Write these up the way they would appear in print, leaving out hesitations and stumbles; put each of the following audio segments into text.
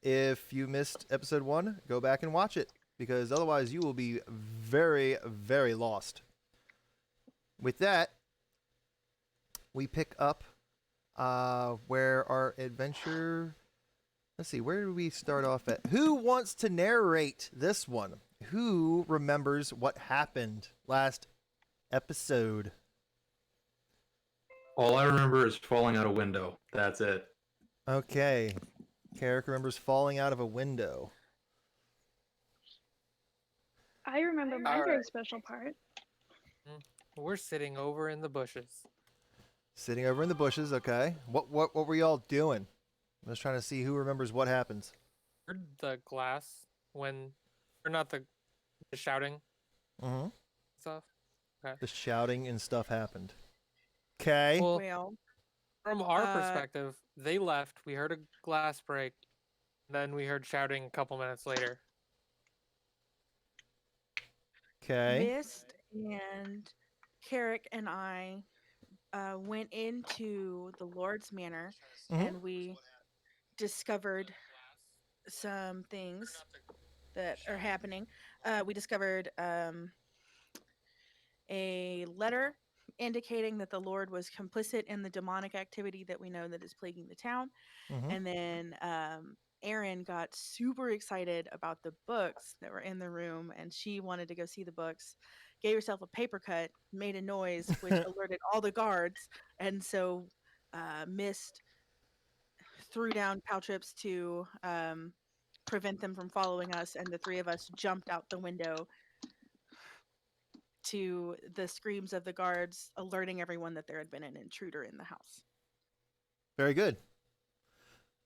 if you missed episode 1, go back and watch it, because otherwise you will be very, very lost. With that, we pick up where our adventure... Let's see, where do we start off at? Who wants to narrate this one? Who remembers what happened last episode? All I remember is falling out a window. That's it. Okay. Carrick remembers falling out of a window. I remember my very special part. We're sitting over in the bushes. Sitting over in the bushes, okay. What were y'all doing? I'm just trying to see who remembers what happens. Heard the glass when, or not the shouting stuff. Okay. The shouting and stuff happened. Okay. Well, from our perspective, they left. We heard a glass break. Then we heard shouting a couple minutes later. Okay. Mist and Carrick and I went into the Lord's Manor and we discovered some things that are happening. We discovered a letter indicating that the Lord was complicit in the demonic activity that we know that is plaguing the town. And then Erin got super excited about the books that were in the room, and she wanted to go see the books, gave herself a paper cut, made a noise, which alerted all the guards. And so Mist threw down Paltrips to prevent them from following us, and the three of us jumped out the window to the screams of the guards, alerting everyone that there had been an intruder in the house. Very good.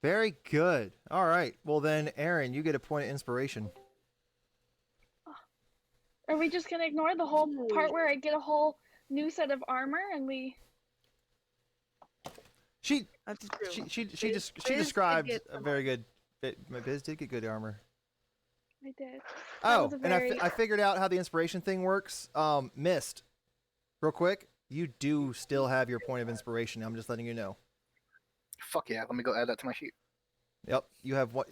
Very good. All right. Well, then, Erin, you get a point of inspiration. Are we just gonna ignore the whole part where I get a whole new set of armor and we? She Biz described did a very good. Biz did get good armor. I did. Oh, and I figured out how the inspiration thing works. Mist, real quick, you do still have your point of inspiration. I'm just letting you know. Fuck yeah, let me go add that to my sheet. Yep, you have what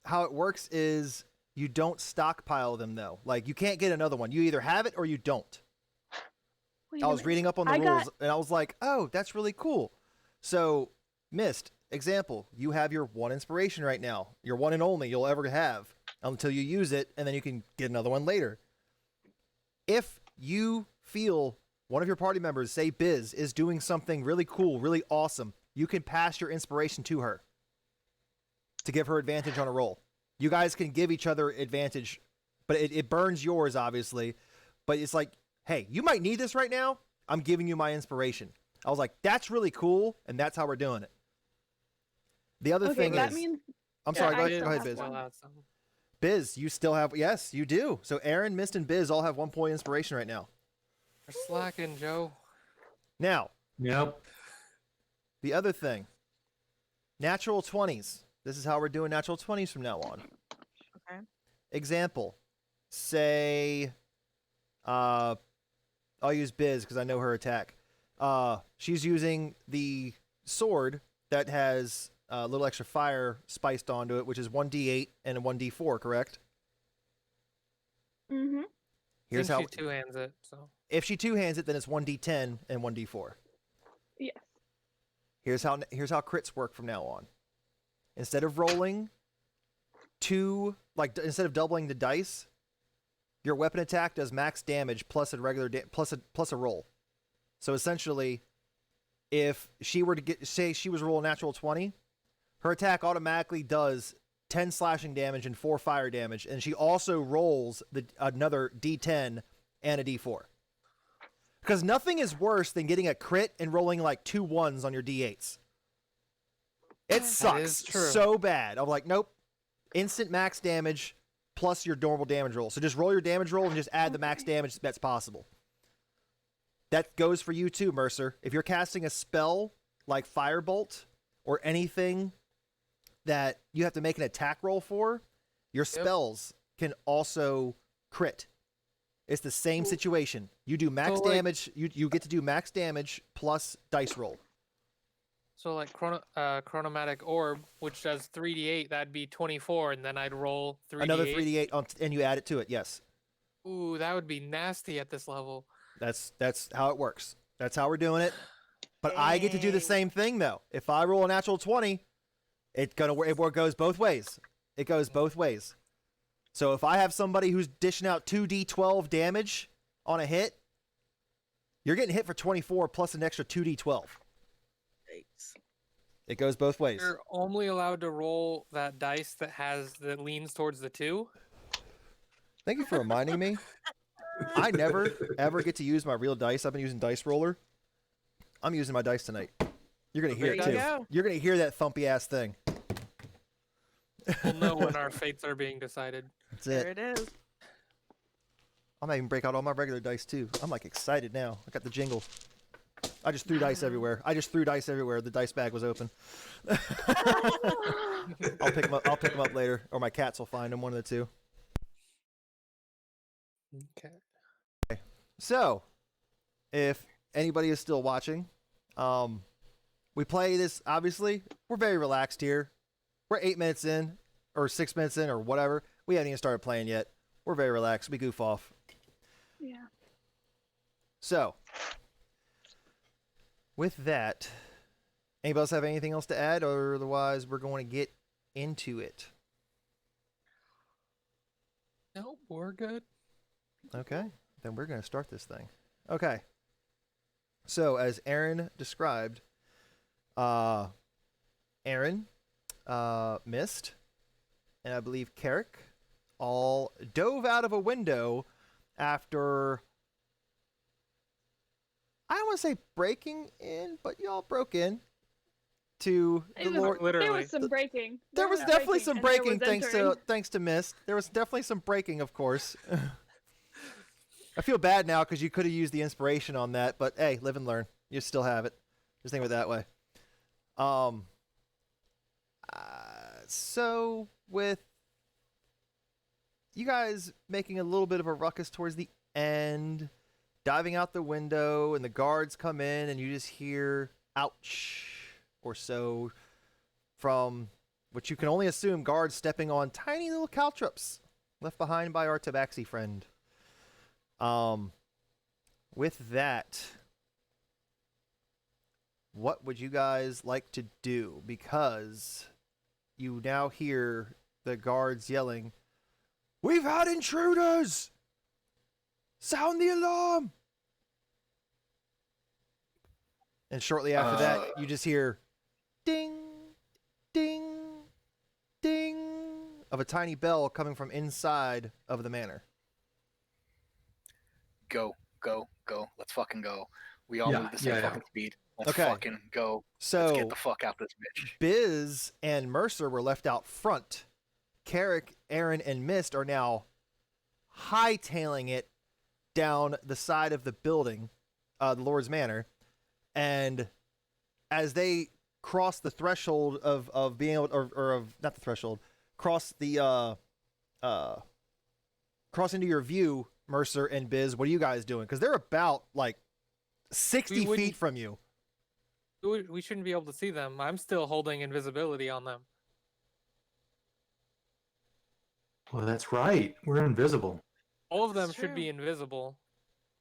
how it works is you don't stockpile them though. Like you can't get another one. You either have it or you don't. I was reading up on the rules and I was like, "Oh, that's really cool." So, Mist, example, you have your one inspiration right now. Your one and only you'll ever have until you use it, and then you can get another one later. If you feel one of your party members, say Biz, is doing something really cool, really awesome, you can pass your inspiration to her to give her advantage on a roll. You guys can give each other advantage, but it burns yours, obviously. But it's like, hey, you might need this right now. I'm giving you my inspiration. I was like, that's really cool, and that's how we're doing it. The other thing is... I'm sorry, go ahead, Biz. Biz, you still have... Yes, you do. So Erin, Mist, and Biz all have 1 point inspiration right now. We're slacking, Joe. Now... Yep. The other thing. Natural 20s. This is how we're doing natural 20s from now on. Okay. Example. Say... I'll use Biz because I know her attack. She's using the sword that has a little extra fire spiced onto it, which is 1d8 and a 1d4, correct? Mm-hmm. Here's how she two-hands it, so. If she two-hands it, then it's 1d10 and 1d4. Yes. Here's how crits work from now on. Instead of rolling instead of doubling the dice, your weapon attack does max damage plus a regular plus a roll. So essentially, if she were to say she was rolling natural 20, her attack automatically does 10 slashing damage and 4 fire damage, and she also rolls another d10 and a d4. Because nothing is worse than getting a crit and rolling like 2 1s on your d8s. It sucks so bad. I'm like, nope. Instant max damage plus your normal damage roll. So just roll your damage roll and just add the max damage that's possible. That goes for you too, Mercer. If you're casting a spell like Firebolt or anything that you have to make an attack roll for, your spells can also crit. It's the same situation. You do max damage. You get to do max damage plus dice roll. So like chromatic orb, which does 3d8, that'd be 24, and then I'd roll 3d8. Another 3d8 and you add it to it. Yes. Ooh, that would be nasty at this level. That's how it works. That's how we're doing it. But I get to do the same thing though. If I roll a natural 20, it goes both ways. It goes both ways. So if I have somebody who's dishing out 2d12 damage on a hit, you're getting hit for 24 plus an extra 2d12. It goes both ways. You're only allowed to roll that dice that leans towards the 2. Thank you for reminding me. I never ever get to use my real dice. I've been using Dice Roller. I'm using my dice tonight. You're gonna hear it too. You're gonna hear that thumpy ass thing. We'll know when our fates are being decided. That's it. There it is. I might even break out all my regular dice too. I'm like excited now. I got the jingle. I just threw dice everywhere. The dice bag was open. I'll pick them up later, or my cats will find them. One of the two. Okay. So, if anybody is still watching, we play this. Obviously, we're very relaxed here. We're 8 minutes in, or 6 minutes in, or whatever. We haven't even started playing yet. We're very relaxed. We goof off. Yeah. So, with that, anybody else have anything else to add, or otherwise we're going to get into it? Nope, we're good. Okay, then we're going to start this thing. Okay. So, as Aaron described, Aaron, Mist, and I believe Carrick all dove out of a window after, I don't want to say breaking in, but y'all broke in to the Lord. Literally. There was some breaking. There was definitely some breaking thanks thanks to Mist. There was definitely some breaking, of course. I feel bad now because you could have used the inspiration on that, but hey, live and learn. You still have it. Just think of it that way. So with you guys making a little bit of a ruckus towards the end, diving out the window, and the guards come in, and you just hear "ouch" or so from what you can only assume guards stepping on tiny little caltrops left behind by our tabaxi friend. With that, what would you guys like to do? Because you now hear the guards yelling, "We've had intruders! Sound the alarm!" And shortly after that, you just hear ding, ding, ding of a tiny bell coming from inside of the manor. Go, go, go. Let's fucking go. We all move the same fucking speed. Let's Okay. fucking go. So Let's get the fuck out of this bitch. Biz and Mercer were left out front. Carrick, Aaron, and Mist are now hightailing it down the side of the building, the Lord's Manor. And as they cross the threshold of being able, or of not the threshold, cross the cross into your view, Mercer and Biz, what are you guys doing? Because they're about like 60 feet from you. We shouldn't be able to see them. I'm still holding invisibility on them. Well, that's right. We're invisible. All of them That's should be true. invisible.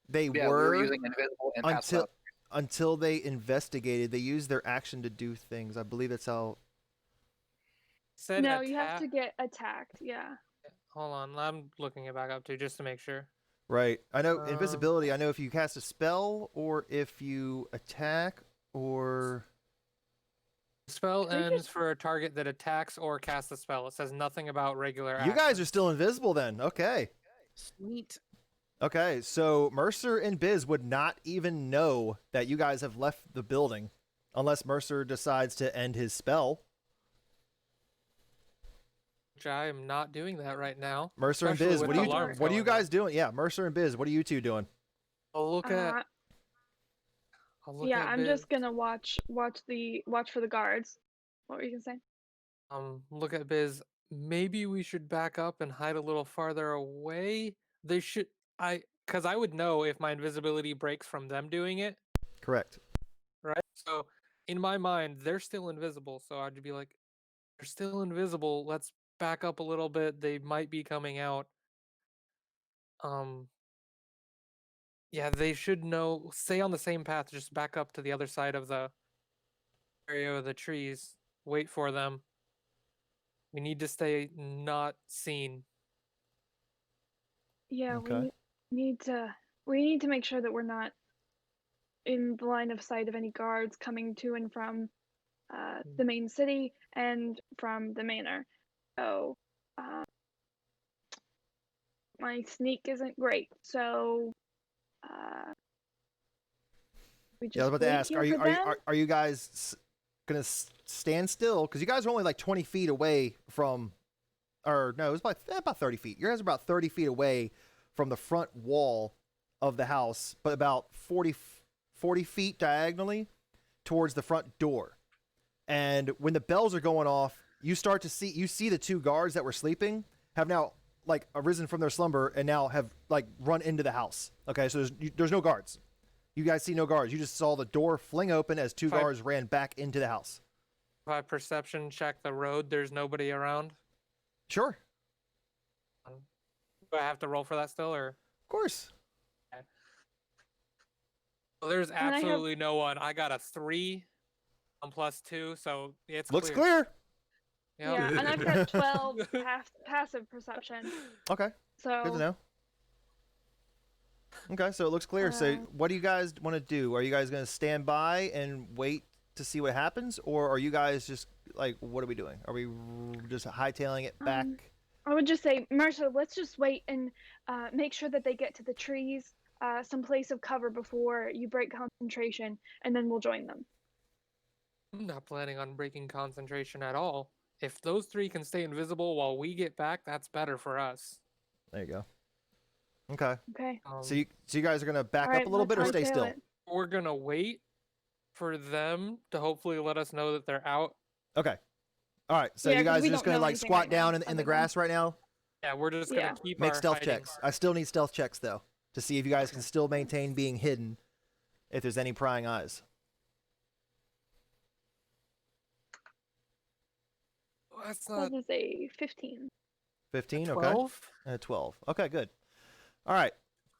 They Yeah, we were using invisible and passive. until they investigated. They used their action to do things. I believe that's how. Said No, you have attack- to get attacked. Yeah. Hold on, I'm looking it back up too, just to make sure. Right. I know invisibility. I know if you cast a spell or if you attack or. Spell think ends for a target that attacks or casts a spell. It says nothing about regular You guys actions. are still invisible then. Okay. Sweet. Okay. So Mercer and Biz would not even know that you guys have left the building unless Mercer decides to end his spell. Which I am not doing that right now. Mercer and Especially Biz, with what are you alarms what are you going guys doing? Yeah, Mercer and Biz, what are you two doing? I'll look at. Yeah, I'm Biz. just gonna watch for the guards. What were you gonna say? Look at Biz. Maybe we should back up and hide a little farther away. They should. Because I would know if my invisibility breaks from them doing it, Correct. right? So in my mind, they're still invisible. So I'd be like, they're still invisible. Let's back up a little bit. They might be coming out. Yeah, they should know. Stay on the same path. Just back up to the other side of the area of the trees. Wait for them. We need to stay not seen. Yeah, Okay. we need to make sure that we're not in the line of sight of any guards coming to and from the main city and from the manor. So my sneak isn't great. So we Yeah, I was just about to wait ask, here are you for are you them? are you guys gonna stand still? Because you guys are only like 20 feet away from, or no, it was about 30 feet. You guys are about 30 feet away from the front wall of the house, but about 40 feet diagonally towards the front door. And when the bells are going off, you see the two guards that were sleeping have now like arisen from their slumber and now have like run into the house. Okay, so there's no guards. You guys see no guards. You just saw the door fling open as two guards ran back into the house. If I perception check the road, there's nobody around. Sure. Do I have to roll for that still, or? Of course. Okay. Well, there's absolutely no one. I got a 3 on +2, so it's looks clear. Yep. Yeah, and I've got 12 passive perception. Okay. So Good to know. Okay, so it looks clear. So what do you guys want to do? Are you guys going to stand by and wait to see what happens? Or are you guys just like, what are we doing? Are we just hightailing it back? I would just say, Mercer, let's just wait and make sure that they get to the trees, some place of cover before you break concentration, and then we'll join them. I'm not planning on breaking concentration at all. If those 3 can stay invisible while we get back, that's better for us. There you go. Okay. Okay. So you guys are going to back up a little bit or stay still? We're going to wait for them to hopefully let us know that they're out. Okay. All right. So Yeah, you 'cause guys we are just don't going to know like anything squat right now, down in other the than- grass right now? Yeah, we're just going to keep Make our stealth hiding checks. mark. I still need stealth checks though to see if you guys can still maintain being hidden if there's any prying eyes. That's not That is a 15. 15, 12? okay. 12. Okay, good. All right.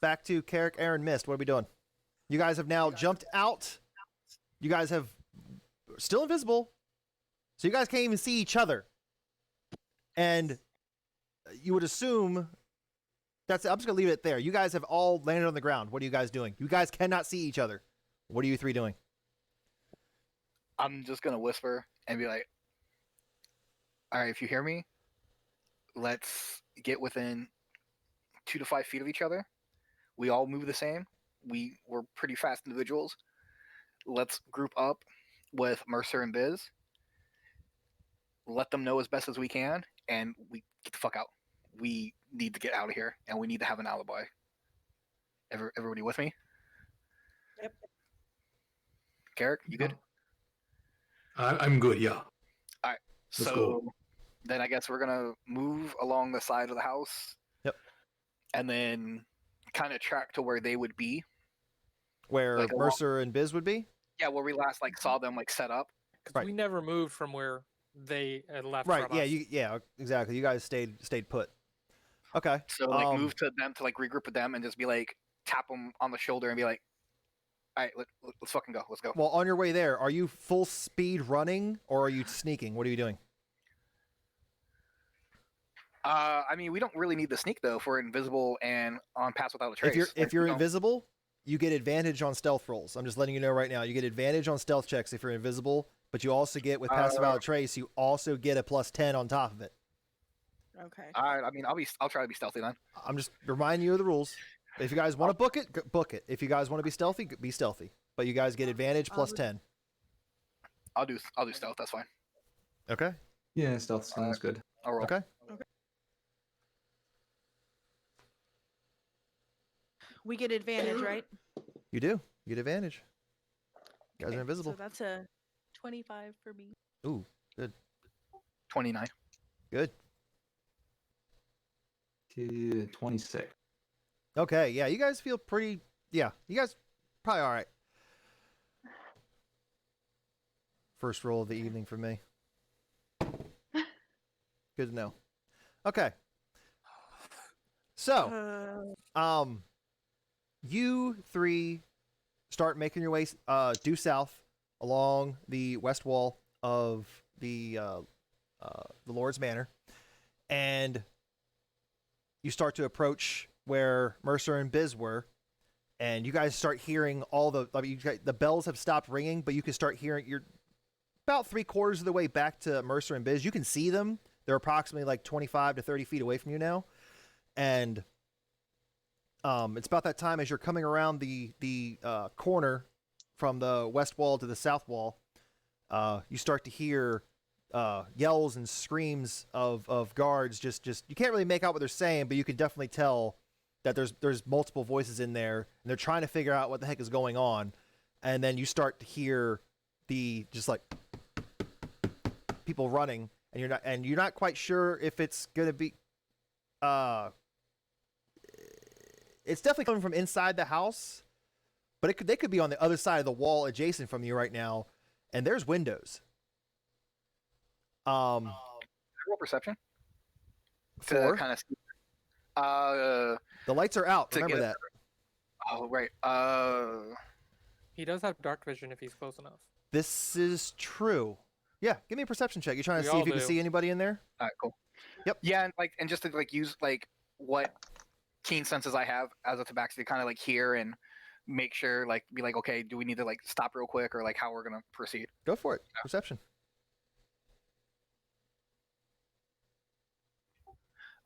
Back to Carrick, Aaron, Mist. What are we doing? You guys have now jumped out. You guys have still invisible. So you guys can't even see each other. And you would assume I'm just going to leave it there. You guys have all landed on the ground. What are you guys doing? You guys cannot see each other. What are you 3 doing? I'm just gonna whisper and be like, all right, if you hear me, let's get within 2 to 5 feet of each other. We all move the same. We're pretty fast individuals. Let's group up with Mercer and Biz. Let them know as best as we can, and we get the fuck out. We need to get out of here, and we need to have an alibi. Everybody with me? Yep. Carrick, you good? I'm good, yeah. All right. Let's So go. then I guess we're gonna move along the side of the house. Yep. And then kind of track to where they would be. Where Like Mercer and Biz would be? Yeah, where we last saw them set up. Because Right. we never moved from where they had left Right. from Yeah. us. Yeah. Exactly. You guys stayed put. Okay. So move to them to regroup with them and just be tap them on the shoulder and be like, all right, let's fucking go. Let's go. Well, on your way there, are you full speed running or are you sneaking? What are you doing? I mean, we don't really need the sneak though if we're invisible and on pass without a trace. If you're invisible, you get advantage on stealth rolls. I'm just letting you know right now. You get advantage on stealth checks if you're invisible, but you also get with pass without a trace. You also get a +10 on top of it. Okay. All right. I mean, I'll try to be stealthy then. I'm just reminding you of the rules. If you guys want to book it, book it. If you guys want to be stealthy. But you guys get advantage +10. I'll do stealth. That's fine. Okay. Yeah, stealth sounds good. I'll roll. Okay. We get advantage, right? You do. You get advantage. You guys are invisible. So that's a 25 for me. Ooh, good. 29. Good. 26. Okay, yeah, you guys feel pretty. Yeah, you guys probably all right. First roll of the evening for me. Good to know. Okay. So, you three start making your way due south along the west wall of the Lord's Manor, and you start to approach where Mercer and Biz were, and you guys start hearing all the. I mean, the bells have stopped ringing, but you can start hearing. You're about 3/4 of the way back to Mercer and Biz. You can see them. They're approximately like 25 to 30 feet away from you now, and it's about that time as you're coming around the corner from the west wall to the south wall. You start to hear yells and screams of guards. Just you can't really make out what they're saying, but you can definitely tell that there's multiple voices in there, and they're trying to figure out what the heck is going on. And then you start to hear the just like people running, and you're not quite sure if it's gonna be. It's definitely coming from inside the house, but they could be on the other side of the wall adjacent from you right now, and there's windows. Roll perception. For To kind of. The lights are out. To Remember get- that. Oh right. He does have dark vision if he's close enough. This is true. Yeah, give me a perception check. You trying to We see all if you can do. see anybody in there? All right, cool. Yep. Yeah, and just to use what keen senses I have as a tabaxi to kind of hear and make sure be okay, do we need to stop real quick or how we're gonna proceed? Go for it. Perception.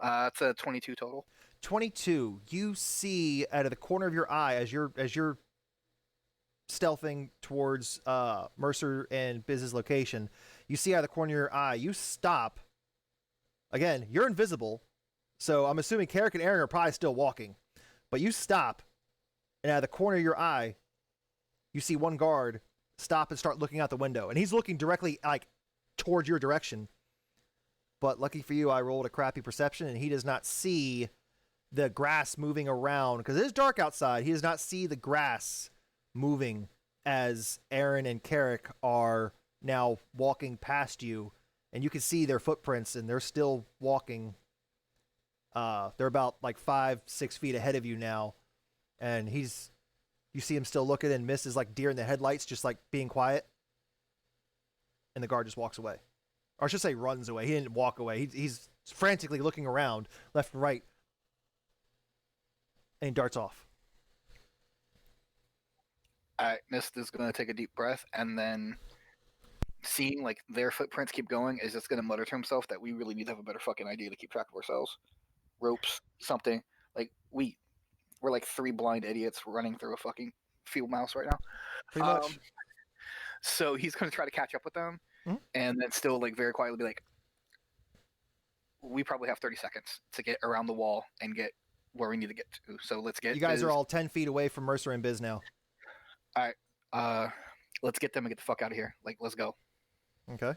It's a 22 total. 22. You see out of the corner of your eye as you're stealthing towards Mercer and Biz's location. You see out of the corner of your eye. You stop. Again, you're invisible, so I'm assuming Carrick and Aaron are probably still walking. But you stop, and out of the corner of your eye, you see one guard stop and start looking out the window, and he's looking directly towards your direction. But lucky for you, I rolled a crappy perception, and he does not see the grass moving around because it is dark outside. He does not see the grass moving as Aaron and Carrick are now walking past you, and you can see their footprints, and they're still walking. They're about 5-6 feet ahead of you now, and you see him still looking and misses like deer in the headlights, just being quiet, and the guard just walks away. Or I should say runs away. He didn't walk away. He's frantically looking around left and right, and he darts off. All right, Mist is gonna take a deep breath and then, seeing their footprints keep going, is just gonna mutter to himself that we really need to have a better fucking idea to keep track of ourselves. Ropes, something. We're 3 blind idiots running through a fucking field mouse right now. Pretty much. So he's gonna try to catch up with them, and then still very quietly be like, we probably have 30 seconds to get around the wall and get where we need to get to. So let's get. You guys are all 10 feet away from Mercer and Biz now. All right. Let's get them and get the fuck out of here. Let's go. Okay.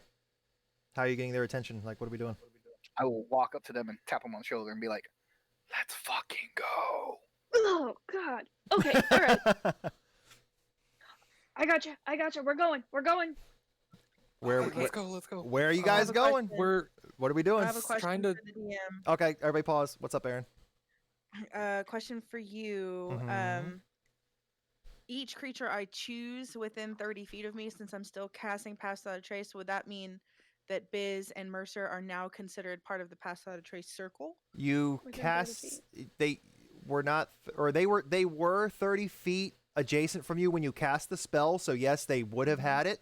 How are you getting their attention? What are we doing? I will walk up to them and tap them on the shoulder and be like, let's fucking go. Oh God. Okay. All right. I gotcha. We're going. Where? Let's go. Where are you I guys have a going? question. What are we I doing? have a question trying to- for the DM. Okay, everybody pause. What's up, Aaron? Question for you. Mhm. Each creature I choose within 30 feet of me, since I'm still casting Pass Without a Trace, would that mean that Biz and Mercer are now considered part of the Pass Without a Trace circle? You Within 30 cast. They were not, or they were 30 feet adjacent from you when you cast the spell. So yes, they would have had it.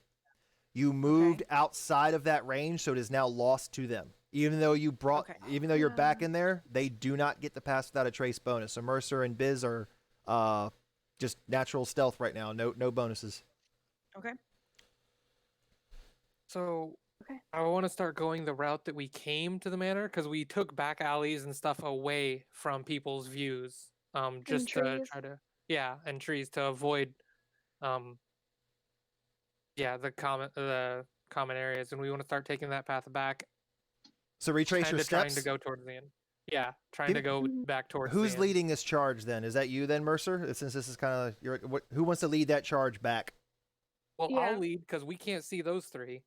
You moved outside of that range, so it is now lost to them. Even though you brought, Okay. even though you're back in there, they do not get the Pass Without a Trace bonus. So Mercer and Biz are just natural stealth right now. No bonuses. Okay. So Okay. I want to start going the route that we came to the manor because we took back alleys and stuff away from people's views. Just to trees? try to and trees to avoid the common areas, and we want to start taking that path back. So retrace Kind your of trying steps. to go towards the end. Yeah, trying Give to go Mhm. back towards. Who's the end. leading this charge then? Is that you then, Mercer? Since this is kind of who wants to lead that charge back? Well, Yeah. I'll lead because we can't see those three.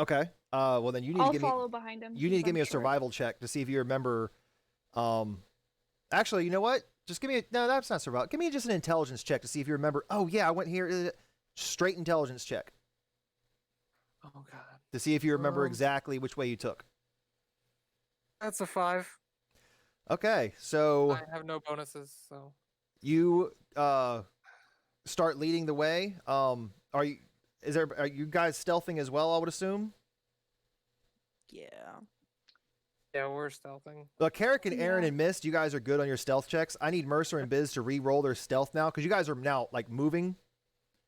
Okay. Well, then you need I'll to give me follow behind him. you need to since give I'm me a short. survival check to see if you remember. Actually, you know what? Just give me no. That's not survival. Give me just an intelligence check to see if you remember. Oh yeah, I went here. Straight intelligence check Oh God. to see if you remember exactly which way you took. That's a 5. Okay, so I have no bonuses, so you start leading the way. Are you guys stealthing as well? I would assume. Yeah. yeah, we're stealthing. Carrick and Aaron Yeah. and Mist, you guys are good on your stealth checks. I need Mercer and Biz to re-roll their stealth now because you guys are now like moving.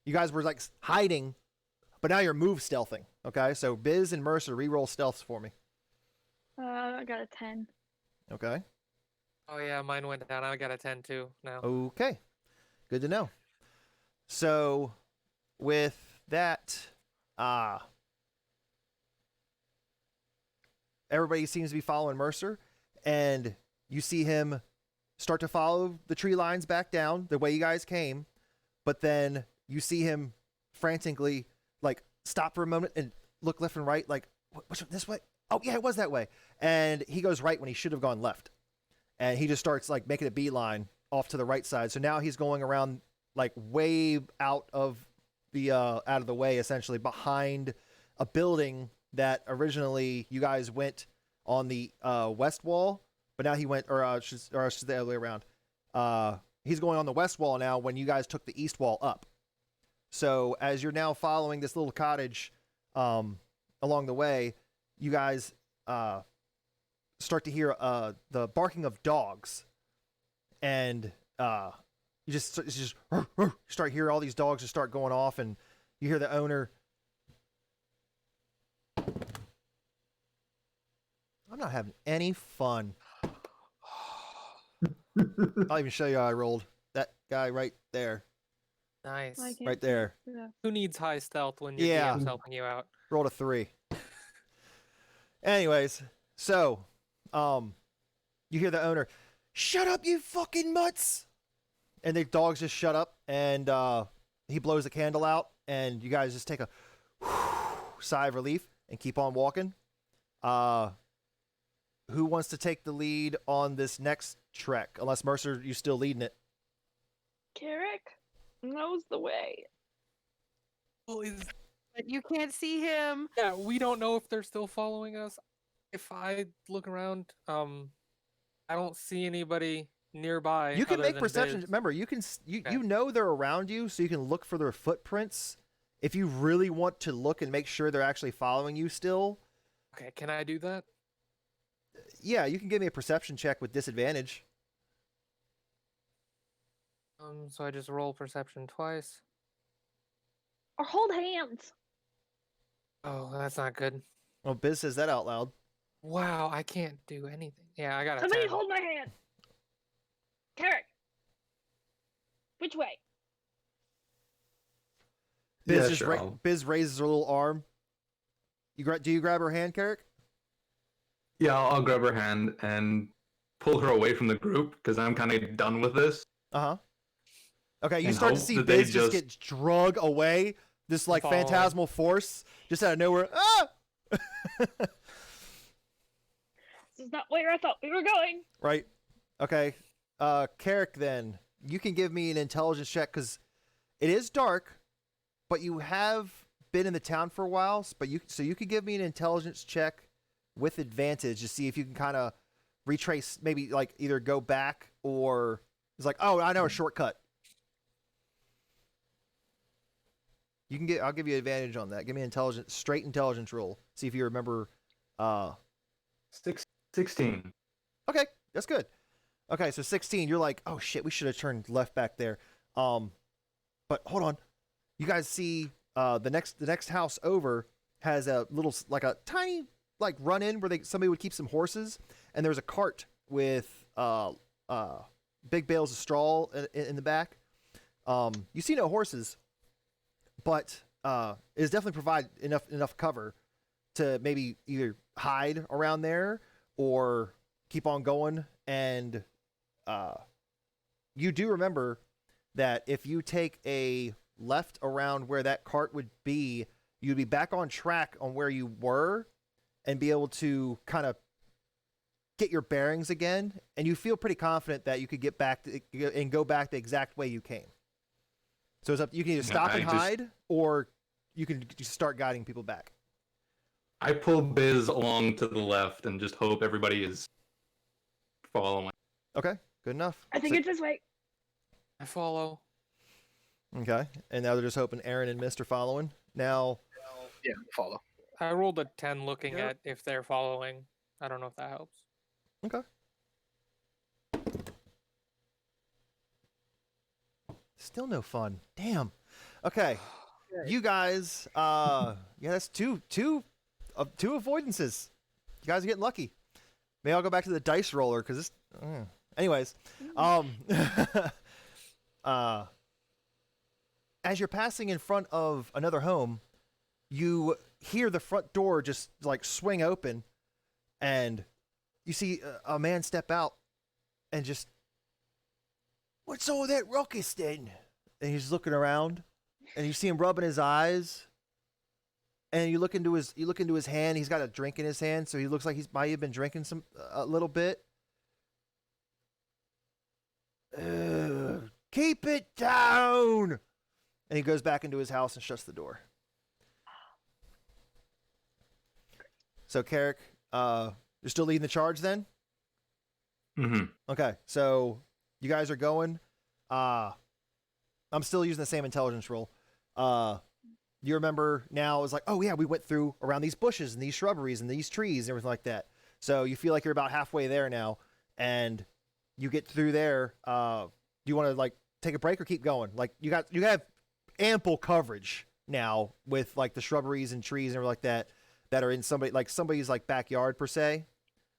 You guys were like hiding, but now you're move stealthing. Okay, so Biz and Mercer re-roll stealths for me. I got a 10. Okay. Oh yeah, mine went down. I got a 10 too now. Okay. Good to know. So with that, everybody seems to be following Mercer, and you see him start to follow the tree lines back down the way you guys came, but then you see him frantically like stop for a moment and look left and right, like, which this way? Oh yeah, it was that way. And he goes right when he should have gone left. And he just starts like making a beeline off to the right side. So now he's going around like way out of the way, essentially behind a building that originally you guys went on the west wall, but now he went, or the other way around. He's going on the west wall now when you guys took the east wall up. So as you're now following this little cottage along the way, you guys start to hear the barking of dogs, and you just start hearing all these dogs just start going off, and you hear the owner. I'm not having any fun. I'll even show you how I rolled. That guy right there. Nice. I can't Right there. see that. Who needs high stealth when your Yeah. DM's helping you out? Rolled a 3. Anyways, so you hear the owner, "Shut up, you fucking mutts!" And the dogs just shut up, and he blows the candle out, and you guys just take a sigh of relief and keep on walking. Who wants to take the lead on this next trek? Unless Mercer, you still leading it. Carrick knows the way. Well, But you can't see him. yeah, we don't know if they're still following us. If I look around, I don't see anybody nearby. You can other make than perception. Biz. Remember, you Okay. know they're around you, so you can look for their footprints. If you really want to look and make sure they're actually following you still, Okay, can I do that? yeah, you can give me a perception check with disadvantage. So I just roll perception twice. Or hold hands. Oh, that's not good. Well, Biz says that out loud. Wow, I can't do anything. Yeah, I got a Somebody 10. hold my hand. Carrick. Which way? Biz Yeah, sure. Biz raises her little arm. Do you grab her hand, Carrick? Yeah, I'll grab her hand and pull her away from the group because I'm kind of done with this. Uh-huh. Okay, you And start to hope see that they Biz just get drug away. This like Following. phantasmal force just out of nowhere. Ah! This is not where I thought we were going. Right. Okay. Carrick, then you can give me an intelligence check because it is dark, but you have been in the town for a while. But you could give me an intelligence check with advantage to see if you can kind of retrace, maybe like either go back or it's like, oh, I know a shortcut. I'll give you advantage on that. Give me an straight intelligence roll. See if you remember. 16. Okay, that's good. Okay, so 16, you're like, oh shit, we should have turned left back there. But hold on. You guys see the next house over has a little, like a tiny like run in where somebody would keep some horses, and there's a cart with big bales of straw in the back. You see no horses, but it does definitely provide enough cover to maybe either hide around there or keep on going. And you do remember that if you take a left around where that cart would be, you'd be back on track on where you were and be able to kind of get your bearings again. And you feel pretty confident that you could get back and go back the exact way you came. So it's up. You can either stop and hide, or you can just start guiding people back. I pull Biz along to the left and just hope everybody is following. Okay, good enough. I think it's this way. I follow. Okay, and now they're just hoping Aaron and Mist are following. Now, Yeah, follow. I rolled a 10 looking at if they're following. I don't know if that helps. okay. Still no fun. Damn. Okay, you guys. Yeah, that's two avoidances. You guys are getting lucky. Maybe I'll go back to the dice roller because this. Anyways, as you're passing in front of another home, you hear the front door just like swing open, and you see a man step out and just, "What's all that ruckus then?" And he's looking around, and you see him rubbing his eyes, and you look into his hand. He's got a drink in his hand, so he looks like he might have been drinking a little bit. Keep it down. And he goes back into his house and shuts the door. So, Carrick, you're still leading the charge then? Mm-hmm. Okay, so you guys are going. I'm still using the same intelligence roll. You remember now it's like, oh yeah, we went through around these bushes and these shrubberies and these trees and everything like that. So you feel like you're about halfway there now, and you get through there. Do you want to like take a break or keep going? Like you have ample coverage now with like the shrubberies and trees and everything like that are in somebody's like backyard per se.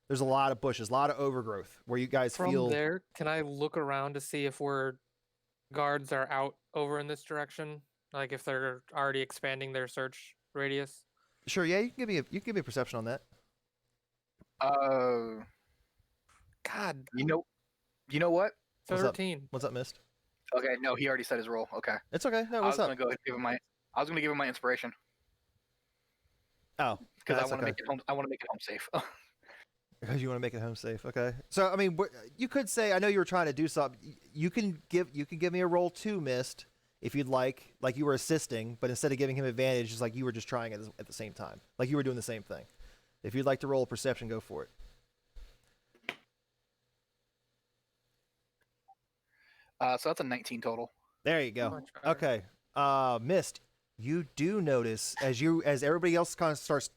There's a lot of bushes, a lot of overgrowth where you guys feel. From there, can I look around to see if guards are out over in this direction? Like if they're already expanding their search radius? Sure, yeah, you can give me a perception on that. God, You know what? 13. What's up, Mist? Okay, no, he already said his roll. Okay. It's okay. No, I what's was up? gonna go ahead and give him I was gonna give him my inspiration Oh, because I that's want to okay. make it home. I want to make it home safe. Because you want to make it home safe. Okay. So I mean, you could say, I know you were trying to do something. You can give me a roll too, Mist, if you'd like you were assisting, but instead of giving him advantage, it's like you were just trying it at the same time, like you were doing the same thing. If you'd like to roll a perception, go for it. So that's a 19 total. There you go. Much better. Okay. Mist, you do notice as everybody else kind of starts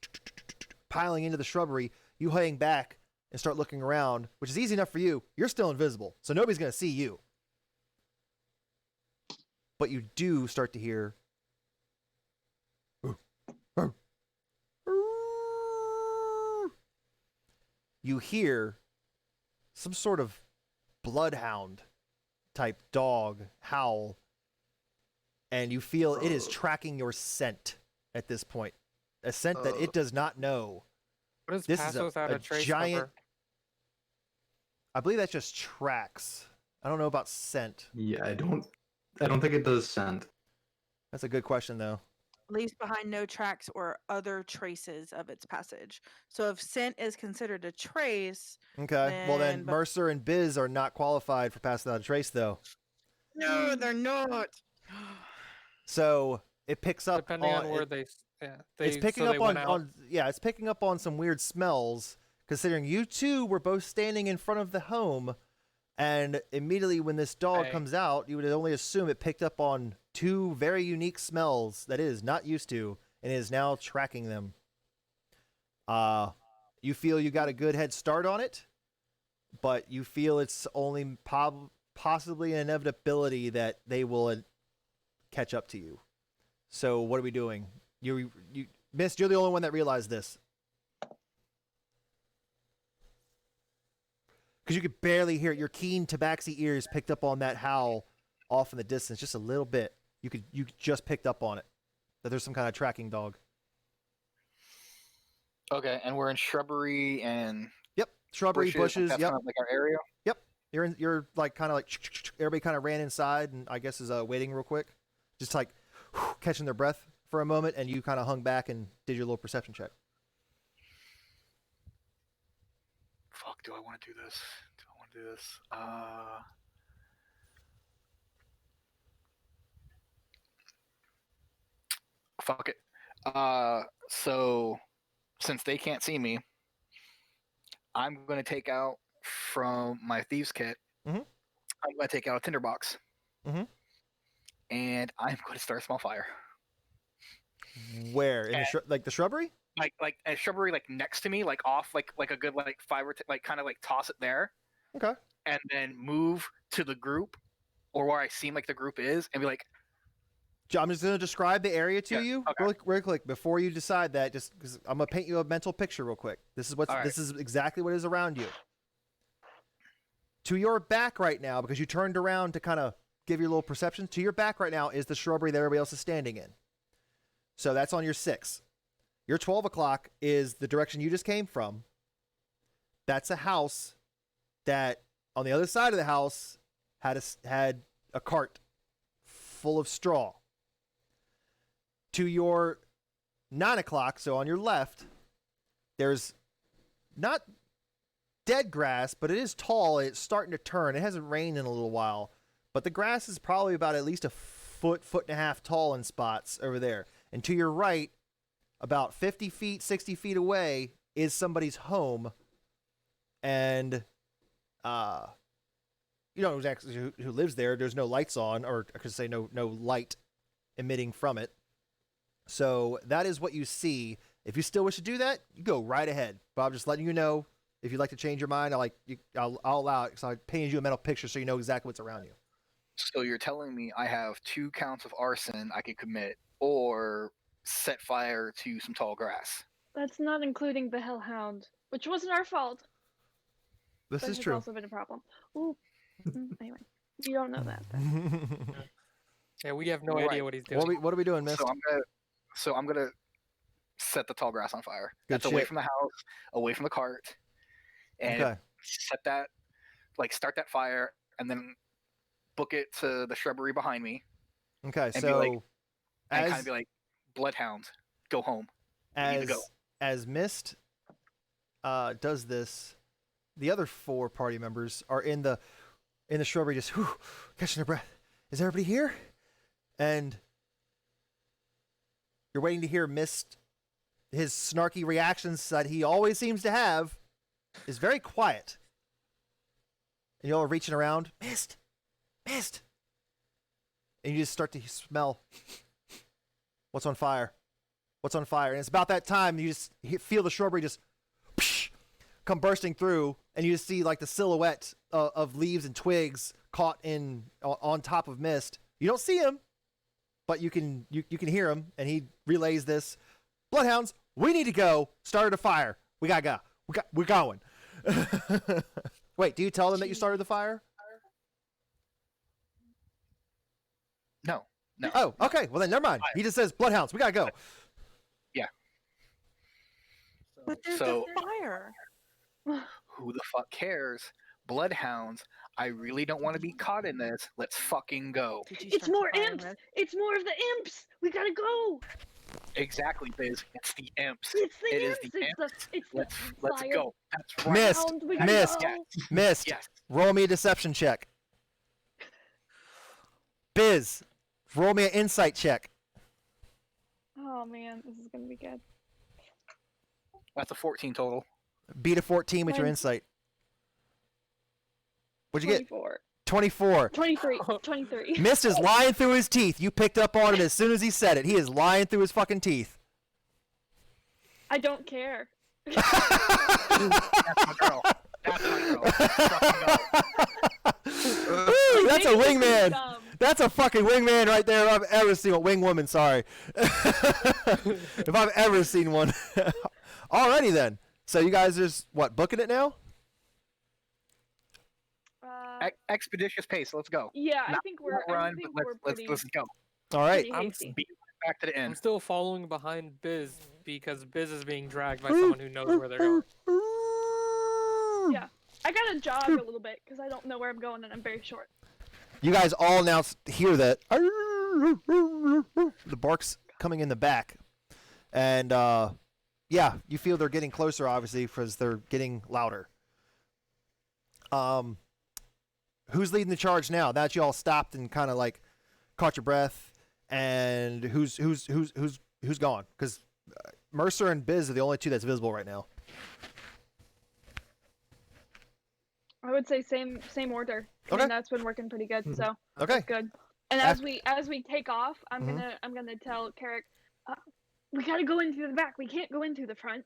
piling into the shrubbery, you hang back and start looking around, which is easy enough for you. You're still invisible, so nobody's going to see you. But you do start to hear you hear some sort of bloodhound type dog howl, and you feel it is tracking your scent at this point. A scent that it does not know. What does This pass is without a a trace giant. cover? I believe that's just tracks. I don't know about scent. Yeah, I don't think it does scent. That's a good question, though. Leaves behind no tracks or other traces of its passage. So if scent is considered a trace, Okay. Well, then but- Mercer and Biz are not qualified for passing without a trace, though. no, they're not. So it picks up Depending on where it- they it's picking so up they went out. it's picking up on some weird smells, considering you two were both standing in front of the home, and immediately when this dog Right. comes out, you would only assume it picked up on two very unique smells that it is not used to and is now tracking them. You feel you got a good head start on it, but you feel it's only possibly an inevitability that they will catch up to you. So what are we doing? You Mist, you're the only one that realized this. Because you could barely hear it. Your keen tabaxi ears picked up on that howl off in the distance just a little bit. You just picked up on it. That there's some kind of tracking dog. Okay, and we're in shrubbery and Yep. Shrubbery, bushes. That's Yep. kind of like our area. You're like kind of like everybody kind of ran inside and I guess is waiting real quick. just like catching their breath for a moment, and you kind of hung back and did your little perception check. Fuck, do I want to do this? Fuck it. So since they can't see me, I'm going to take out from my thieves kit. Mhm. I'm going to take out a tinderbox. Mhm. And I'm going to start a small fire. Where in the the shrubbery? Like a shrubbery, like next to me, like off, like a good like 5 or like kind of like toss it there. Okay. And then move to the group, or where I seem like the group is, and be like, I'm just going to describe the area to you okay. real quick before you decide that. Just because I'm going to paint you a mental picture real quick. This is exactly what is around you. To your back right now, because you turned around to kind of give your little perception. To your back right now is the shrubbery that everybody else is standing in. So that's on your 6. Your 12 o'clock is the direction you just came from. That's a house that on the other side of the house had a cart full of straw. To your 9 o'clock, so on your left, there's not dead grass, but it is tall. It's starting to turn. It hasn't rained in a little while, but the grass is probably about at least a foot and a half tall in spots over there. And to your right, about 50 feet, 60 feet away, is somebody's home. And you don't know exactly who lives there. There's no lights on, or I could say no light emitting from it. So that is what you see. If you still wish to do that, you go right ahead. But I'm just letting you know, if you'd like to change your mind, I'll allow it, because I painted you a mental picture so you know exactly what's around you. so you're telling me I have 2 counts of arson I could commit, or set fire to some tall grass? That's not including the hellhound, which wasn't our fault. This but is it's true. also been a problem. Ooh. Anyway, you don't know that. Then. Yeah, we have no idea what he's doing. What are we doing, Mist? So I'm gonna set the tall grass on fire. Good That's away shit. from the house, away from the cart, and Okay. set that, like start that fire, and then book it to the shrubbery behind me, Okay, and so be like, and kind as of be like, bloodhounds, go home. You need to go. as Mist does this, the other 4 party members are in the shrubbery, just catching their breath. Is everybody here? And you're waiting to hear Mist. His snarky reactions that he always seems to have is very quiet. And y'all are reaching around, Mist. And you just start to smell what's on fire. And it's about that time you just feel the shrubbery just come bursting through, and you just see like the silhouette of leaves and twigs caught on top of Mist. You don't see him, but you can hear him, and he relays this: Bloodhounds, we need to go. Started a fire. We gotta go. We're going. Wait, do you tell them that you started the fire? No. Oh, okay. Well then, never mind. He just says, Bloodhounds, we gotta go. Yeah. But there's So- a fire. Who the fuck cares? Bloodhounds, I really don't want to be caught in this. Let's fucking go. Did you It's start the more fire, imps. Miss? It's more of the imps. We gotta go. Exactly, Biz. It's the imps. It's the It is imps. the It's the Let's fire go. That's right. Mist, hound. We Mist. gotta go. Mist, Yes. roll me a deception check. Biz, roll me an insight check. Oh man, this is gonna be good. That's a 14 total. Beat a 14 with your Mine- insight. What'd you get? 24. 24. 23. 23. Mist is lying through his teeth. You picked up on it as soon as he said it. He is lying through his fucking teeth. I don't care. That's my girl. That's my girl. Fucking go. Ooh, that's a Maybe this is wingman. dumb. That's a fucking wingman right there if I've ever seen a wing woman, sorry. If I've ever seen one. Alrighty then. So you guys just, booking it now? Expeditious pace. Let's go. Yeah, I Not- think we're. Not run, I think but we're let's pretty, go. Alright. pretty I'm hasty. Beat back to the I'm end. still following behind Biz because Biz is being dragged by someone who knows where they're going. Yeah. I gotta jog a little bit because I don't know where I'm going and I'm very short. You guys all now hear that. the bark's coming in the back, and yeah, you feel they're getting closer, obviously, because they're getting louder. Who's leading the charge now? Now that you all stopped and kind of like caught your breath, and who's gone? Because Mercer and Biz are the only two that's visible right now. I would say same order. I Okay. mean, that's been working pretty good, so Okay. that's good. And After- as we take off, I'm gonna tell Carrick, we gotta go in through the back. We can't go in through the front.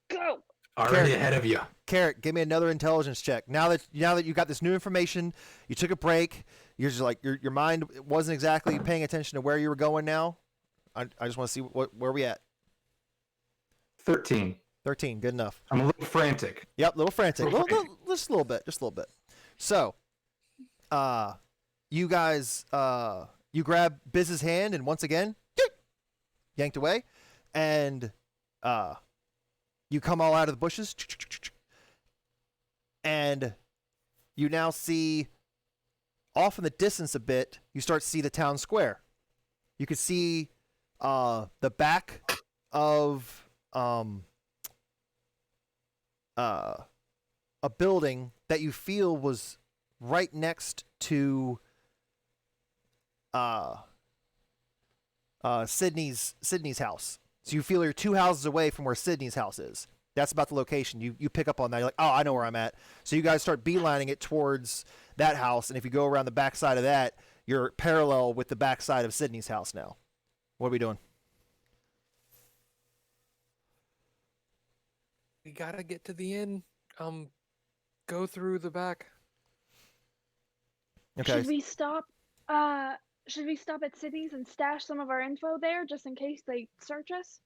Go. Already ahead of you. Carrick, give me another intelligence check. Now that you got this new information, you took a break. You're just like your mind wasn't exactly paying attention to where you were going. Now, I just want to see where we at. 13. 13, good enough. I'm a little frantic. Yep, little frantic. Just a little bit. So, you guys, you grab Biz's hand and once again, yanked away, and you come all out of the bushes, and you now see off in the distance a bit. You start to see the town square. You can see the back of a building that you feel was right next to Sydney's house. So you feel you're 2 houses away from where Sydney's house is. That's about the location. You pick up on that. You're like, oh, I know where I'm at. So you guys start beelining it towards that house, and if you go around the back side of that, you're parallel with the back side of Sydney's house now. What are we doing? We gotta get to the inn. Go through the back. Okay. Should we stop at Sydney's and stash some of our info there just in case they search us?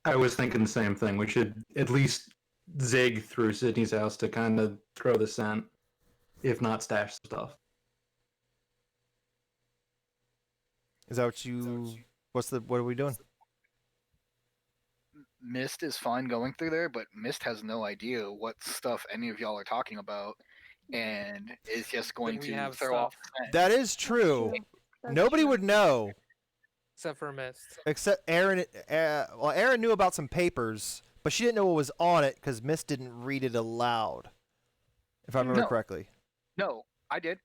I was thinking the same thing. We should at least zig through Sydney's house to kind of throw the scent, if not stash stuff. Is that what you? What are we doing? Mist is fine going through there, but Mist has no idea what stuff any of y'all are talking about, and is just going we to have throw off stuff. the scent. That is true. That's Nobody true. would know Except for Mist. except Aaron. Well, Aaron knew about some papers, but she didn't know what was on it because Miss didn't read it aloud, if I remember No. correctly. No, I did.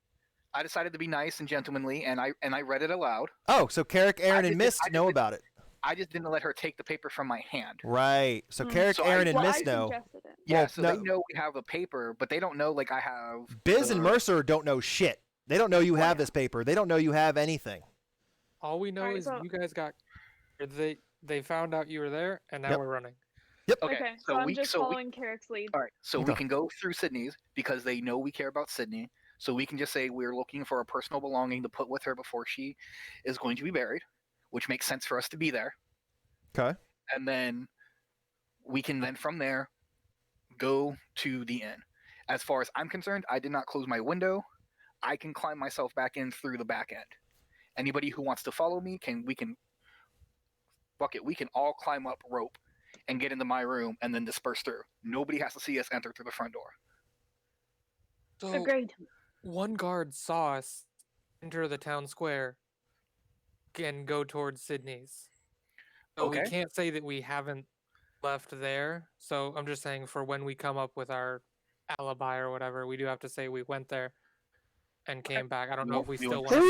I decided to be nice and gentlemanly, and I read it aloud. Oh, so Carrick, Aaron, I and just- Mist I just know did- about it. I just didn't let her take the paper from my hand. Right. So Carrick, So Aaron, and Well, I Mist know. suggested it. Yeah, Well, so no. they know we have a paper, but they don't know like I have. Biz and the- Mercer don't know shit. They don't know you have this paper. They don't know you have anything. All we know Alright, is so- you guys got. Or they found out you were there, and now Yep. we're running. Okay, so I'm just following Carrick's lead. All right, so Okay. we can go through Sydney's because they know we care about Sydney. So we can just say we're looking for a personal belonging to put with her before she is going to be buried, which makes sense for us to be there. Okay. And then we can then from there go to the inn. As far as I'm concerned, I did not close my window. I can climb myself back in through the back end. Anybody who wants to follow me we can all climb up rope and get into my room and then disperse through. Nobody has to see us enter through the front door. So Agreed. one guard saw us enter the town square and go towards Sydney's. So we Okay. can't say that we haven't left there. So I'm just saying for when we come up with our alibi or whatever, we do have to say we went there and came back. I don't know if we You still want- want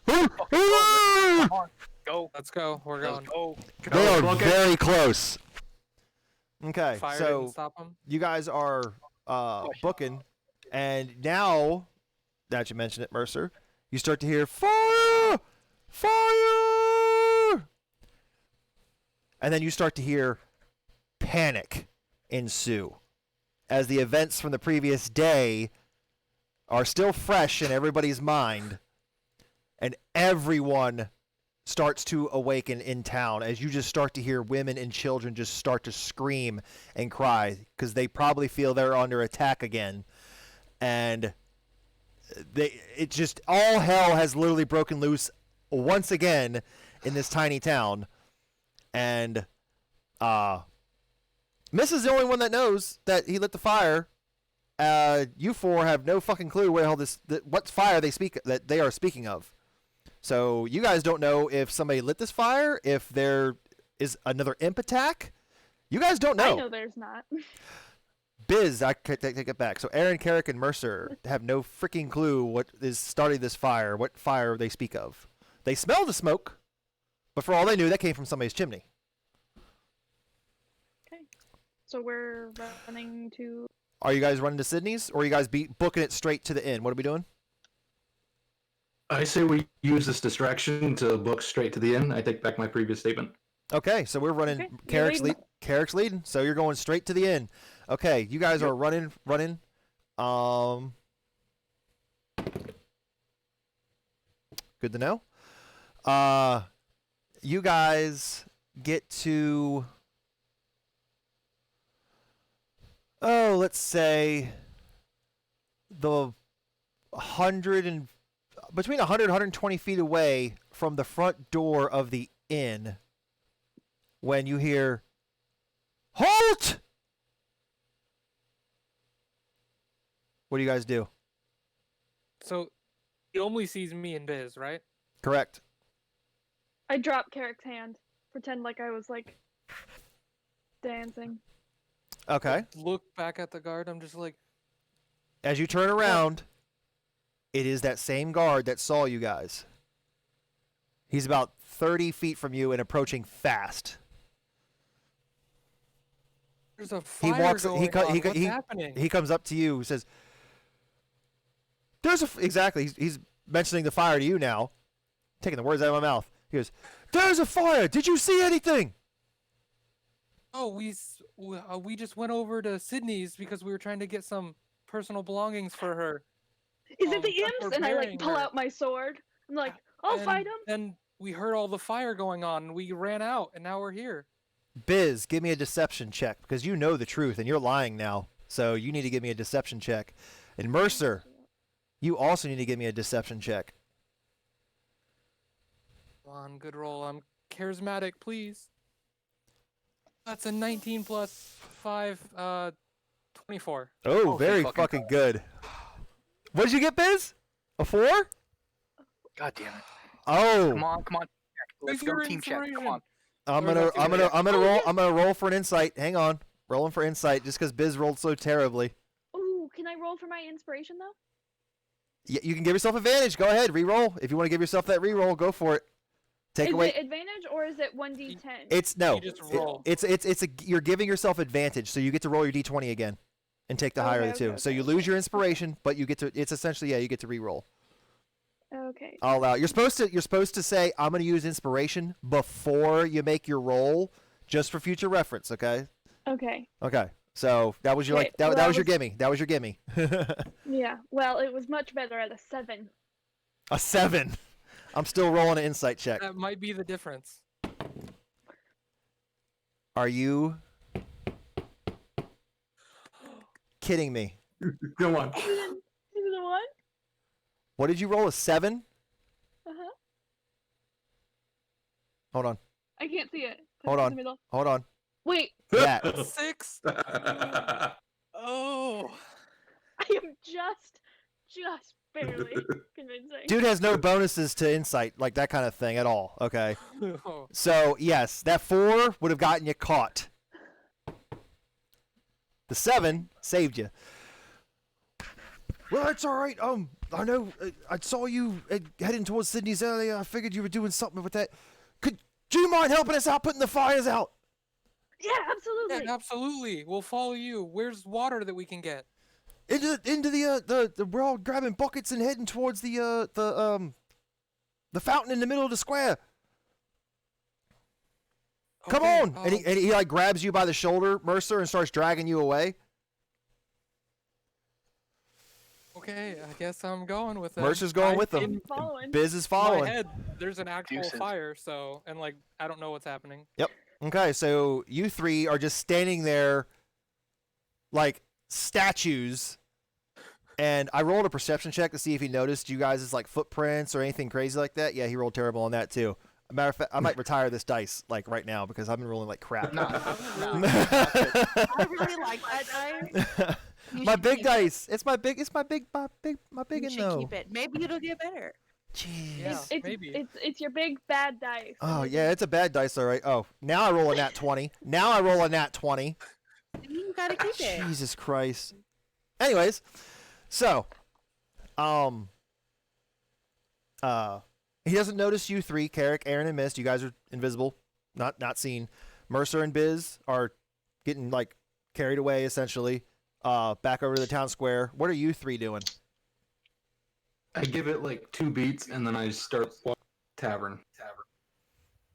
to Come on, go. Let's go. We're Let's going. go. They are book it. very close. Okay, Fire so didn't stop them. you guys are booking, and now that you mentioned it, Mercer, you start to hear fire, fire, and then you start to hear panic ensue as the events from the previous day are still fresh in everybody's mind, and everyone starts to awaken in town as you just start to hear women and children just start to scream and cry because they probably feel they're under attack again. And it just, all hell has literally broken loose once again in this tiny town. And Miss is the only one that knows that he lit the fire. you four have no fucking clue where what fire that they are speaking of. So you guys don't know if somebody lit this fire, if there is another imp attack. You guys don't know. I know there's not. Biz, I take it back. So Aaron, Carrick, and Mercer have no freaking clue what is starting this fire, what fire they speak of. They smell the smoke, but for all they knew, that came from somebody's chimney. Okay. So we're running to... Are you guys running to Sydney's, or are you guys booking it straight to the inn? What are we doing? I say we use this distraction to book straight to the inn. I take back my previous statement. Okay, so we're running. Okay, Carrick's leading, so you're going straight to the inn. Okay, you guys are running. Good to know. You guys get to, let's say between 100 and 120 feet away from the front door of the inn when you hear, "Halt!" What do you guys do? So he only sees me and Biz, right? Correct. I drop Carrick's hand. Pretend like I was like dancing. Okay. Look back at the guard. I'm just like, As you turn around, it is that same guard that saw you guys. He's about 30 feet from you and approaching fast. there's a He fire walks. going on. What's happening? He comes up to you. Says, "There's a exactly." He's mentioning the fire to you now, taking the words out of my mouth. He goes, "There's a fire. Did you see anything?" Oh, we just went over to Sydney's because we were trying to get some personal belongings for her. Is it the that's imps? for And I like burying pull her. out my sword. I'm like, I'll fight him. And we heard all the fire going on, and we ran out, and now we're here. Biz, give me a deception check because you know the truth and you're lying now. So you need to give me a deception check. And Mercer, you also need to give me a deception check. Come on, good roll. I'm charismatic, please. That's a 19 plus 5, 24. Oh, Oh, very fucking fucking good. What did you get, Biz? A 4? God damn it. Oh, Come on. Let's Use go your team check. Come inspiration. on. I'm Or gonna is that I'm too gonna late? I'm gonna Oh, roll yes. I'm gonna roll for an insight. Hang on, rolling for insight just because Biz rolled so terribly. Ooh, can I roll for my inspiration though? Yeah, you can give yourself advantage. Go ahead, re-roll. If you want to give yourself that re-roll, go for it. Take Is away. it advantage or is it 1d10? It's no. You just roll. It's you're giving yourself advantage, so you get to roll your d20 again, and take the higher of the two. Okay, So you okay. lose your inspiration, but you get to. It's essentially you get to re-roll. Okay. I'll allow. You're supposed to say I'm going to use inspiration before you make your roll, just for future reference. Okay. Okay. Okay. So that was your Okay, that well, was your I was- gimme. That was your gimme. Yeah. Well, it was much better at a 7. A 7. I'm still rolling an insight check. That might be the difference. Are you kidding me? Go on. Is it a 1? What did you roll? A 7? Uh-huh. Hold on. I can't see it. Hold It's in on. the middle. Hold on. Wait, That. 6? Oh. I am just barely convincing. Dude has no bonuses to insight, like that kind of thing at all. Okay. So, yes, that 4 would have gotten you caught. The 7 saved you. Well, that's all right. I know I saw you heading towards Sydney's earlier. I figured you were doing something with that. Do you mind helping us out, putting the fires out? Yeah, absolutely. Yeah, absolutely. We'll follow you. Where's water that we can get? Into the we're all grabbing buckets and heading towards the fountain in the middle of the square. Come Okay, on! And he like grabs you by the shoulder, Mercer, and starts dragging you away. Okay, I guess I'm going with it. Mercer's going with them. In Following. Biz is my following. head, there's an actual Deuces. fire, so and like I don't know what's happening. Okay, so you three are just standing there like statues. And I rolled a perception check to see if he noticed you guys' like footprints or anything crazy like that. Yeah, he rolled terrible on that too. Matter of fact, I might retire this dice like right now because I've been rolling like crap. No. I really like that dice. You My should big keep it. dice. It's my big You in should though. keep it. Maybe it'll get better. Jeez. Yeah. It's Maybe. it's your big bad dice. Oh yeah, it's a bad dice, all right. Oh, now I roll a nat 20. Now I roll a nat 20. You gotta keep it. Jesus Christ. Anyways, so, he doesn't notice you three, Carrick, Aaron, and Mist. You guys are invisible, not seen. Mercer and Biz are getting like carried away essentially. Back over to the town square. What are you three doing? I give it like 2 beats and then I start tavern.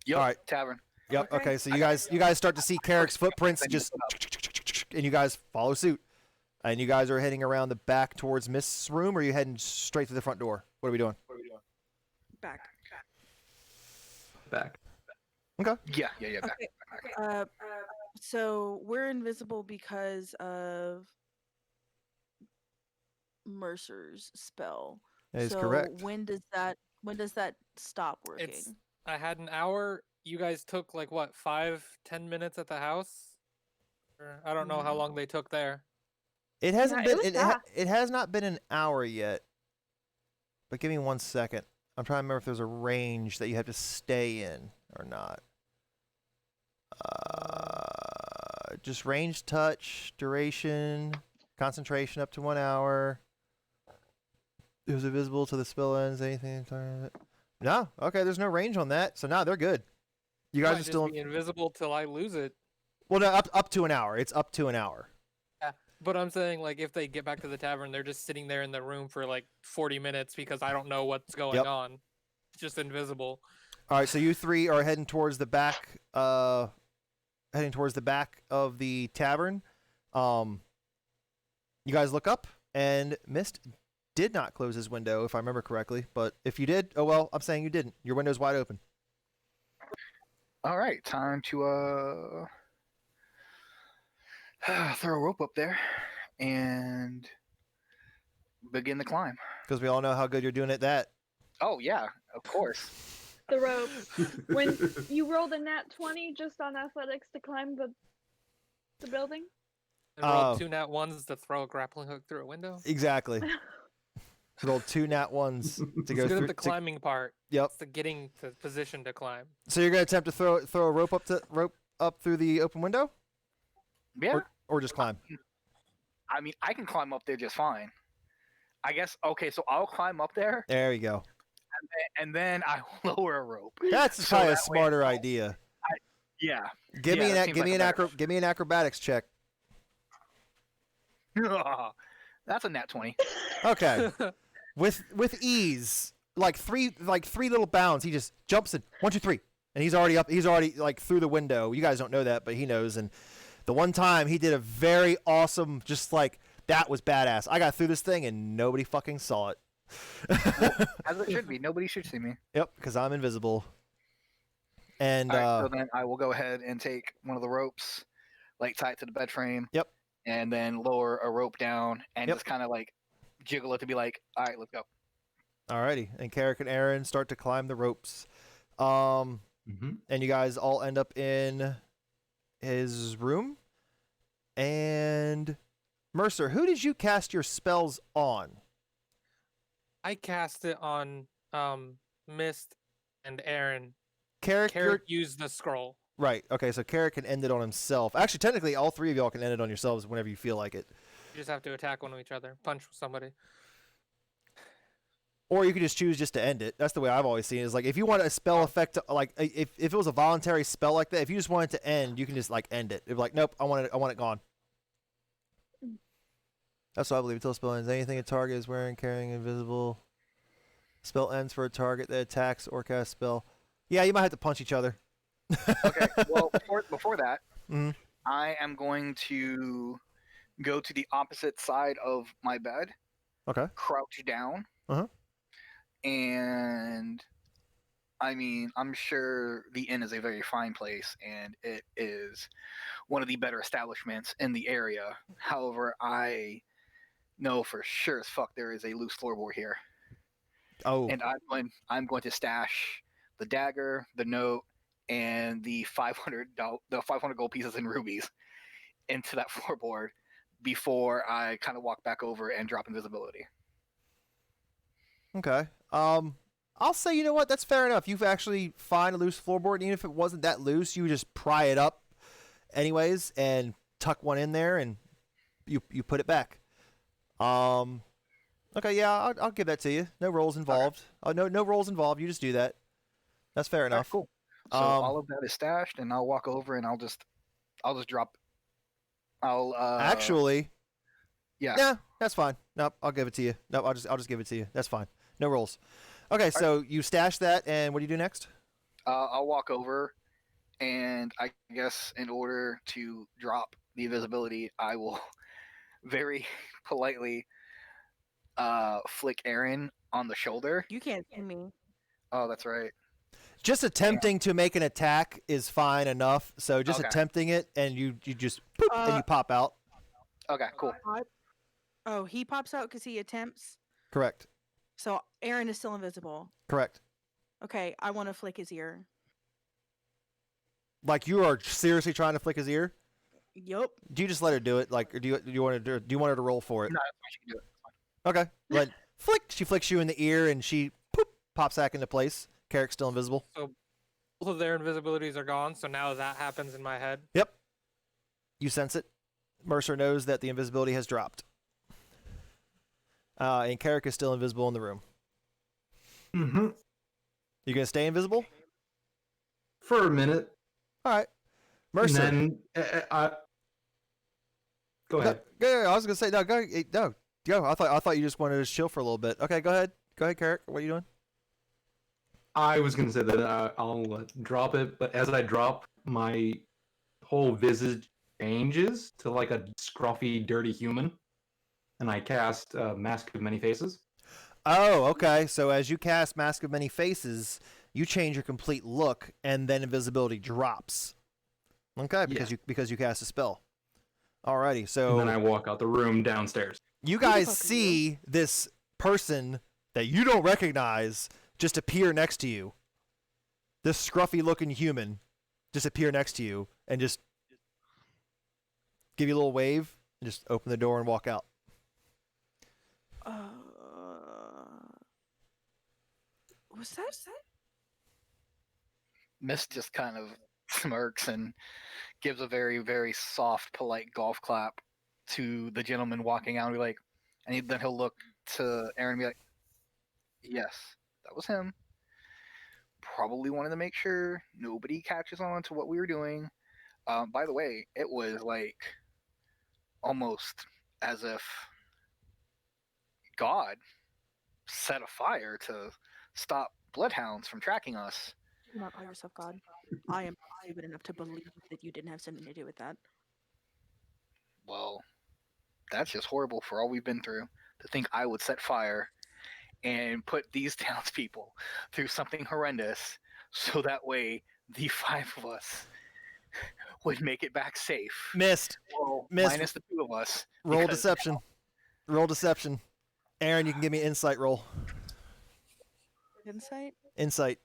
Yep, All right. tavern. Yep. Okay. So you guys start to see Carrick's footprints just, and you guys follow suit. And you guys are heading around the back towards Mist's room, or are you heading straight to the front door? What are we doing? Back. Back. Okay. Yeah. Back. Okay. So we're invisible because of Mercer's spell. That is so correct. When does that stop working? I had an hour. You guys took like what, 5-10 minutes at the house? Or, I don't know how long they took there. It hasn't Yeah, it been. was fast. It has not been an hour yet. But give me 1 second. I'm trying to remember if there's a range that you have to stay in or not. Just range, touch, duration, concentration up to 1 hour. It was invisible till the spell ends. Anything? No. Okay. There's no range on that. So now they're good. You guys Might are still. just be invisible till I lose it. Well, no. Up to an hour. It's up to an hour. But I'm saying, like, if they get back to the tavern, they're just sitting there in the room for like 40 minutes because I don't know what's going on. It's just invisible. All right, so you three are heading towards the back. Heading towards the back of the tavern. You guys look up, and Mist did not close his window, if I remember correctly. But if you did, oh well. I'm saying you didn't. Your window's wide open. All right, time to throw a rope up there and begin the climb. Because we all know how good you're doing at that. Oh yeah, of course. The rope. When you rolled a nat 20 just on athletics to climb the building. And roll 2 nat 1s to throw a grappling hook through a window. Exactly. Rolled 2 nat 1s to go It's good through at the climbing part. Yep. It's the getting to position to climb. So you're gonna attempt to throw a rope up through the open window, Yeah. or just climb. I mean, I can climb up there just fine. I guess. Okay, so I'll climb up there, There you go. and then I lower a rope. That's So probably a that way- smarter idea. Yeah. Give Yeah, me that an seems give like me a an better- give me an acrobatics check. That's a nat 20. Okay. with ease, like three little bounds, he just jumps in 1, 2, 3, and he's already up. He's already like through the window. You guys don't know that, but he knows. And the one time he did a very awesome, just like that was badass. I got through this thing and nobody fucking saw it. As it should be. Nobody should see me. Yep, because I'm invisible. And All right, so then I will go ahead and take one of the ropes, like tie it to the bed frame. Yep. And then lower a rope down and Yep. just kind of like jiggle it to be like, all right, let's go. alrighty, and Carrick and Aaron start to climb the ropes. Mm-hmm. And you guys all end up in his room. And Mercer, who did you cast your spells on? I cast it on Mist and Aaron. Carrick, Carrot used the scroll. right. Okay, so Carrick can end it on himself. Actually, technically, all three of y'all can end it on yourselves whenever you feel like it. You just have to attack one of each other, punch somebody. Or you could just choose just to end it. That's the way I've always seen it. Is like if you want a spell effect, like if it was a voluntary spell like that, if you just want it to end, you can just like end it. It'd be like, nope, I want it gone. That's what I believe. Until spell ends, anything a target is wearing, carrying, invisible. Spell ends for a target that attacks or casts spell. Yeah, you might have to punch each other. Okay. Well, before that, Mhm. I am going to go to the opposite side of my bed, Okay. crouch down, Uh-huh. and I mean, I'm sure the inn is a very fine place, and it is one of the better establishments in the area. However, I know for sure as fuck there is a loose floorboard here, Oh. and I'm going to stash the dagger, the note, and the $500 gold pieces in rubies into that floorboard before I kind of walk back over and drop invisibility. Okay. I'll say, you know what? That's fair enough. You've actually find a loose floorboard, and even if it wasn't that loose, you just pry it up anyways and tuck one in there, and you put it back. Okay, yeah, I'll give that to you. No rolls involved. No rolls involved. You just do that. That's fair enough. Cool. So all of that is stashed, and I'll walk over and I'll just drop. Actually. Yeah. Yeah, that's fine. Nope, I'll give it to you. Nope, I'll just give it to you. That's fine. No rolls. Okay, so you stash that, and what do you do next? I'll walk over, and I guess in order to drop the invisibility, I will very politely flick Aaron on the shoulder. You can't see me. Oh, that's right. Just attempting to make an attack is fine enough. So just attempting it, and you just poop, and you pop out. Okay, cool. Oh, he pops out because he attempts? Correct. So Aaron is still invisible. Correct. Okay, I want to flick his ear. Like you are seriously trying to flick his ear? Yup. Do you just let her do it? Like, or do you want her to roll for it? No, she can do it. Okay. Let flick. She flicks you in the ear, and she pops back into place. Carrick's still invisible. So both of their invisibilities are gone. So now that happens in my head. Yep. You sense it. Mercer knows that the invisibility has dropped. And Carrick is still invisible in the room. Mm-hmm. You gonna stay invisible? For a minute. All right. Mercer. And then go ahead. No, I was gonna say no. Go. I thought you just wanted to chill for a little bit. Okay, go ahead. Go ahead, Carrick. What are you doing? I was going to say that I'll drop it, but as I drop, my whole visage changes to like a scruffy, dirty human, and I cast Mask of Many Faces. Oh, okay. So as you cast Mask of Many Faces, you change your complete look, and then invisibility drops. Okay, because you cast a spell. Alrighty, so And then I walk out the room downstairs. you guys see this person that you don't recognize just appear next to you. This scruffy-looking human just appear next to you and just give you a little wave and just open the door and walk out. Was that? Mist just kind of smirks and gives a very, very soft, polite golf clap to the gentleman walking out and be like, and then he'll look to Aaron and be like, yes, that was him. Probably wanted to make sure nobody catches on to what we were doing. By the way, it was like almost as if God set a fire to stop bloodhounds from tracking us. Do not call yourself God. I am stupid enough to believe that you didn't have something to do with that. Well, that's just horrible for all we've been through. To think I would set fire and put these townspeople through something horrendous so that way the 5 of us would make it back safe. Missed. Well, Missed. minus the 2 of us. Roll deception. Roll deception. Aaron, you can give me an insight roll. Insight? Insight.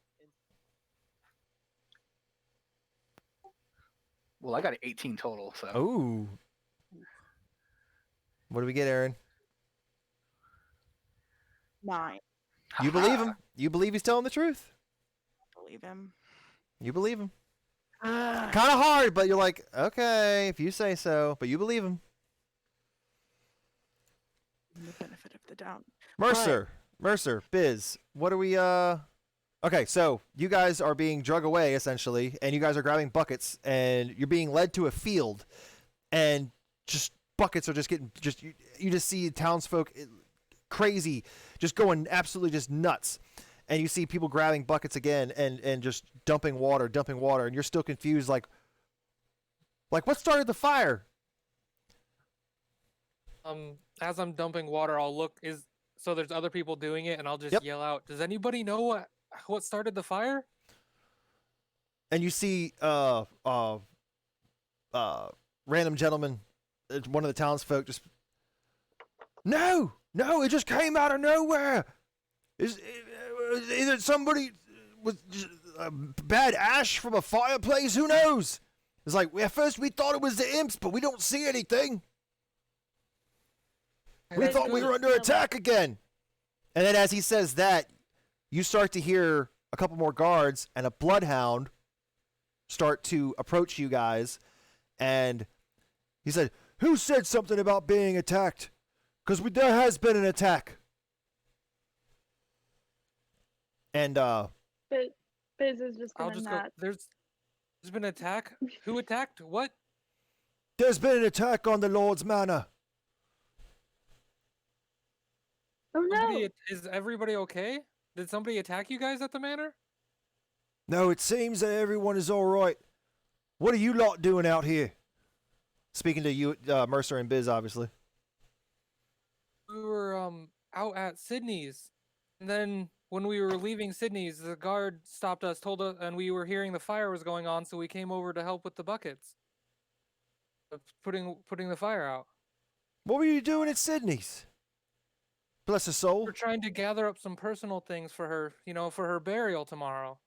Well, I got an 18 total, so. Ooh. What do we get, Aaron? 9. You believe him. You believe he's telling the truth. Believe him. You believe him. Ah. Kind of hard, but you're like, okay, if you say so. But you believe him. The benefit of the doubt. Mercer, Biz, what are we, Okay, so you guys are being drug away, essentially, and you guys are grabbing buckets, and you're being led to a field, and just buckets are just getting, you just see townsfolk crazy, just going absolutely just nuts. And you see people grabbing buckets again and just dumping water, and you're still confused, like what started the fire? As I'm dumping water, I'll look, so there's other people doing it, and I'll just yell out, does anybody know what started the fire? And you see random gentleman, one of the townsfolk, just no, it just came out of nowhere. Either somebody with bad ash from a fireplace, who knows? It's like, at first we thought it was the imps, but we don't see anything. We thought we were under attack again. And then as he says that, you start to hear a couple more guards and a bloodhound start to approach you guys. And he said, "Who said something about being attacked? Because there has been an attack." And Biz is just gonna not. There's been an attack. Who attacked? What? There's been an attack on the Lord's Manor. Oh no! Is everybody okay? Did somebody attack you guys at the manor? No, it seems that everyone is all right. What are you lot doing out here? Speaking to you, Mercer and Biz, obviously. We were out at Sydney's, and then when we were leaving Sydney's, the guard stopped us, told us, and we were hearing the fire was going on, so we came over to help with the buckets, putting the fire out. What were you doing at Sydney's? Bless her soul. We're trying to gather up some personal things for her, for her burial tomorrow.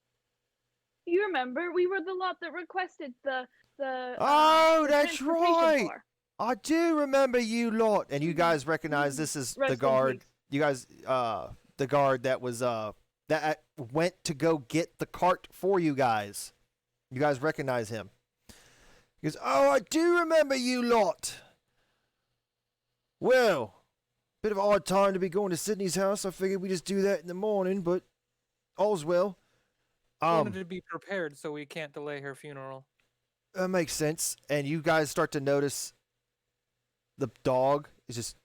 You remember we were the lot that requested the. Oh, the that's transportation right. for. I do remember you lot, and you guys recognize this is Rest the in guard. peace. You guys, the guard that was that went to go get the cart for you guys. You guys recognize him. He goes, "Oh, I do remember you lot. Well, bit of an odd time to be going to Sydney's house. I figured we just do that in the morning, but all's well." I wanted to be prepared so we can't delay her funeral. That makes sense. And you guys start to notice the dog is just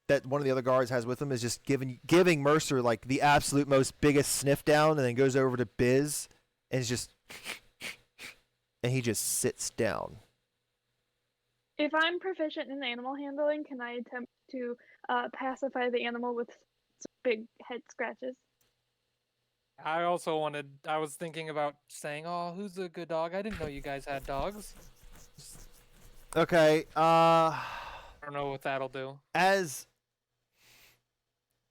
that one of the other guards has with him is just giving Mercer like the absolute most biggest sniff down, and then goes over to Biz and is just and he just sits down. If I'm proficient in animal handling, can I attempt to pacify the animal with some big head scratches? I was thinking about saying, "Oh, who's a good dog? I didn't know you guys had dogs." Okay, I don't know what that'll do. As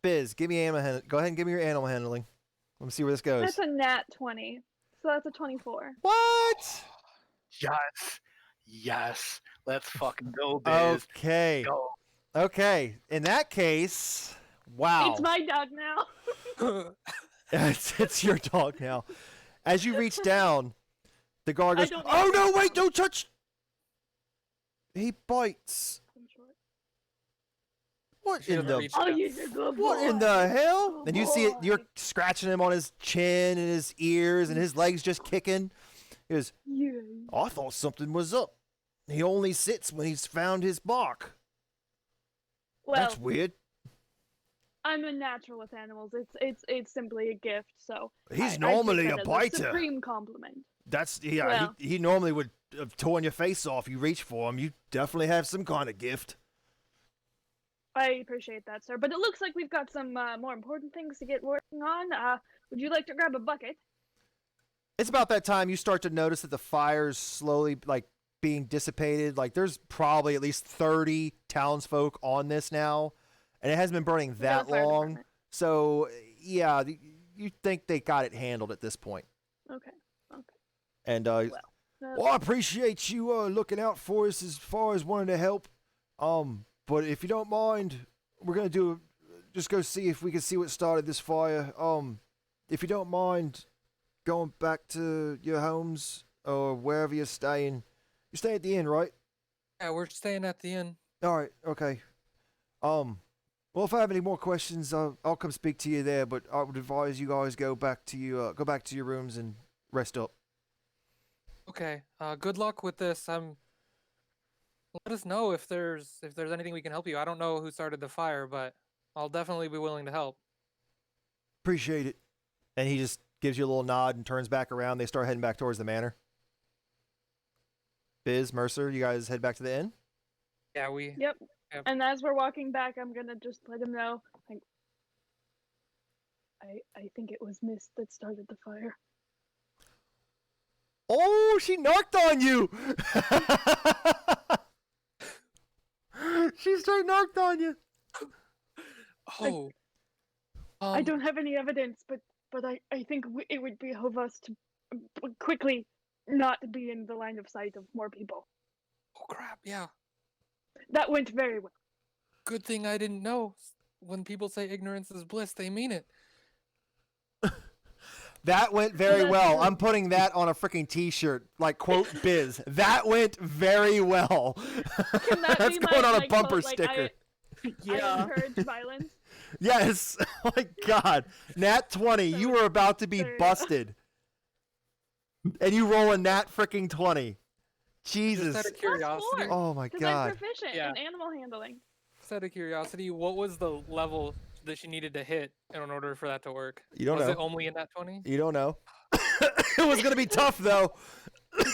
Biz, give me animal go ahead and give me your animal handling. Let me see where this goes. That's a nat 20, so that's a 24. What? Yes. Let's fucking go, Biz. Okay. Go. Okay. In that case, wow. It's my dog now. It's your dog now. As you reach down, the guard goes, don't "Oh know. no, wait, don't touch." He bites. I'm sure. What She in doesn't the reach Oh, down. you're a good boy. what in the hell? Good And you see it, you're boy. scratching him on his chin and his ears and his legs just kicking. He goes, Yeah. "I thought something was up. He only sits when he's found his bark. Well, That's weird." I'm a natural with animals. It's simply a gift. So He's I normally take a that as biter. Supreme compliment. That's yeah. Well- he normally would have torn your face off. You reach for him. You definitely have some kind of gift. I appreciate that, sir. But it looks like we've got some more important things to get working on. Would you like to grab a bucket? It's about that time you start to notice that the fire's slowly like being dissipated. Like there's probably at least 30 townsfolk on this now, and it hasn't been burning We got that a fire long. department. So yeah, you think they got it handled at this point. Okay. And Well, I appreciate you looking out for us as far as wanting to help. But if you don't mind, we're gonna just go see if we can see what started this fire. If you don't mind going back to your homes or wherever you're staying. You stay at the inn, right? Yeah, we're staying at the inn. All right, okay. Well, if I have any more questions, I'll come speak to you there. But I would advise you guys go back to your rooms and rest up. Okay. Good luck with this. Let us know if there's anything we can help you. I don't know who started the fire, but I'll definitely be willing to help. Appreciate it. And he just gives you a little nod and turns back around. They start heading back towards the manor. Biz, Mercer, you guys head back to the inn? Yeah, we. Yep. Yep. And as we're walking back, I'm gonna just let him know. Like, I think it was Mist that started the fire. Oh, she narked on you! She straight narked on you. Oh. I don't have any evidence, but I think it would behove us to quickly not be in the line of sight of more people. Oh crap! Yeah. That went very well. Good thing I didn't know. When people say ignorance is bliss, they mean it. That went very that's well. true. I'm putting that on a freaking t-shirt, like quote biz. That went very well. Can that That's be going on a my bumper quote, like, sticker. I encourage violence. Yes. Oh my God. Nat 20. You were about to be There you go. busted. And you roll a nat freaking 20. Just Jesus. out of curiosity. +4. Oh my Because I'm God. proficient Yeah. in animal handling. Just out of curiosity, what was the level that she needed to hit in order for that to work? You don't was know. it only in that 20? You don't know. It was going to be tough, though.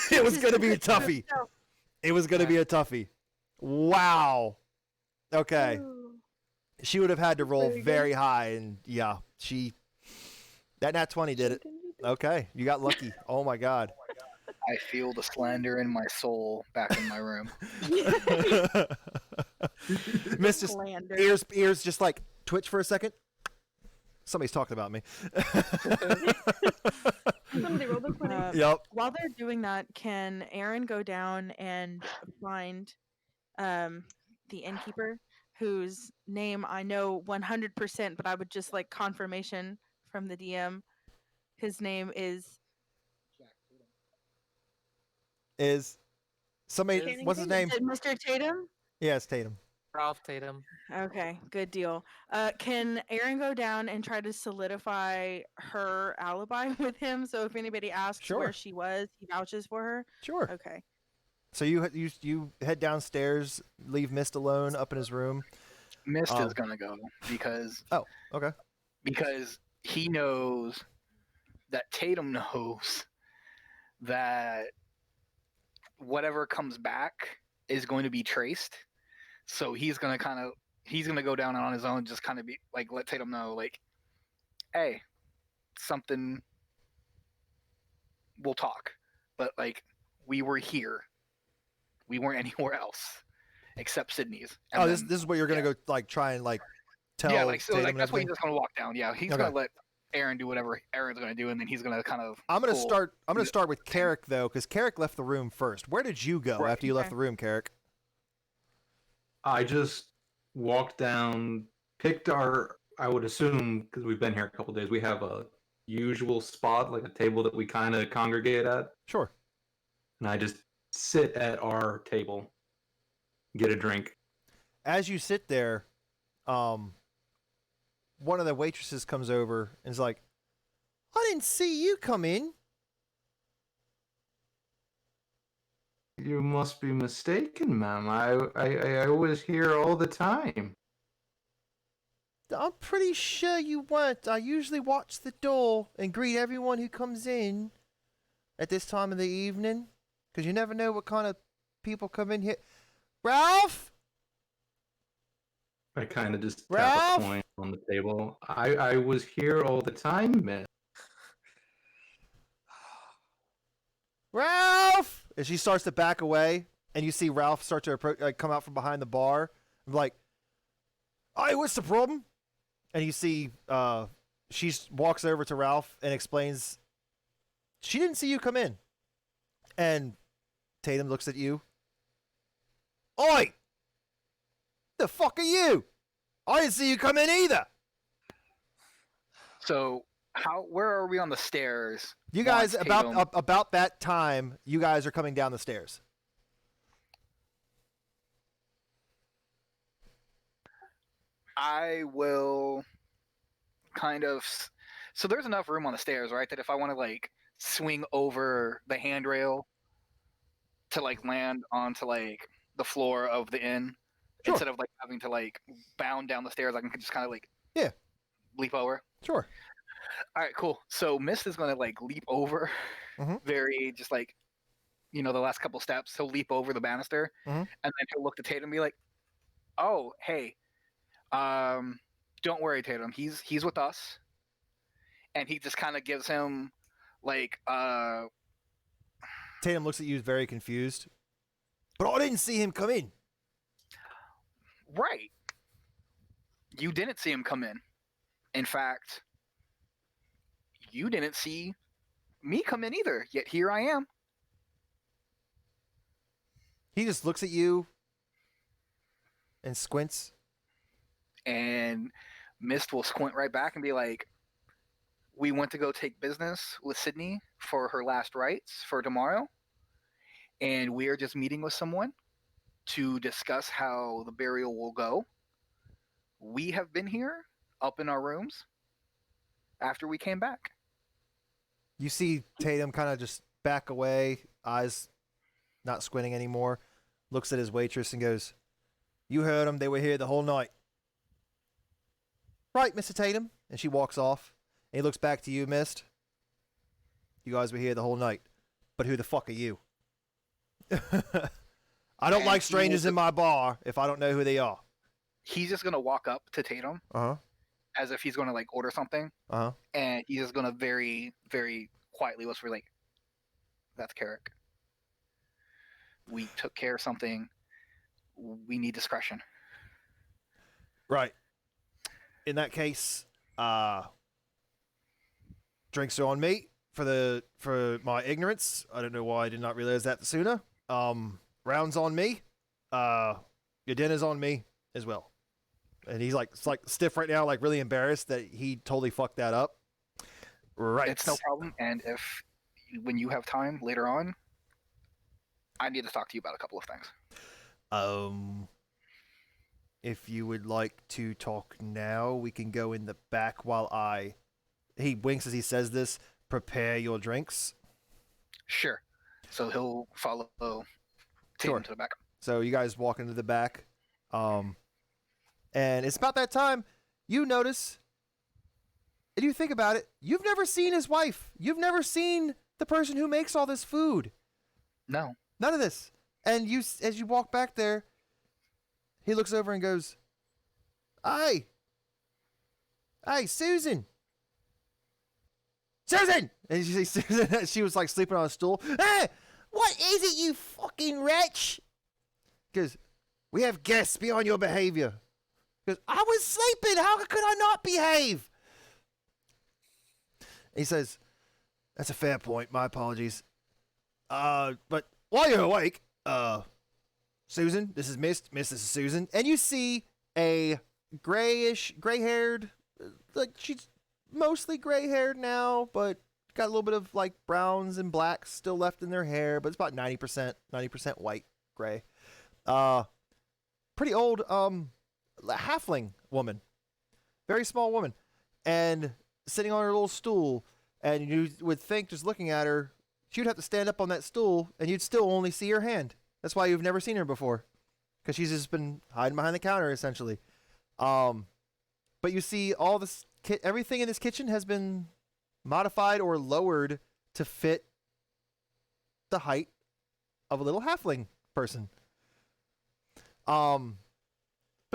It was going to be a toughie. It was going to be a toughie. Wow. Okay. Ooh. She would have had to roll Very good. very high, and yeah, that nat 20 did it. Okay, you got lucky. Oh my God. I feel the slander in my soul back in my room. Mr. Slander. Ears just like twitch for a second. Somebody's talking about me. Somebody rolled a 20. Yep. While they're doing that, can Aaron go down and find the innkeeper, whose name I know 100%, but I would just like confirmation from the DM. His name is Is somebody? Channing What's his Tatum. name? Is it Mr. Tatum? Yeah, it's Tatum. Ralph Tatum. Okay, good deal. Can Aaron go down and try to solidify her alibi with him? So if anybody asks Sure. where she was, he vouches for her. Sure. Okay. So you head downstairs, leave Mist alone up in his room. Mist is gonna go because Okay. because he knows that Tatum knows that whatever comes back is going to be traced. So he's gonna go down on his own, just kind of be like, let Tatum know, like, hey, something, we'll talk, but like, we were here, we weren't anywhere else except Sydney's. And Oh, then, this is what you're gonna yeah. go like try and like tell yeah, like so, Tatum like and that's what he's everything? just gonna walk down. Yeah, he's Okay. gonna let Aaron do whatever Aaron's gonna do, and then he's gonna kind of. I'm gonna pull- start with Carrick though, because Carrick left the room first. Where did you go Right. after you left Okay. the room, Carrick? I just walked down, picked I would assume, because we've been here a couple days, we have a usual spot, like a table that we kind of congregate at. Sure. And I just sit at our table, get a drink. As you sit there, one of the waitresses comes over and is like, "I didn't see you come in." You must be mistaken, ma'am. I was here all the time. I'm pretty sure you weren't. I usually watch the door and greet everyone who comes in at this time of the evening, because you never know what kind of people come in here. Ralph? I kind of just tap Ralph? a coin on the table. I was here all the time, miss. Ralph! As she starts to back away, and you see Ralph start to come out from behind the bar, I'm like, "Hey, what's the problem?" And you see she walks over to Ralph and explains, "She didn't see you come in." And Tatum looks at you. "Oi! The fuck are you? I didn't see you come in either." So where are we on the stairs? You guys, once about Tatum- about that time, you guys are coming down the stairs. I will kind of. So there's enough room on the stairs, right? That if I want to like swing over the handrail to like land onto like the floor of the inn, Sure. instead of like having to like bound down the stairs, I can just kind of like Yeah. leap over. Sure. All right, cool. So Mist is gonna like leap over, Mhm. very just like, the last couple steps. He'll leap over the banister, Mhm. and then he'll look to Tatum and be like, "Oh, hey, don't worry, Tatum. He's with us." And he just kind of gives him like, Tatum looks at you very confused. "But I didn't see him come in." right. You didn't see him come in. In fact, you didn't see me come in either. Yet here I am. He just looks at you and squints. And Mist will squint right back and be like, we went to go take business with Sydney for her last rites for tomorrow. And we are just meeting with someone to discuss how the burial will go. We have been here up in our rooms after we came back. You see Tatum kind of just back away, eyes not squinting anymore, looks at his waitress and goes, you heard them. They were here the whole night. Right, Mr. Tatum. And she walks off. And he looks back to you, Mist. You guys were here the whole night. But who the fuck are you? I don't like strangers in my bar if I don't know who they are. He's just going to walk up to Tatum as if he's going to like order something. And he's just going to very, very quietly whisper like, that's Carrick. We took care of something. We need discretion. Right. In that case, drinks are on me for my ignorance. I don't know why I did not realize that sooner. Rounds on me. Your dinner's on me as well. And he's like stiff right now, like really embarrassed that he totally fucked that up. Right. It's no problem. And when you have time later on, I need to talk to you about a couple of things. If you would like to talk now, we can go in the back while he winks as he says this, prepare your drinks. Sure. So he'll follow Tatum to the back. So you guys walk into the back. And it's about that time you notice, and you think about it, you've never seen his wife. You've never seen the person who makes all this food. No. None of this. And as you walk back there, he looks over and goes, Hey, Susan. Susan! And you see Susan, she was like sleeping on a stool. Hey, what is it, you fucking wretch? He goes, we have guests beyond your behavior. He goes, I was sleeping. How could I not behave? He says, that's a fair point. My apologies. But while you're awake, Susan, this is Mist. Mist, this is Susan. And you see a gray-haired, like she's mostly gray-haired now, but got a little bit of like browns and blacks still left in their hair, but it's about 90% white, gray. Pretty old, halfling woman. Very small woman. And sitting on her little stool, and you would think just looking at her, she'd have to stand up on that stool, and you'd still only see her hand. That's why you've never seen her before, because she's just been hiding behind the counter, essentially. But you see all this, everything in this kitchen has been modified or lowered to fit the height of a little halfling person. But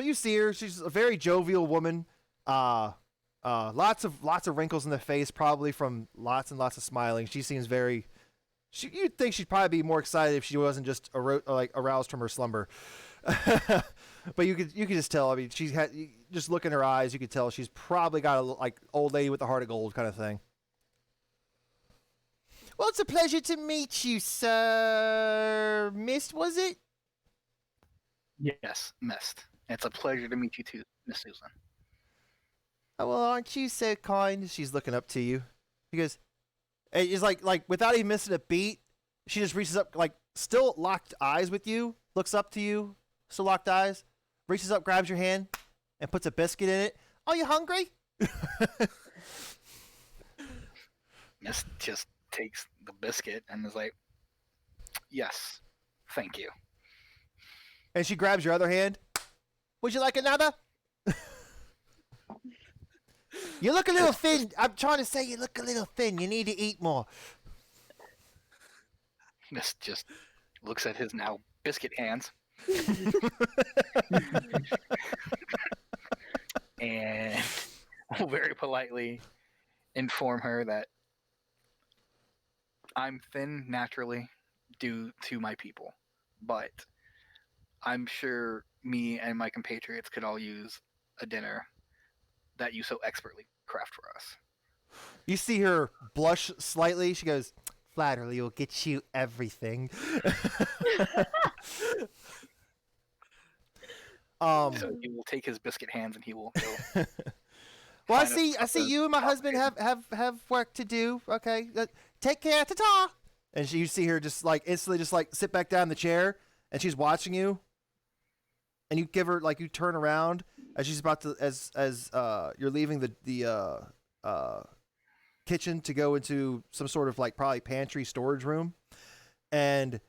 you see her; she's a very jovial woman. Lots of wrinkles in the face, probably from lots and lots of smiling. She seems very. You'd think she'd probably be more excited if she wasn't just aroused from her slumber. But you could just tell. I mean, just look in her eyes. You could tell she's probably got a like old lady with a heart of gold kind of thing. Well, it's a pleasure to meet you, sir. Mist, was it? Yes, Mist. It's a pleasure to meet you too, Miss Susan. Oh, well, aren't you so kind? She's looking up to you. He goes, it's like without even missing a beat, she just reaches up, like still locked eyes with you, looks up to you, still locked eyes, reaches up, grabs your hand, and puts a biscuit in it. Are you hungry? Mist just takes the biscuit and is like, yes, thank you. And she grabs your other hand. Would you like another? You look a little thin. I'm trying to say you look a little thin. You need to eat more. Mist just looks at his now biscuit hands. And will very politely inform her that I'm thin naturally due to my people, but I'm sure me and my compatriots could all use a dinner that you so expertly craft for us. You see her blush slightly. She goes, flattery will get you everything. So he will take his biscuit hands and he will go. Well, I find a see you and my husband have work to do. Okay, take care, ta-ta. And you see her just like instantly just like sit back down in the chair, and she's watching you. And you give her like you turn around as she's about to as you're leaving the kitchen to go into some sort of like probably pantry storage room, and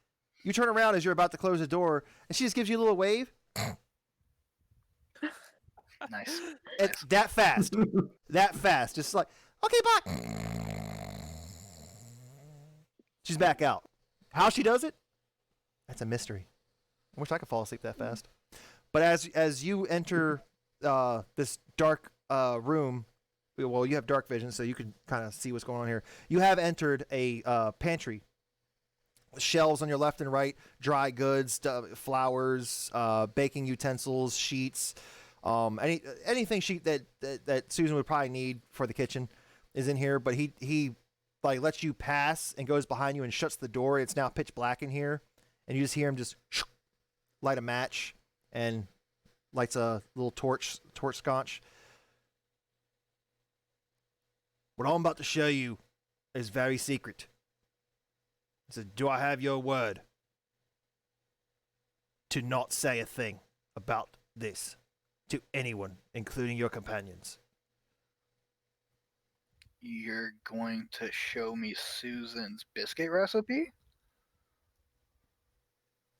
you turn around as you're about to close the door, and she just gives you a little wave. Nice. It's that fast, just like okay, bye. She's back out. How she does it? That's a mystery. I wish I could fall asleep that fast. But as you enter this dark room, well, you have dark vision, so you can kind of see what's going on here. You have entered a pantry. Shelves on your left and right, dry goods, flowers, baking utensils, sheets, anything sheet that Susan would probably need for the kitchen is in here. But he like lets you pass and goes behind you and shuts the door. It's now pitch black in here, and you just hear him just light a match and lights a little torch sconch. What I'm about to show you is very secret. He said, do I have your word to not say a thing about this to anyone, including your companions? You're going to show me Susan's biscuit recipe?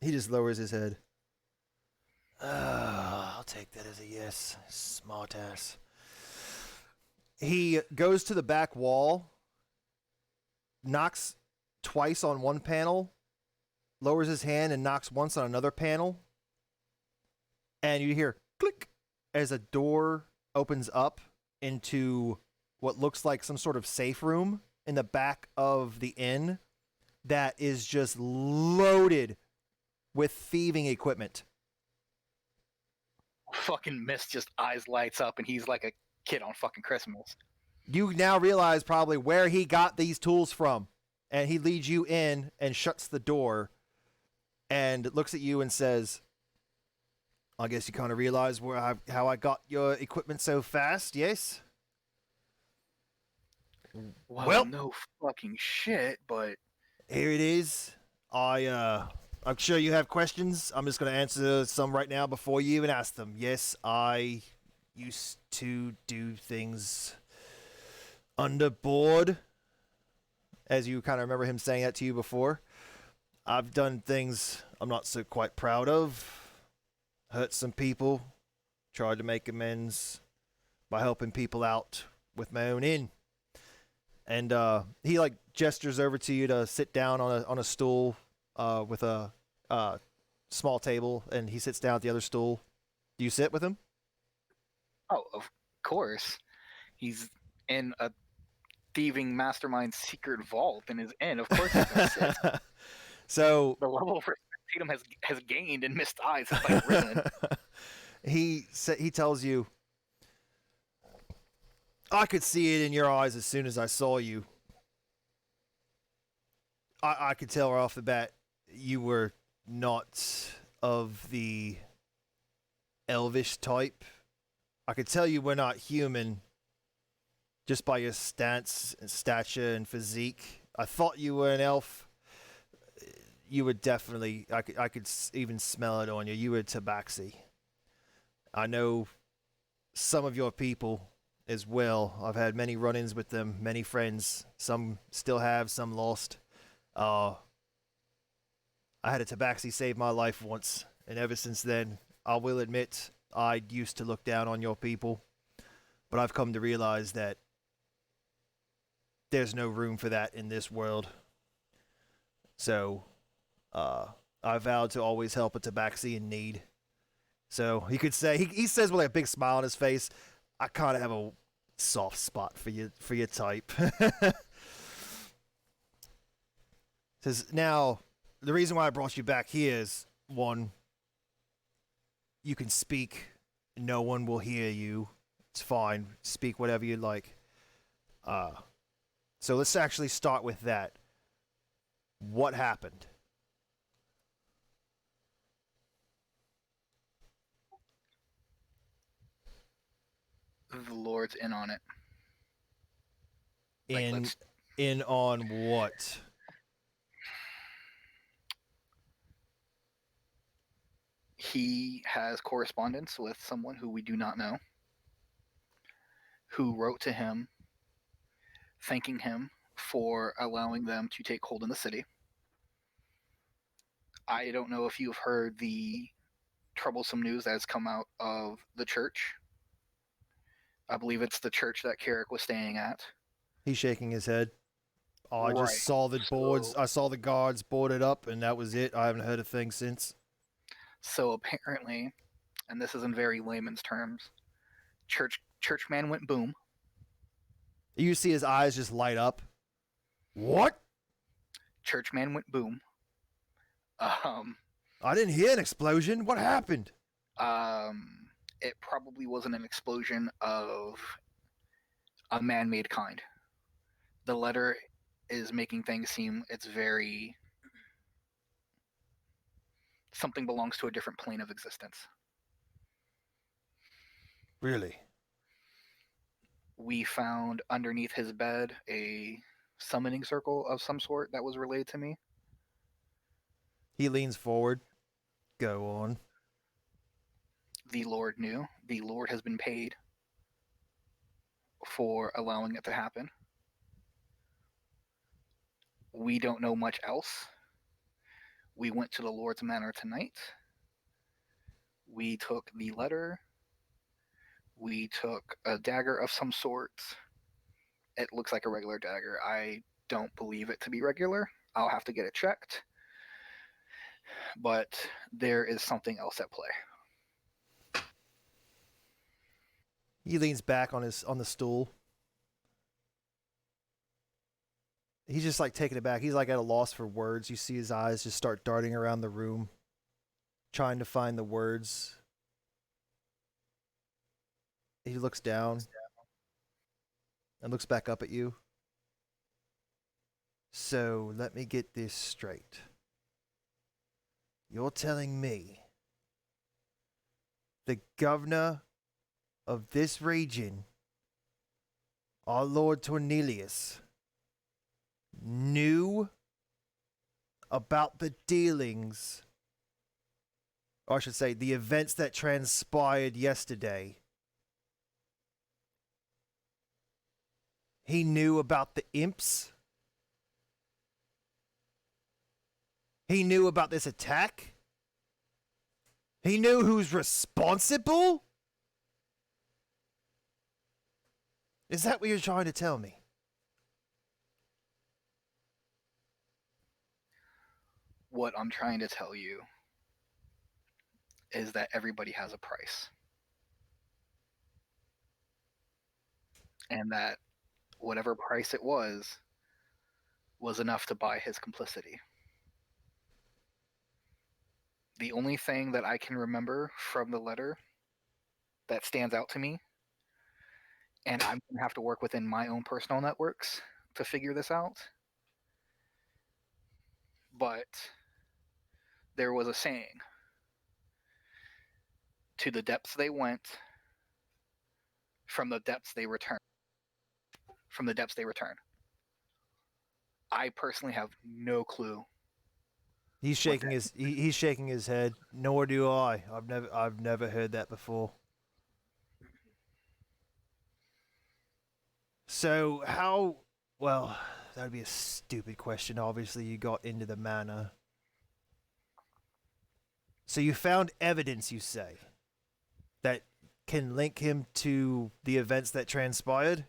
He just lowers his head. I'll take that as a yes. Smart ass. He goes to the back wall, knocks twice on one panel, lowers his hand and knocks once on another panel, and you hear click as a door opens up into what looks like some sort of safe room in the back of the inn that is just loaded with thieving equipment. Fucking Mist just eyes lights up and he's like a kid on fucking Christmas. You now realize probably where he got these tools from. And he leads you in and shuts the door and looks at you and says, I guess you kind of realize how I got your equipment so fast, yes? Well, no fucking shit, but... Here it is. I'm sure you have questions. I'm just going to answer some right now before you even ask them. Yes, I used to do things underboard. As you kind of remember him saying that to you before. I've done things I'm not so quite proud of. Hurt some people. Tried to make amends by helping people out with my own inn. And he like gestures over to you to sit down on a stool with a small table, and he sits down at the other stool. Do you sit with him? Oh, of course. He's in a thieving mastermind secret vault in his inn. Of course he's gonna sit. So the level of respect Tatum has gained in Mist eyes has like risen. He tells you, I could see it in your eyes as soon as I saw you. I could tell right off the bat you were not of the elvish type. I could tell you were not human just by your stance and stature and physique. I thought you were an elf. You were definitely, I could even smell it on you. You were tabaxi. I know some of your people as well. I've had many run-ins with them, many friends. Some still have, some lost. I had a tabaxi save my life once, and ever since then, I will admit, I used to look down on your people. But I've come to realize that there's no room for that in this world. So, I vowed to always help a tabaxi in need. So he could say, he says with a big smile on his face, I kind of have a soft spot for your type. Says, now, the reason why I brought you back here is, one, you can speak. No one will hear you. It's fine. Speak whatever you like. So let's actually start with that. What happened? The Lord's in on it. Like, In on what? He has correspondence with someone who we do not know, who wrote to him thanking him for allowing them to take hold in the city. I don't know if you've heard the troublesome news that has come out of the church. I believe it's the church that Carrick was staying at. He's shaking his head. Oh, I Right. just saw the boards. I saw the guards boarded up, and that was it. I haven't heard a thing since. So apparently, and this is in very layman's terms, churchman went boom. You see his eyes just light up. What? Churchman went boom. I didn't hear an explosion. What happened? It probably wasn't an explosion of a man-made kind. The letter is making things seem it's very something belongs to a different plane of existence. Really? We found underneath his bed a summoning circle of some sort that was relayed to me. He leans forward. Go on. The Lord knew. The Lord has been paid for allowing it to happen. We don't know much else. We went to the Lord's Manor tonight. We took the letter. We took a dagger of some sort. It looks like a regular dagger. I don't believe it to be regular. I'll have to get it checked. But there is something else at play. He leans back on the stool. He's just like taken aback. He's like at a loss for words. You see his eyes just start darting around the room, trying to find the words. He looks down and looks back up at you. So let me get this straight. You're telling me the governor of this region, our Lord Tornelius, knew about the dealings, or I should say, the events that transpired yesterday. He knew about the imps. He knew about this attack. He knew who's responsible. Is that what you're trying to tell me? What I'm trying to tell you is that everybody has a price. And that whatever price it was enough to buy his complicity. The only thing that I can remember from the letter that stands out to me, and I'm going to have to work within my own personal networks to figure this out, but there was a saying, to the depths they went, from the depths they return. From the depths they return. I personally have no clue. He's shaking his head. Nor do I. I've never heard that before. So how? Well, that would be a stupid question. Obviously, you got into the manor. So you found evidence, you say, that can link him to the events that transpired?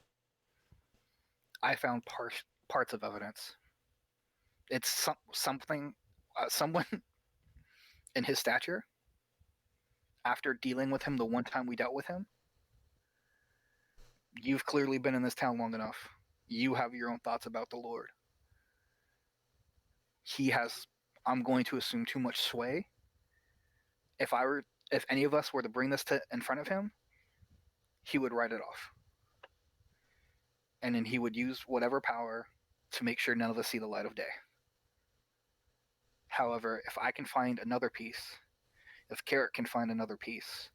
I found parts of evidence. It's something, someone in his stature, after dealing with him the one time we dealt with him, you've clearly been in this town long enough. You have your own thoughts about the Lord. He has, I'm going to assume, too much sway. If any of us were to bring this in front of him, he would write it off. And then he would use whatever power to make sure none of us see the light of day. However, if I can find another piece, if Carrick can find another piece,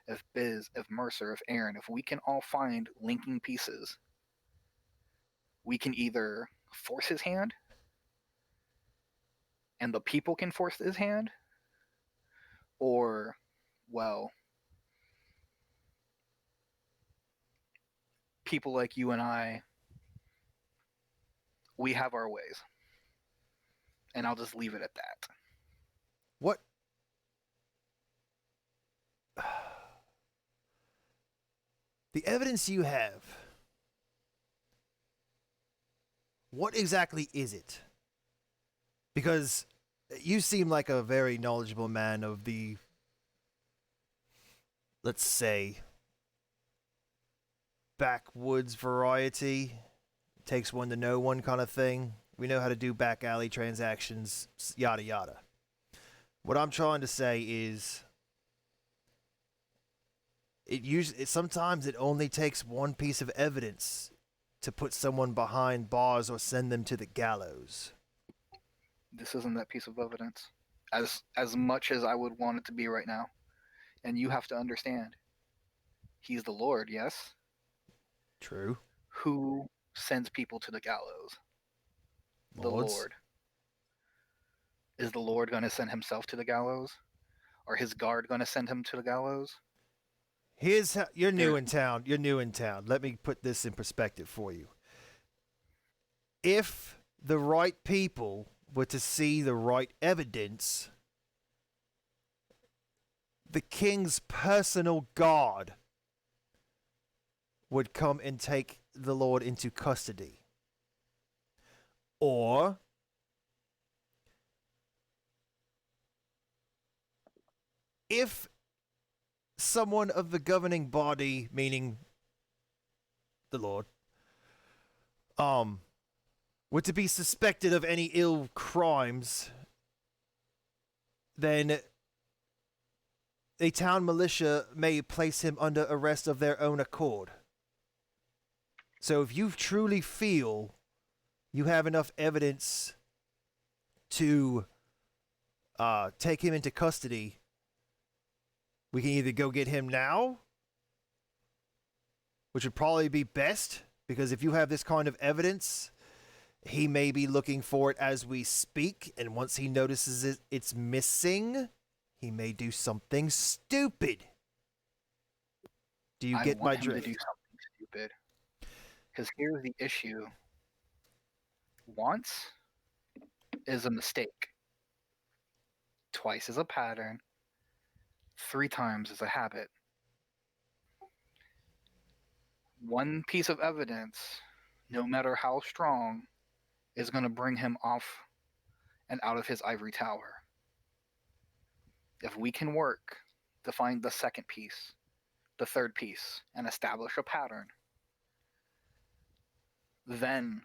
if Biz, if Mercer, if Aaron, if we can all find linking pieces, we can either force his hand, and the people can force his hand, or, well, people like you and I, we have our ways. And I'll just leave it at that. What? The evidence you have, what exactly is it? Because you seem like a very knowledgeable man of the, let's say, backwoods variety. Takes one to know one kind of thing. We know how to do back alley transactions, yada yada. What I'm trying to say is, sometimes it only takes one piece of evidence to put someone behind bars or send them to the gallows. This isn't that piece of evidence. As much as I would want it to be right now. And you have to understand. He's the Lord, yes? True. Who sends people to the gallows? The Lords. Lord. Is the Lord going to send himself to the gallows? Or his guard going to send him to the gallows? Here's how, you're new in town. You're new in town. Let me put this in perspective for you. If the right people were to see the right evidence, the king's personal guard would come and take the Lord into custody. Or if someone of the governing body, meaning the Lord, were to be suspected of any ill crimes, then a town militia may place him under arrest of their own accord. So if you truly feel you have enough evidence to take him into custody, we can either go get him now, which would probably be best, because if you have this kind of evidence, he may be looking for it as we speak, and once he notices it's missing, he may do something stupid. Do you get my drift? I want him to do something stupid. Because here's the issue. Once is a mistake. Twice is a pattern. 3 times is a habit. One piece of evidence, no matter how strong, is going to bring him off and out of his ivory tower. If we can work to find the second piece, the third piece, and establish a pattern, then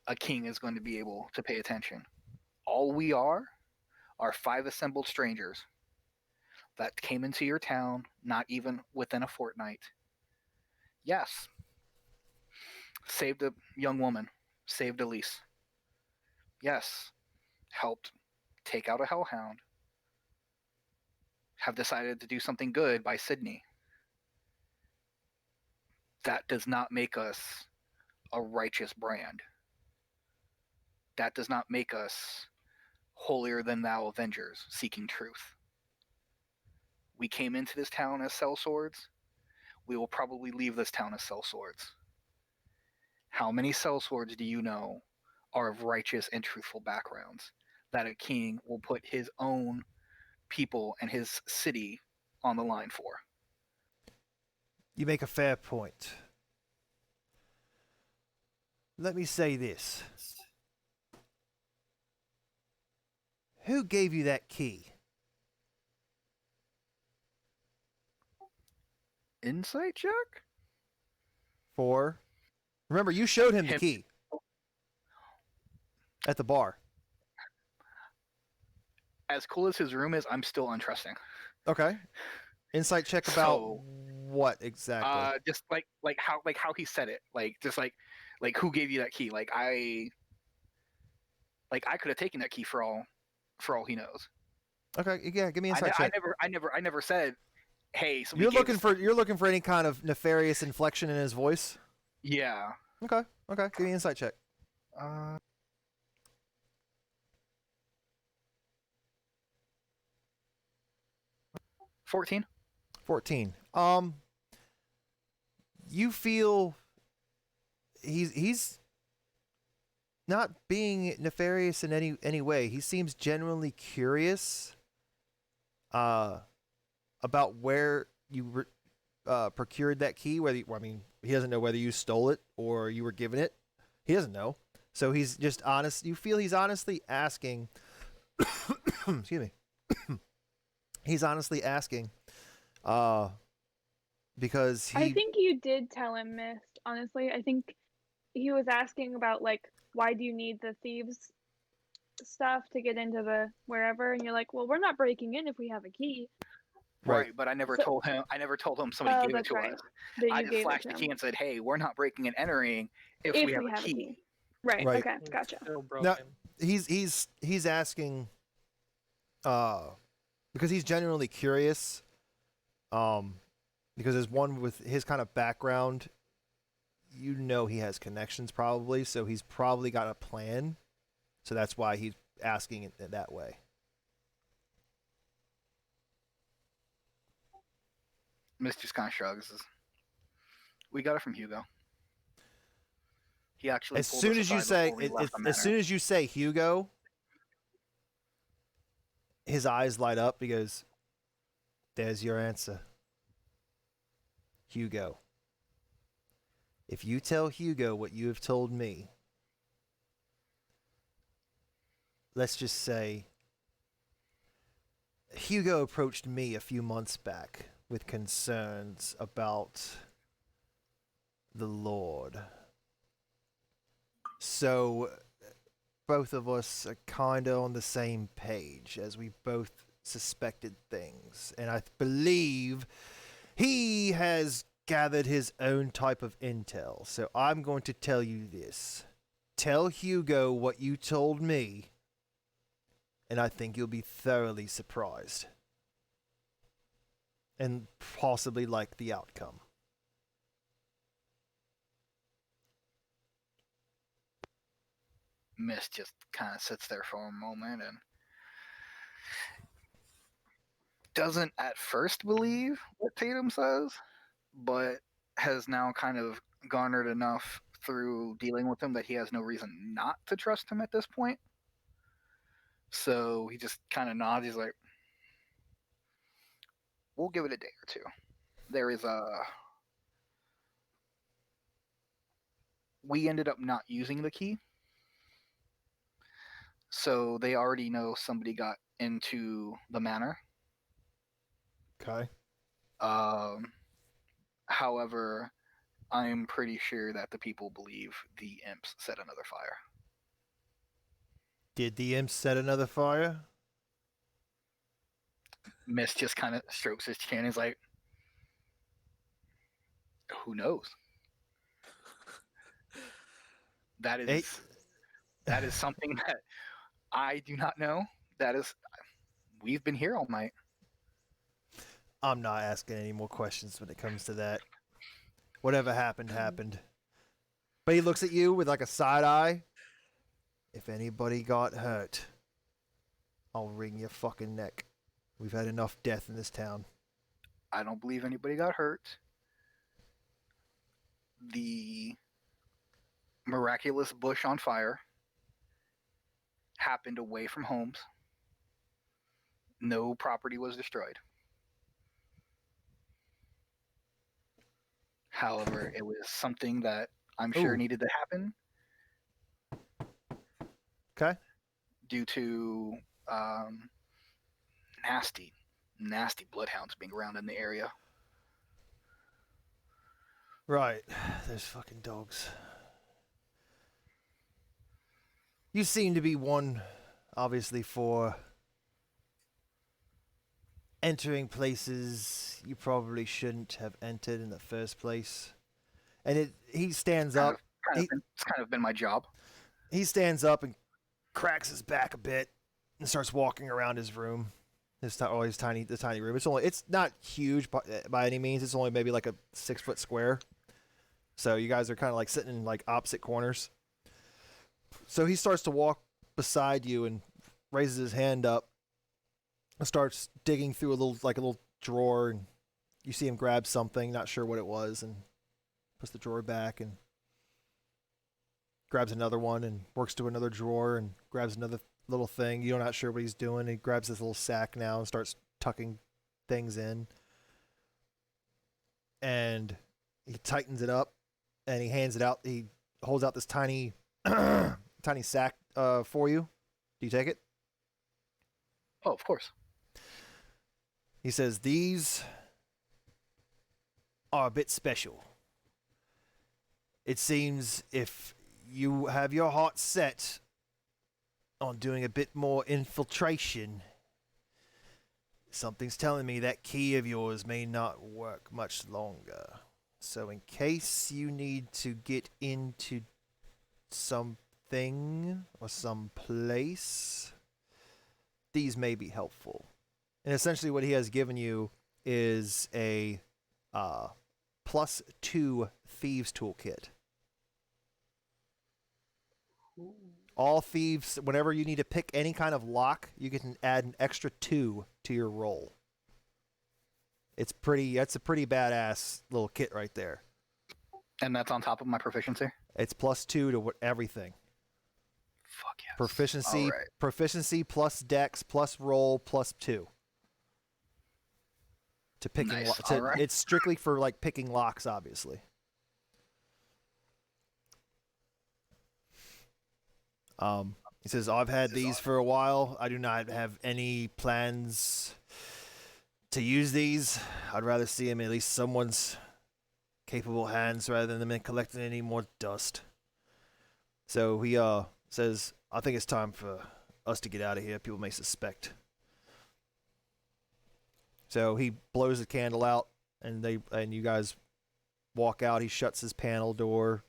a king is going to be able to pay attention. All we are 5 assembled strangers that came into your town not even within a fortnight. Yes, saved a young woman, saved Elise. Yes, helped take out a hellhound. Have decided to do something good by Sydney. That does not make us a righteous brand. That does not make us holier than thou avengers seeking truth. We came into this town as sellswords. We will probably leave this town as sellswords. How many sellswords do you know are of righteous and truthful backgrounds that a king will put his own people and his city on the line for? You make a fair point. Let me say this. Who gave you that key? Insight check? For? Remember, you showed him the key at the bar. As cool as his room is, I'm still untrusting. Okay. Insight check about what exactly? Just like how he said it. Like who gave you that key? I could have taken that key for all he knows. Okay, yeah, give me insight check. I never said hey, You're looking for any kind of nefarious inflection in his voice? Yeah. Okay. Give me an insight check. 14. 14. You feel he's not being nefarious in any way. He seems genuinely curious about where you procured that key. He doesn't know whether you stole it or you were given it. He doesn't know. So he's just honest. You feel he's honestly asking. Excuse me. He's honestly asking, because I think you did tell him, Mist. Honestly, I think he was asking about like, why do you need the thieves stuff to get into the wherever? And you're like, well, we're not breaking in if we have a key. Right, but I never told him. I never told him somebody gave it to us. I just flashed the key and said, "Hey, we're not breaking and entering if we have a key." Right. Okay. Gotcha. Now he's asking, because he's genuinely curious. Because as one with his kind of background, you know he has connections probably, so he's probably got a plan. So that's why he's asking it that way. Miss just kind of shrugs. We got it from Hugo. He actually as soon as you say Hugo, his eyes light up. He goes, "There's your answer, Hugo. If you tell Hugo what you have told me, let's just say Hugo approached me a few months back with concerns about the Lord. So both of us are kind of on the same page, as we both suspected things. And I believe he has gathered his own type of intel. So I'm going to tell you this. Tell Hugo what you told me, and I think you'll be thoroughly surprised. And possibly like the outcome." Miss just kind of sits there for a moment and doesn't at first believe what Tatum says, but has now kind of garnered enough through dealing with him that he has no reason not to trust him at this point. So he just kind of nods. He's like, "We'll give it a day or two. There is we ended up not using the key. So they already know somebody got into the manor. Okay. However, I'm pretty sure that the people believe the imps set another fire." Did the imps set another fire? Mist just kind of strokes his chin. He's like, "Who knows? That is something that I do not know. We've been here all night." I'm not asking any more questions when it comes to that. Whatever happened, happened. But he looks at you with like a side eye. "If anybody got hurt, I'll wring your fucking neck. We've had enough death in this town." I don't believe anybody got hurt. The miraculous bush on fire happened away from homes. No property was destroyed. However, it was something that I'm sure needed to happen. Okay. Due to nasty bloodhounds being around in the area. Right. Those fucking dogs. You seem to be one, obviously, for entering places you probably shouldn't have entered in the first place. And he stands up. It's kind of been my job. He stands up and cracks his back a bit and starts walking around his room. His tiny room. It's not huge by any means. It's only maybe like a 6-foot square. So you guys are kind of like sitting in like opposite corners. So he starts to walk beside you and raises his hand up and starts digging through a little drawer, and you see him grab something, not sure what it was, and puts the drawer back and grabs another one and works to another drawer and grabs another little thing. You're not sure what he's doing. He grabs this little sack now and starts tucking things in. And he tightens it up and he hands it out. He holds out this tiny tiny sack for you. Do you take it? Oh, of course. He says, "These are a bit special. It seems if you have your heart set on doing a bit more infiltration, something's telling me that key of yours may not work much longer. So in case you need to get into something or some place, these may be helpful." And essentially what he has given you is a +2 thieves toolkit. All thieves, whenever you need to pick any kind of lock, you can add an extra 2 to your roll. That's a pretty badass little kit right there. And that's on top of my proficiency? It's +2 to everything. Fuck yes. Proficiency plus dex plus roll +2. To picking Nice. It's strictly for like picking locks, obviously. He says, "I've had these for a while. I do not have any plans to use these. I'd rather see them in at least someone's capable hands rather than them collecting any more dust." So he says, "I think it's time for us to get out of here. People may suspect." So he blows the candle out, and you guys walk out. He shuts his panel door.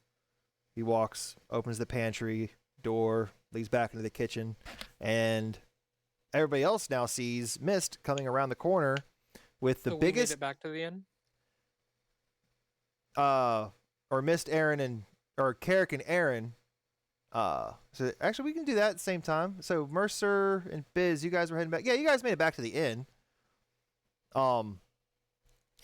He opens the pantry door, leads back into the kitchen, and everybody else now sees Mist coming around the corner with the so biggest. We made it back to the inn. Or Mist, Aaron, or Carrick and Aaron. So actually, we can do that at the same time. So Mercer and Biz, you guys were heading back. Yeah, you guys made it back to the inn.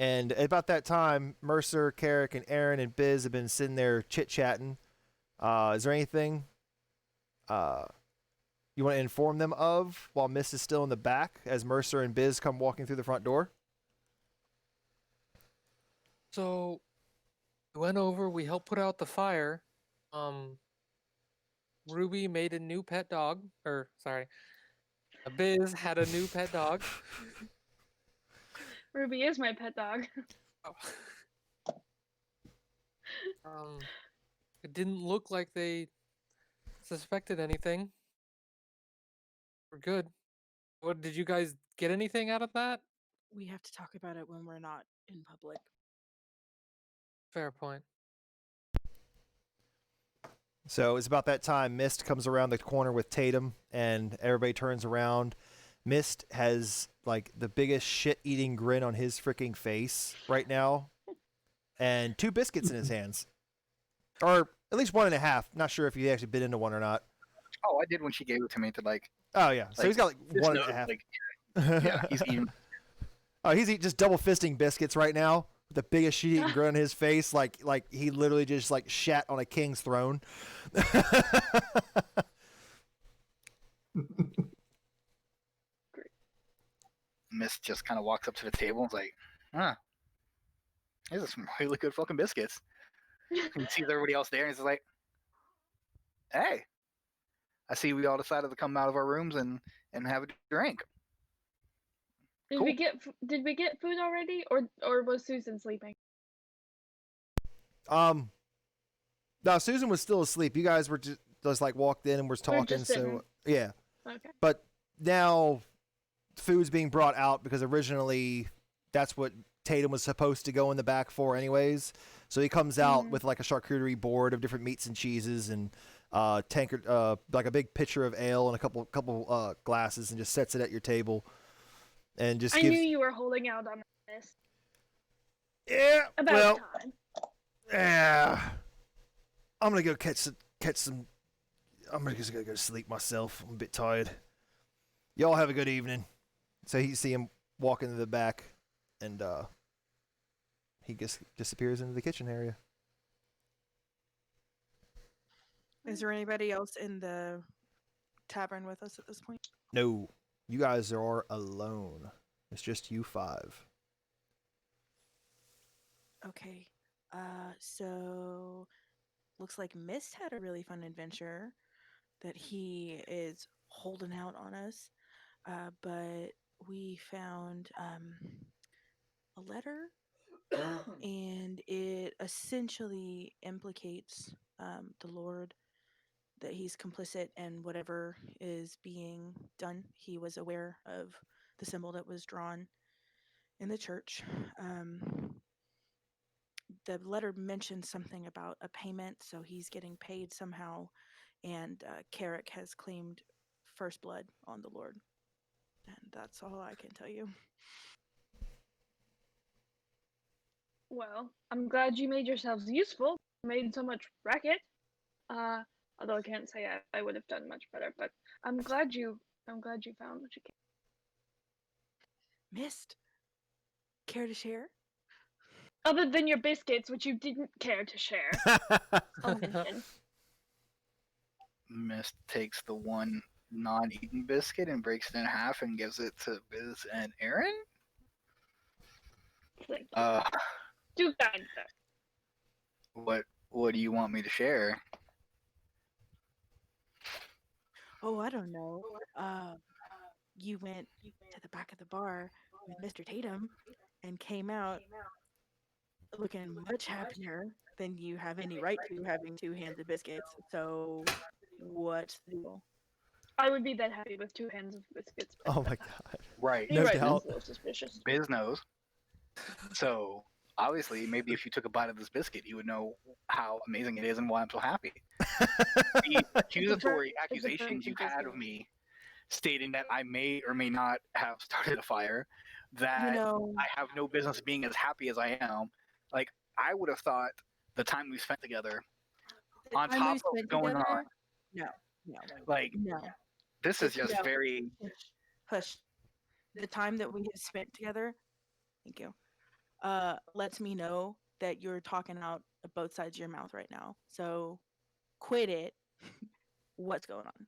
And about that time, Mercer, Carrick, and Aaron and Biz have been sitting there chit-chatting. Is there anything you want to inform them of while Mist is still in the back as Mercer and Biz come walking through the front door? So we went over, we helped put out the fire. Ruby made a new pet dog. Biz had a new pet dog. Ruby is my pet dog. Oh. It didn't look like they suspected anything. We're good. What did you guys get anything out of that? We have to talk about it when we're not in public. Fair point. So it's about that time. Mist comes around the corner with Tatum, and everybody turns around. Mist has like the biggest shit-eating grin on his freaking face right now, and 2 biscuits in his hands, or at least 1.5. Not sure if you actually bit into one or not. Oh, I did when she gave it to me to like. Oh yeah, so he's got like 1.5. Like, yeah, he's eating. Oh, he's just double fisting biscuits right now with the biggest shit-eating grin on his face, like he literally just like shat on a king's throne. Mist just kind of walks up to the table and is like, "Huh, these are some really good fucking biscuits." And sees everybody else there, and he's like, "Hey, I see we all decided to come out of our rooms and have a drink." Did Cool. we get food already, or was Susan sleeping? No, Susan was still asleep. You guys were just like walked in and were talking. So yeah. Okay. But now food's being brought out because originally that's what Tatum was supposed to go in the back for anyways. So he comes out with like a charcuterie board of different meats and cheeses and tankard, like a big pitcher of ale and a couple glasses, and just sets it at your table. and just I gives. knew you were holding out on this. Yeah. About well. time. Yeah. I'm gonna go catch some. I'm just gonna go sleep myself. I'm a bit tired. Y'all have a good evening. So you see him walk into the back, and he just disappears into the kitchen area. Is there anybody else in the tavern with us at this point? No, you guys are alone. It's just you 5. Okay. So looks like Mist had a really fun adventure that he is holding out on us. But we found a letter, and it essentially implicates the Lord, that he's complicit in whatever is being done. He was aware of the symbol that was drawn in the church. The letter mentioned something about a payment, so he's getting paid somehow, and Carrick has claimed first blood on the Lord. And that's all I can tell you. Well, I'm glad you made yourselves useful. Made so much racket. Although I can't say I would have done much better, but I'm glad you found what you can. Mist, care to share? Other than your biscuits, which you didn't care to share. Mist takes the one non-eaten biscuit and breaks it in half and gives it to Biz and Aaron. Thank you. Too kind, sir. What do you want me to share? Oh, I don't know. You went to the back of the bar with Mr. Tatum and came out looking much happier than you have any right to, having 2 hands of biscuits. So, what's the deal? I would be that happy with 2 hands of biscuits. Oh my god. Right. No Right, doubt. that's a little suspicious. Biz knows. So obviously, maybe if you took a bite of this biscuit, you would know how amazing it is and why I'm so happy. The accusatory accusations you had of me, stating that I may or may not have started a fire, that I have no business being as happy as I am. Like, I would have thought the time we spent together, on top of what's going on. No. Like, No. this is just very. Hush. The time that we have spent together, thank you, lets me know that you're talking out of both sides of your mouth right now. So, quit it. What's going on?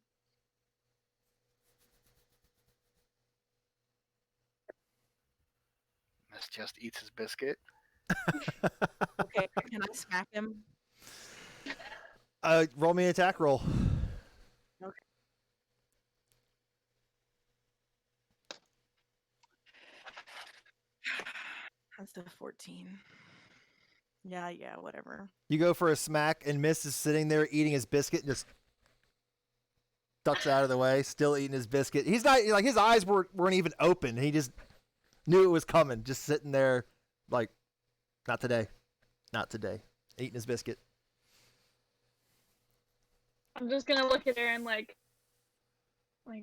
Miss just eats his biscuit. Okay, can I smack him? Roll me an attack roll. Okay. That's the 14. Yeah, whatever. You go for a smack, and Miss is sitting there eating his biscuit and just ducks out of the way, still eating his biscuit. He's not, like, his eyes weren't even open. He just knew it was coming, just sitting there like, not today. Not today. Eating his biscuit. I'm just gonna look at Aaron like, what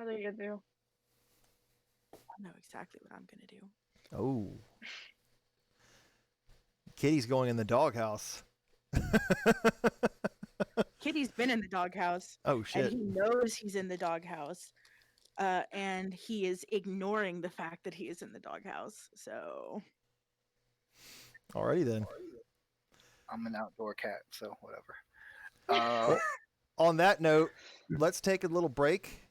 are you gonna do? I know exactly what I'm gonna do. Oh. Kitty's going in the doghouse. Kitty's been in the doghouse. Oh, shit. And he knows he's in the doghouse. And he is ignoring the fact that he is in the doghouse. So. Alrighty then. I'm an outdoor cat, so whatever. Well, on that note, let's take a little break,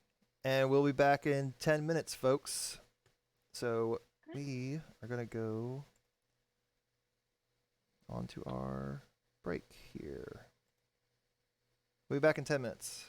and we'll be back in 10 minutes, folks. So we are going to go on to our break here. We'll be back in 10 minutes.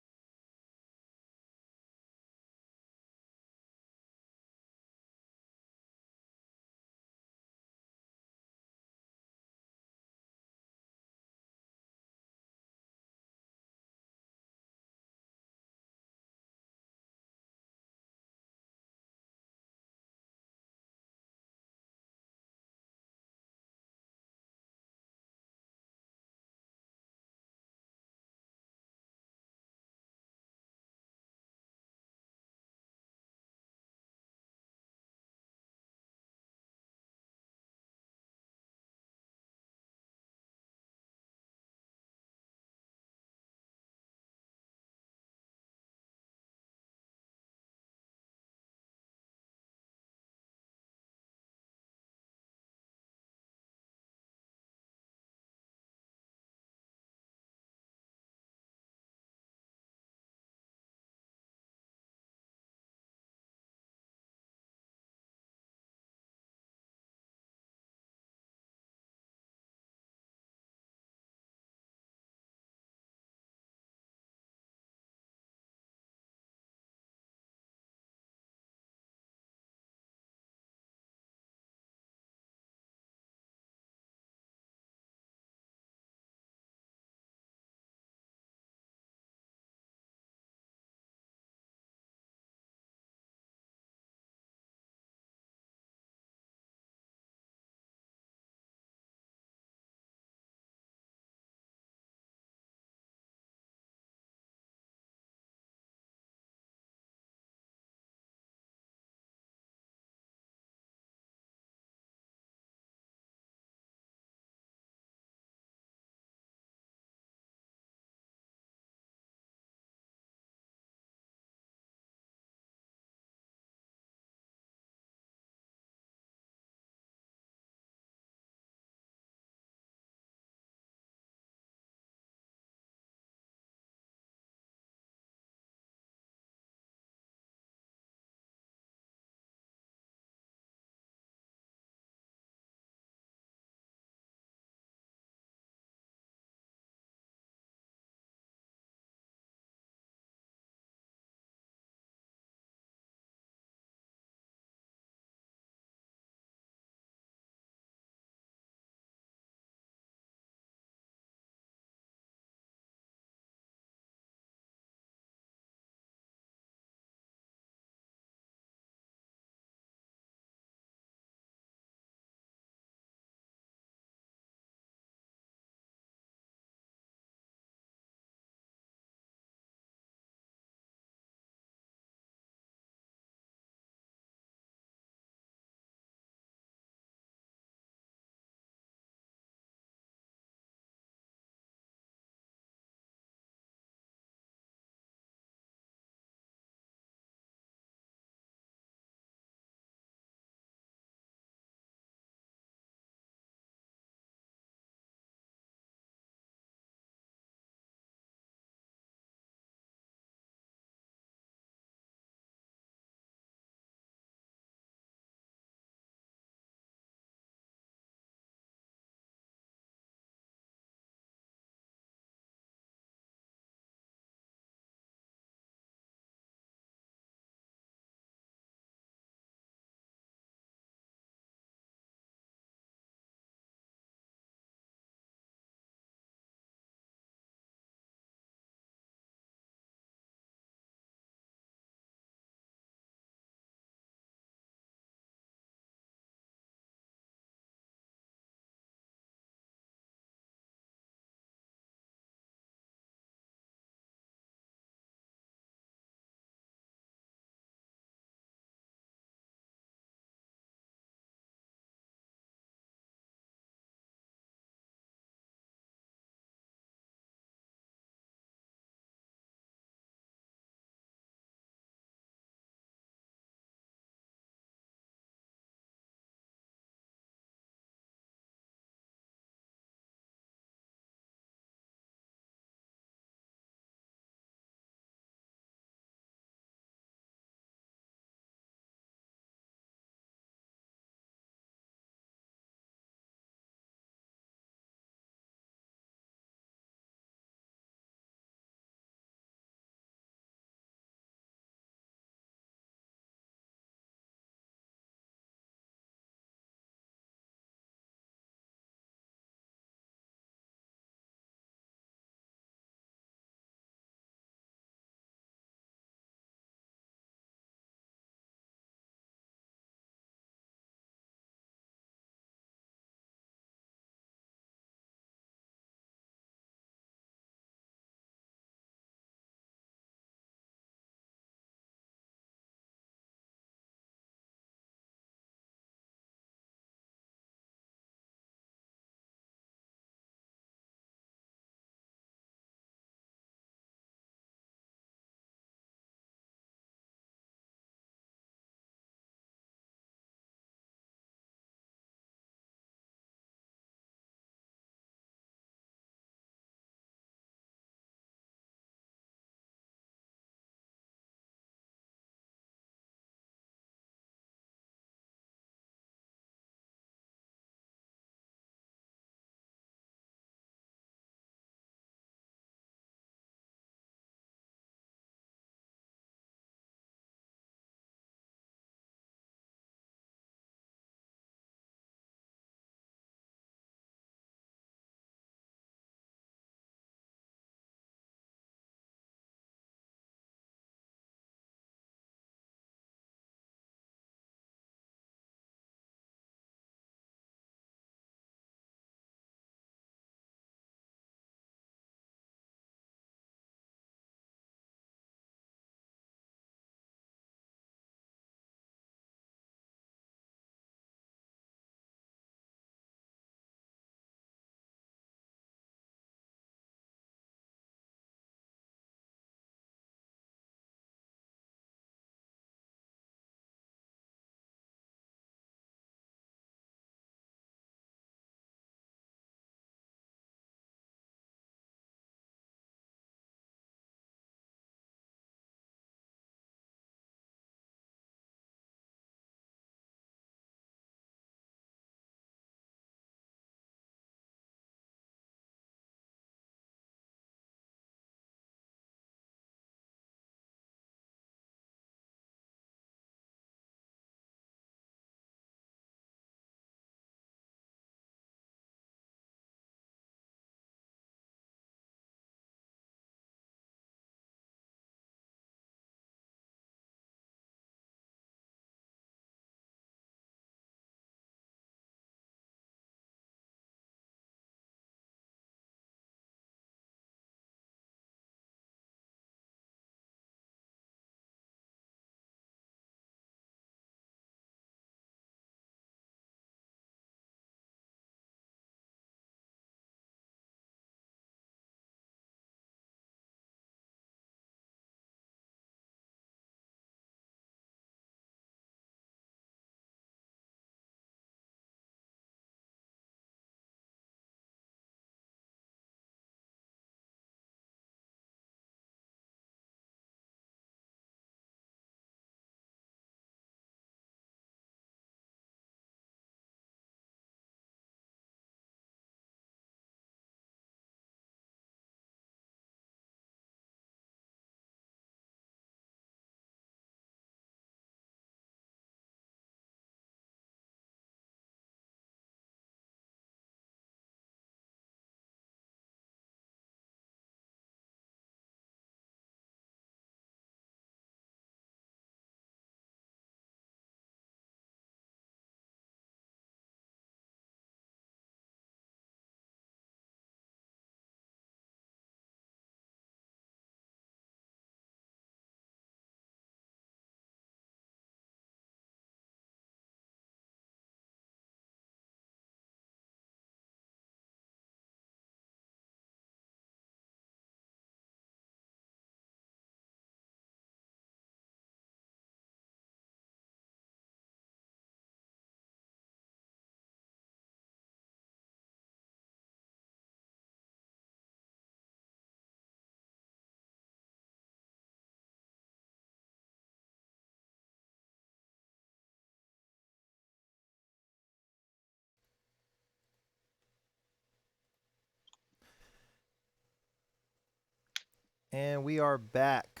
And we are back.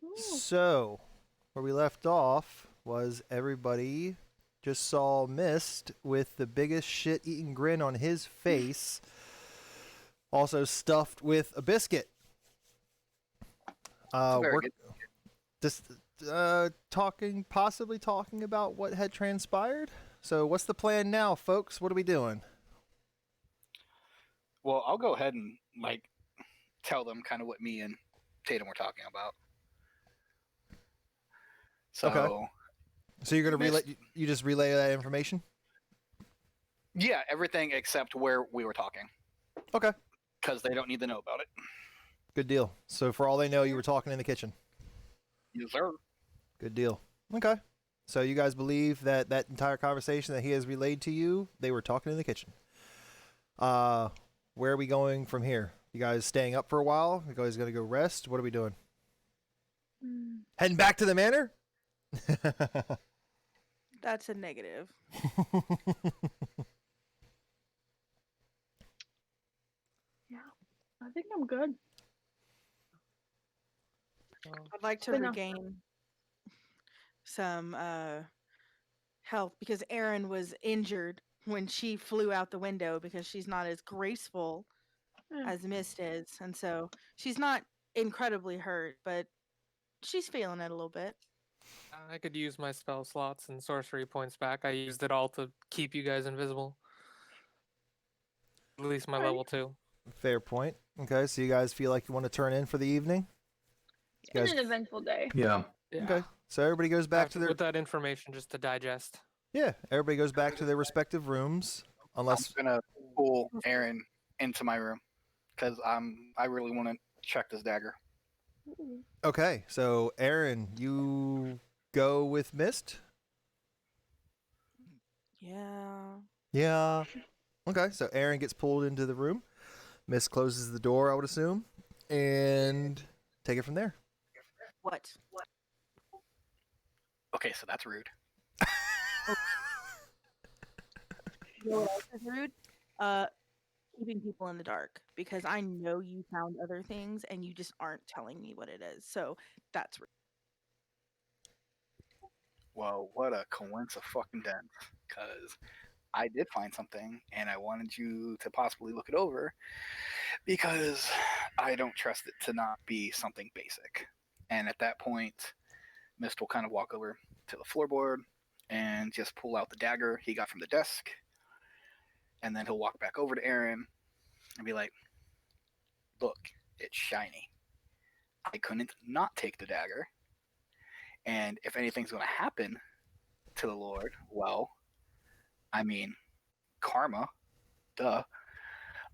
Ooh. So, where we left off was everybody just saw Mist with the biggest shit-eating grin on his face, also stuffed with a biscuit. Very We're good. just possibly talking about what had transpired. So, what's the plan now, folks? What are we doing? Well, I'll go ahead and tell them kind of what me and Tatum were talking about. So, Okay. So you're gonna relay? Mist- You just relay that information? yeah, everything except where we were talking, Okay. because they don't need to know about it. Good deal. So for all they know, you were talking in the kitchen. Yes, sir. Good deal. Okay. So you guys believe that that entire conversation that he has relayed to you, they were talking in the kitchen. Where are we going from here? You guys staying up for a while? You guys gonna go rest? What are we doing? Heading back to the manor? That's a negative. Yeah, I think I'm good. I'd like to But no. regain some health because Erin was injured when she flew out the window because she's not as graceful Yeah. as Mist is. And so she's not incredibly hurt, but she's feeling it a little bit. I could use my spell slots and sorcery points back. I used it all to keep you guys invisible. At least my Alright. level 2. Fair point. Okay, so you guys feel like you want to turn in for the evening? It's been Guys- an eventful day. Yeah. Yeah. Okay. So everybody goes back to their With that information just to digest. everybody goes back to their respective rooms, unless I'm gonna pull Aaron into my room because I really want to check this dagger. Ooh. okay. So Aaron, you go with Mist. Yeah. Yeah. Okay. So Aaron gets pulled into the room. Mist closes the door, I would assume, and take it from there. What? Okay, so that's rude. You know what else is rude? Keeping people in the dark because I know you found other things and you just aren't telling me what it is. So that's rude. Well, what a coincidence fucking dent. Because I did find something and I wanted you to possibly look it over because I don't trust it to not be something basic. And at that point, Mist will kind of walk over to the floorboard and just pull out the dagger he got from the desk. And then he'll walk back over to Aaron and be like, look, it's shiny. I couldn't not take the dagger. And if anything's going to happen to the Lord, well, I mean, karma, duh.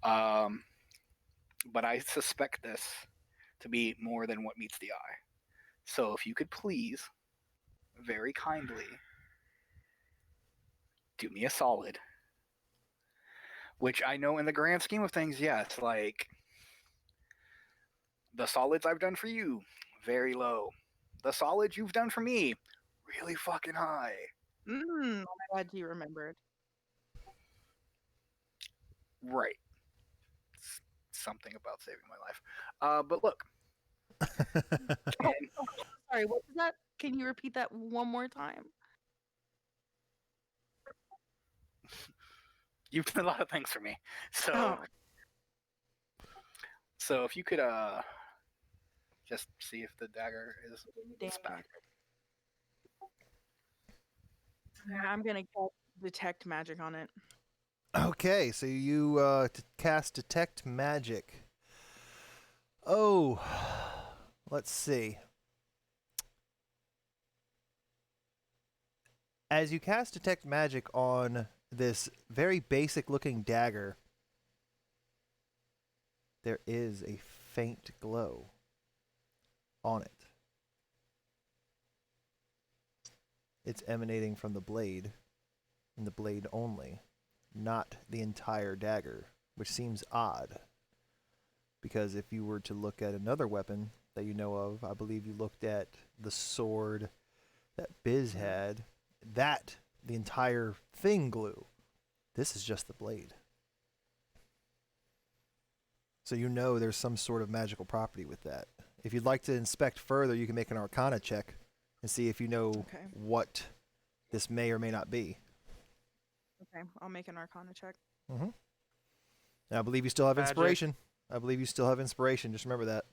But I suspect this to be more than what meets the eye. So if you could please, very kindly, do me a solid. Which I know in the grand scheme of things, yes, like the solids I've done for you, very low. The solids you've done for me, really fucking high. I'm glad you remembered. Right. Something about saving my life. But look. Sorry, what was that? Can you repeat that one more time? You've done a lot of things for me. So Oh. so if you could just see if the dagger is Damn back. I'm gonna detect magic on it. Okay, so you cast Detect Magic. Oh, let's see. As you cast Detect Magic on this very basic looking dagger, there is a faint glow on it. It's emanating from the blade, and the blade only, not the entire dagger, which seems odd. Because if you were to look at another weapon that you know of, I believe you looked at the sword that Biz had, that the entire thing glue. This is just the blade. So you know there's some sort of magical property with that. If you'd like to inspect further, you can make an Arcana check and see if you know what this may or may not be. Okay, I'll make an Arcana check. Mm-hmm. I believe you still have inspiration. Just remember that.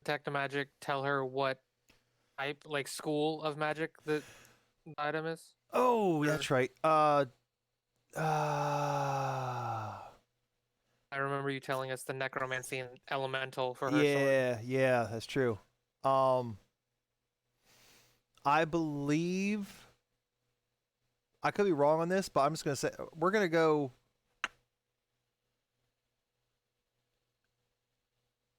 Detect the magic. Tell her what type, like school of magic the item is. Oh, that's right. I remember you telling us the necromancy and elemental for her sword. Yeah, that's true. I believe I could be wrong on this, but I'm just gonna say we're gonna go.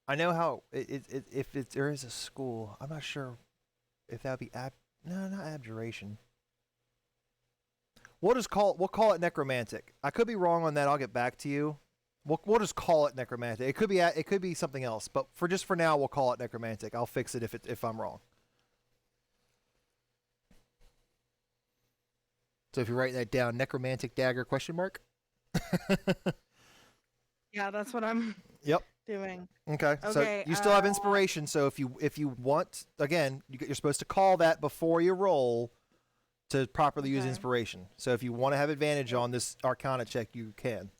I know how if there is a school, I'm not sure if that'd be not abjuration. We'll call it necromantic. I could be wrong on that. I'll get back to you. We'll just call it necromantic. It could be something else, but for now we'll call it necromantic. I'll fix it if I'm wrong. So if you're writing that down, necromantic dagger ? Yeah, that's what I'm doing. Okay. So you still have inspiration. So if you want, again, you're supposed to call that before you roll to properly use inspiration. So if you want to have advantage on this Arcana check, you can.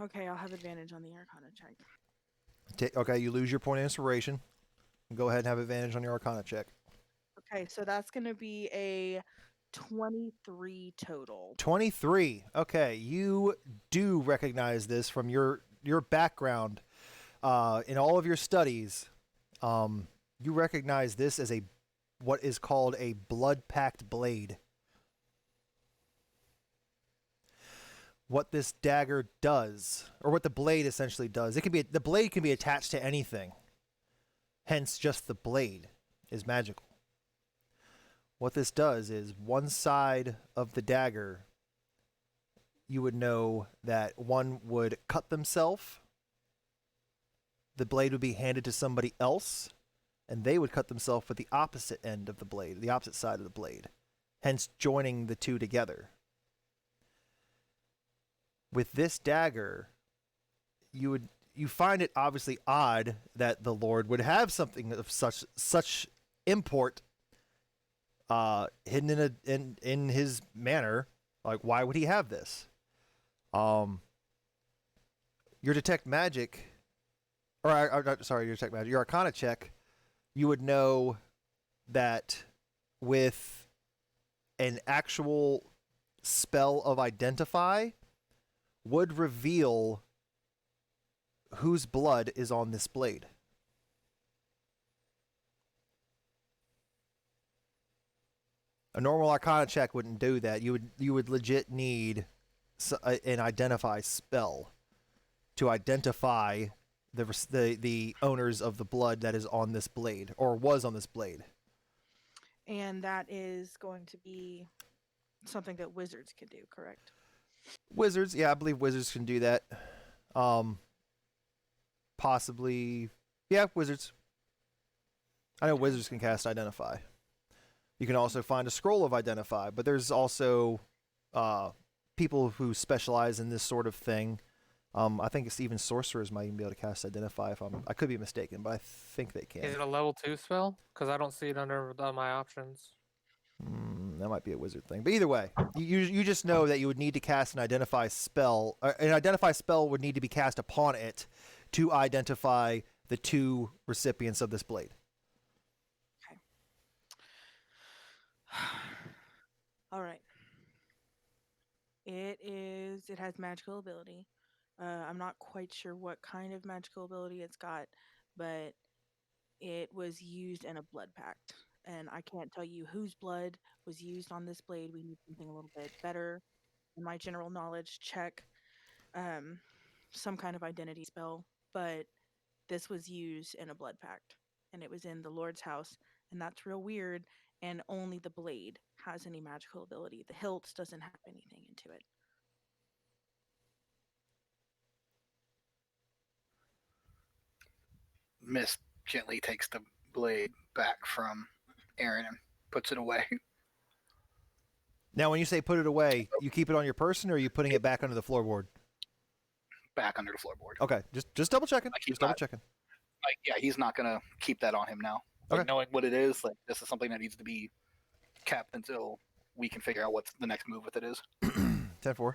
Okay, I'll have advantage on the Arcana check. Okay, you lose your point of inspiration. Go ahead and have advantage on your Arcana check. Okay, so that's going to be a 23 total. 23. Okay, you do recognize this from your background in all of your studies. You recognize this as what is called a blood-packed blade. What this dagger does, or what the blade essentially does, the blade can be attached to anything. Hence, just the blade is magical. What this does is one side of the dagger, you would know that one would cut themselves, the blade would be handed to somebody else, and they would cut themselves with the opposite end of the blade, the opposite side of the blade, hence joining the two together. With this dagger, you find it obviously odd that the Lord would have something of such import hidden in his manor. Like, why would he have this? Your detect magic, your Arcana check, you would know that with an actual spell of identify would reveal whose blood is on this blade. A normal Arcana check wouldn't do that. You would legit need an identify spell to identify the owners of the blood that is on this blade or was on this blade. And that is going to be something that wizards can do, correct? Wizards, yeah, I believe wizards can do that. Possibly, yeah, wizards. I know wizards can cast Identify. You can also find a scroll of Identify, but there's also people who specialize in this sort of thing. I think it's even sorcerers might even be able to cast Identify. I could be mistaken, but I think they can. Is it a level 2 spell? Because I don't see it under my options. That might be a wizard thing, but either way, you just know that you would need to cast an Identify spell. An Identify spell would need to be cast upon it to identify the two recipients of this blade. Okay. All right. It has magical ability. I'm not quite sure what kind of magical ability it's got, but it was used in a blood pact. And I can't tell you whose blood was used on this blade. We need something a little bit better. In my general knowledge check, some kind of identity spell, but this was used in a blood pact, and it was in the Lord's house, and that's real weird, and only the blade has any magical ability. The hilt doesn't have anything into it. Miss gently takes the blade back from Aaron and puts it away. Now, when you say put it away, you keep it on your person, or are you putting it back under the floorboard? back under the floorboard. Okay, just double checking. Like, Just double checking. Like, yeah, he's not gonna keep that on him now. Like, Okay. knowing what it is, like, this is something that needs to be kept until we can figure out what the next move with it is. 10-4.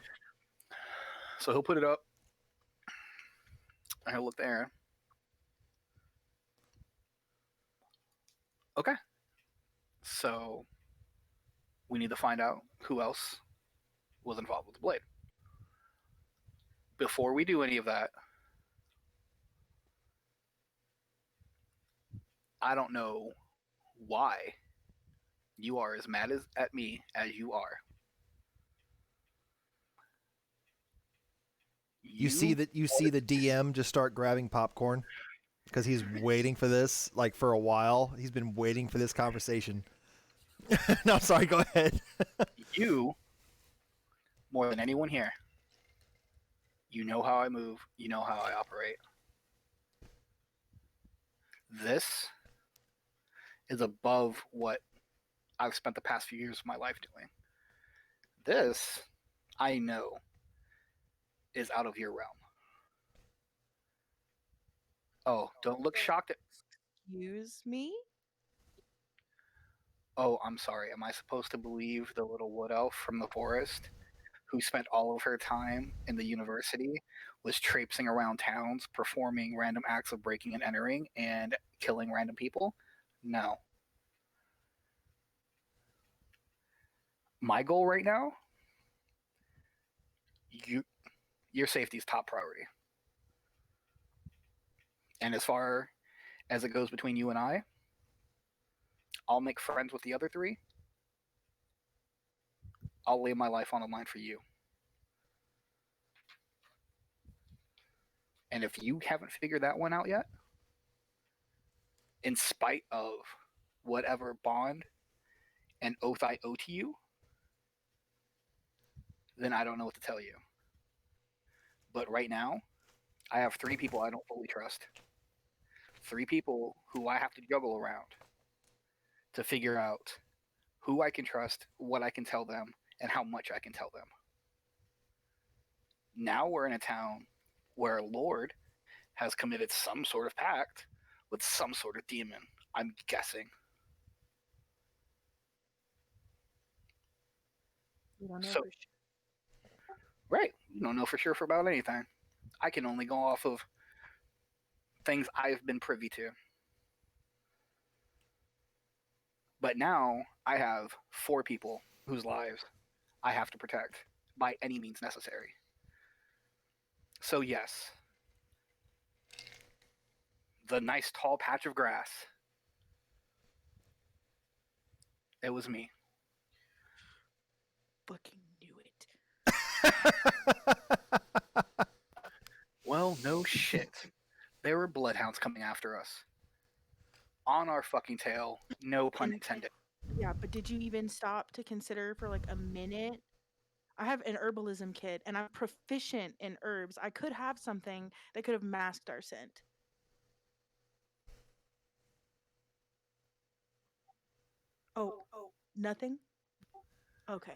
So he'll put it up. And he'll look to Aaron. Okay. So we need to find out who else was involved with the blade. Before we do any of that, I don't know why you are as mad at me as you are. You see the DM just start grabbing popcorn because he's waiting for this, like, for a while. He's been waiting for this conversation. No, I'm sorry. Go ahead. You, more than anyone here, you know how I move. You know how I operate. This is above what I've spent the past few years of my life doing. This, I know, is out of your realm. Oh, don't look shocked at... Excuse me? Oh, I'm sorry. Am I supposed to believe the little wood elf from the forest who spent all of her time in the university was traipsing around towns, performing random acts of breaking and entering and killing random people? No. My goal right now, your safety is top priority. And as far as it goes between you and I'll make friends with the other three. I'll lay my life on the line for you. And if you haven't figured that one out yet, in spite of whatever bond and oath I owe to you, then I don't know what to tell you. But right now, I have 3 people I don't fully trust. 3 people who I have to juggle around to figure out who I can trust, what I can tell them, and how much I can tell them. Now we're in a town where a lord has committed some sort of pact with some sort of demon, I'm guessing. We don't know So, for sure. right, you don't know for sure about anything. I can only go off of things I've been privy to. But now I have 4 people whose lives I have to protect by any means necessary. So yes, the nice tall patch of grass, it was me. Fucking knew it. Well, no shit. There were bloodhounds coming after us. On our fucking tail, no pun intended. Yeah, but did you even stop to consider for like a minute? I have an herbalism kit and I'm proficient in herbs. I could have something that could have masked our scent. Oh, nothing? Okay.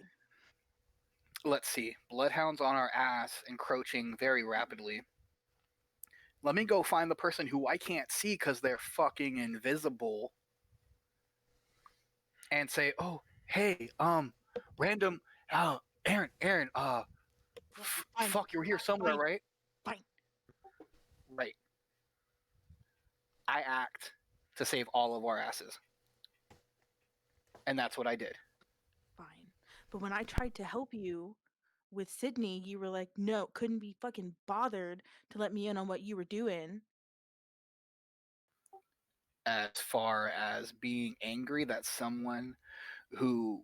Let's see. Bloodhounds on our ass, encroaching very rapidly. Let me go find the person who I can't see because they're fucking invisible. And say, oh, hey, random, Aaron, fuck, you were here somewhere, Fine. right? Fine. Right. I act to save all of our asses. And that's what I did. Fine. But when I tried to help you with Sydney, you were like, no, couldn't be fucking bothered to let me in on what you were doing. As far as being angry that someone who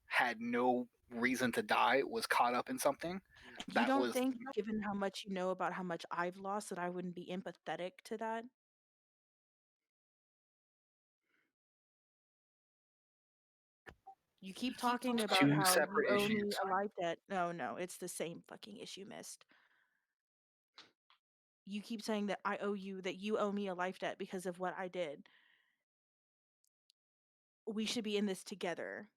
had no reason to die was caught up in something. You don't think, given how much you know about how much I've lost, that I wouldn't be empathetic to that? You keep talking about 2 how separate you owe me issues. a life debt. No, it's the same fucking issue, Mist. You keep saying that you owe me a life debt because of what I did. We should be in this together.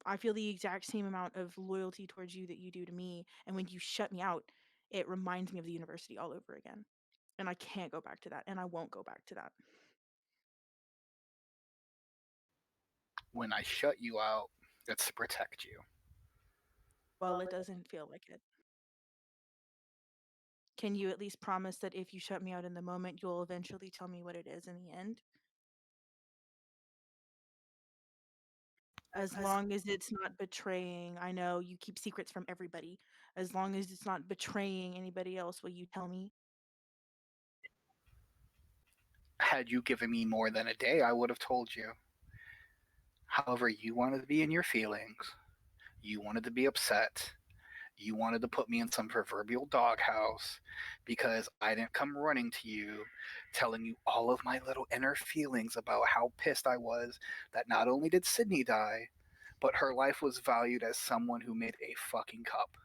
I feel the exact same amount of loyalty towards you that you do to me. And when you shut me out, it reminds me of the university all over again. And I can't go back to that. And I won't go back to that. When I shut you out, it's to protect you. Well, it doesn't feel like it. Can you at least promise that if you shut me out in the moment, you'll eventually tell me what it is in the end? As long as it's not betraying, I know you keep secrets from everybody. As long as it's not betraying anybody else, will you tell me? Had you given me more than a day, I would have told you. However, you wanted to be in your feelings. You wanted to be upset. You wanted to put me in some proverbial doghouse because I didn't come running to you, telling you all of my little inner feelings about how pissed I was that not only did Sydney die, but her life was valued as someone who made a fucking cup.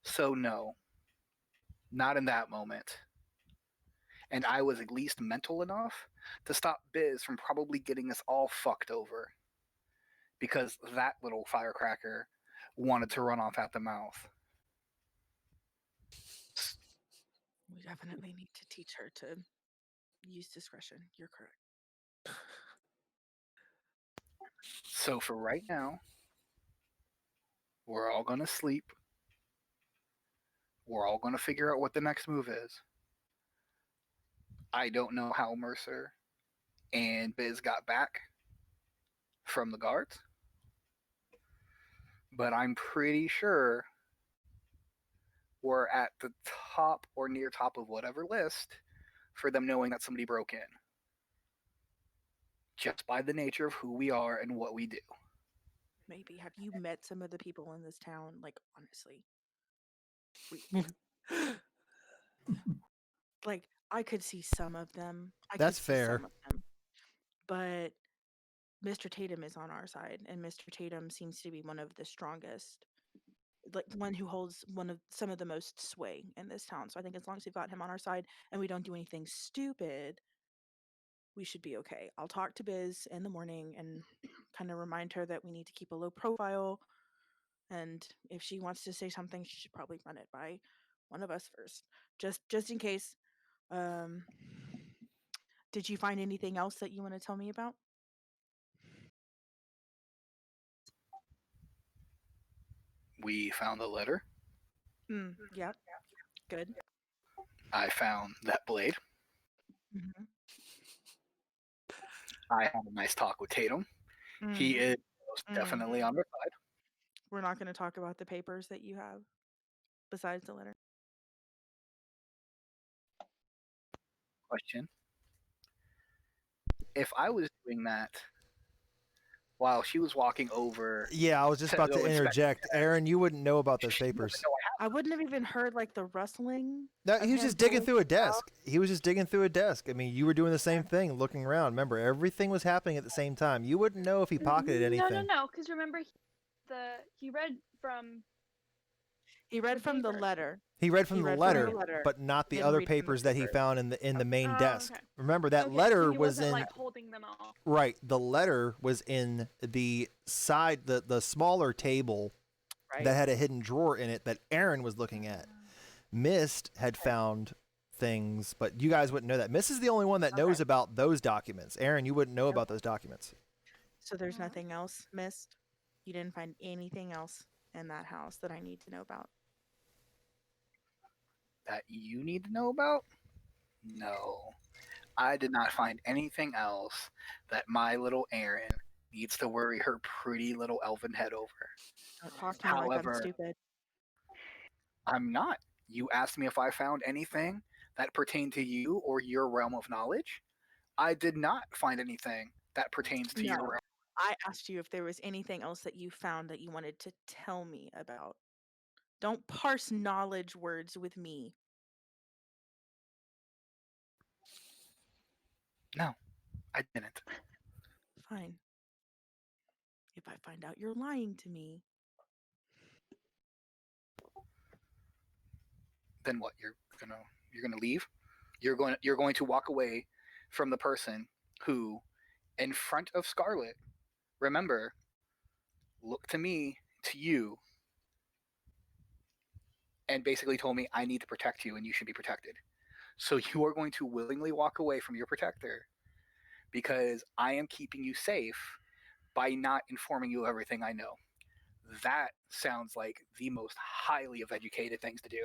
So no, not in that moment. And I was at least mental enough to stop Biz from probably getting us all fucked over. Because that little firecracker wanted to run off at the mouth. We definitely need to teach her to use discretion. You're correct. So for right now, we're all going to sleep. We're all going to figure out what the next move is. I don't know how Mercer and Biz got back from the guards, but I'm pretty sure we're at the top or near top of whatever list for them knowing that somebody broke in. Just by the nature of who we are and what we do. Maybe. Have you met some of the people in this town? Like, honestly. Like, I could see some of them. That's fair. Some of them. But Mr. Tatum is on our side, and Mr. Tatum seems to be one of the strongest, like one who holds some of the most sway in this town. So I think as long as we've got him on our side and we don't do anything stupid, we should be okay. I'll talk to Biz in the morning and kind of remind her that we need to keep a low profile. And if she wants to say something, she should probably run it by one of us first, just in case. Did you find anything else that you want to tell me about? We found the letter. Yeah. Good. I found that blade. Mm-hmm. I had a nice talk with Tatum. He is most definitely on their side. We're not going to talk about the papers that you have besides the letter. Question. If I was doing that while she was walking over... Yeah, I was just about to interject. Aaron, you wouldn't know about those papers. I wouldn't have even heard like the rustling. No, he was just digging through a desk. He was just digging through a desk. I mean, you were doing the same thing, looking around. Remember, everything was happening at the same time. You wouldn't know if he pocketed anything. No, because remember, he read from... He read from the letter. He read from the letter, but not the other papers that he found in the main desk. Okay. Remember, that letter was in... like holding them all. Right. The letter was in the side, the smaller table that had a hidden drawer in it that Aaron was looking at. Mist had found things, but you guys wouldn't know that. Mist is the only one that knows about those documents. Aaron, you wouldn't know about those documents. So there's nothing else, Mist? You didn't find anything else in that house that I need to know about? That you need to know about? No. I did not find anything else that my little Aaron needs to worry her pretty little elven head over. Don't talk to me like I'm stupid. I'm not. You asked me if I found anything that pertained to you or your realm of knowledge. I did not find anything that pertains to your realm. I asked you if there was anything else that you found that you wanted to tell me about. Don't parse knowledge words with me. No, I didn't. Fine. If I find out you're lying to me. Then what? You're gonna leave? You're going to walk away from the person who, in front of Scarlet, remember, looked to me, to you, and basically told me I need to protect you and you should be protected. So you are going to willingly walk away from your protector because I am keeping you safe by not informing you of everything I know. That sounds like the most highly of educated things to do.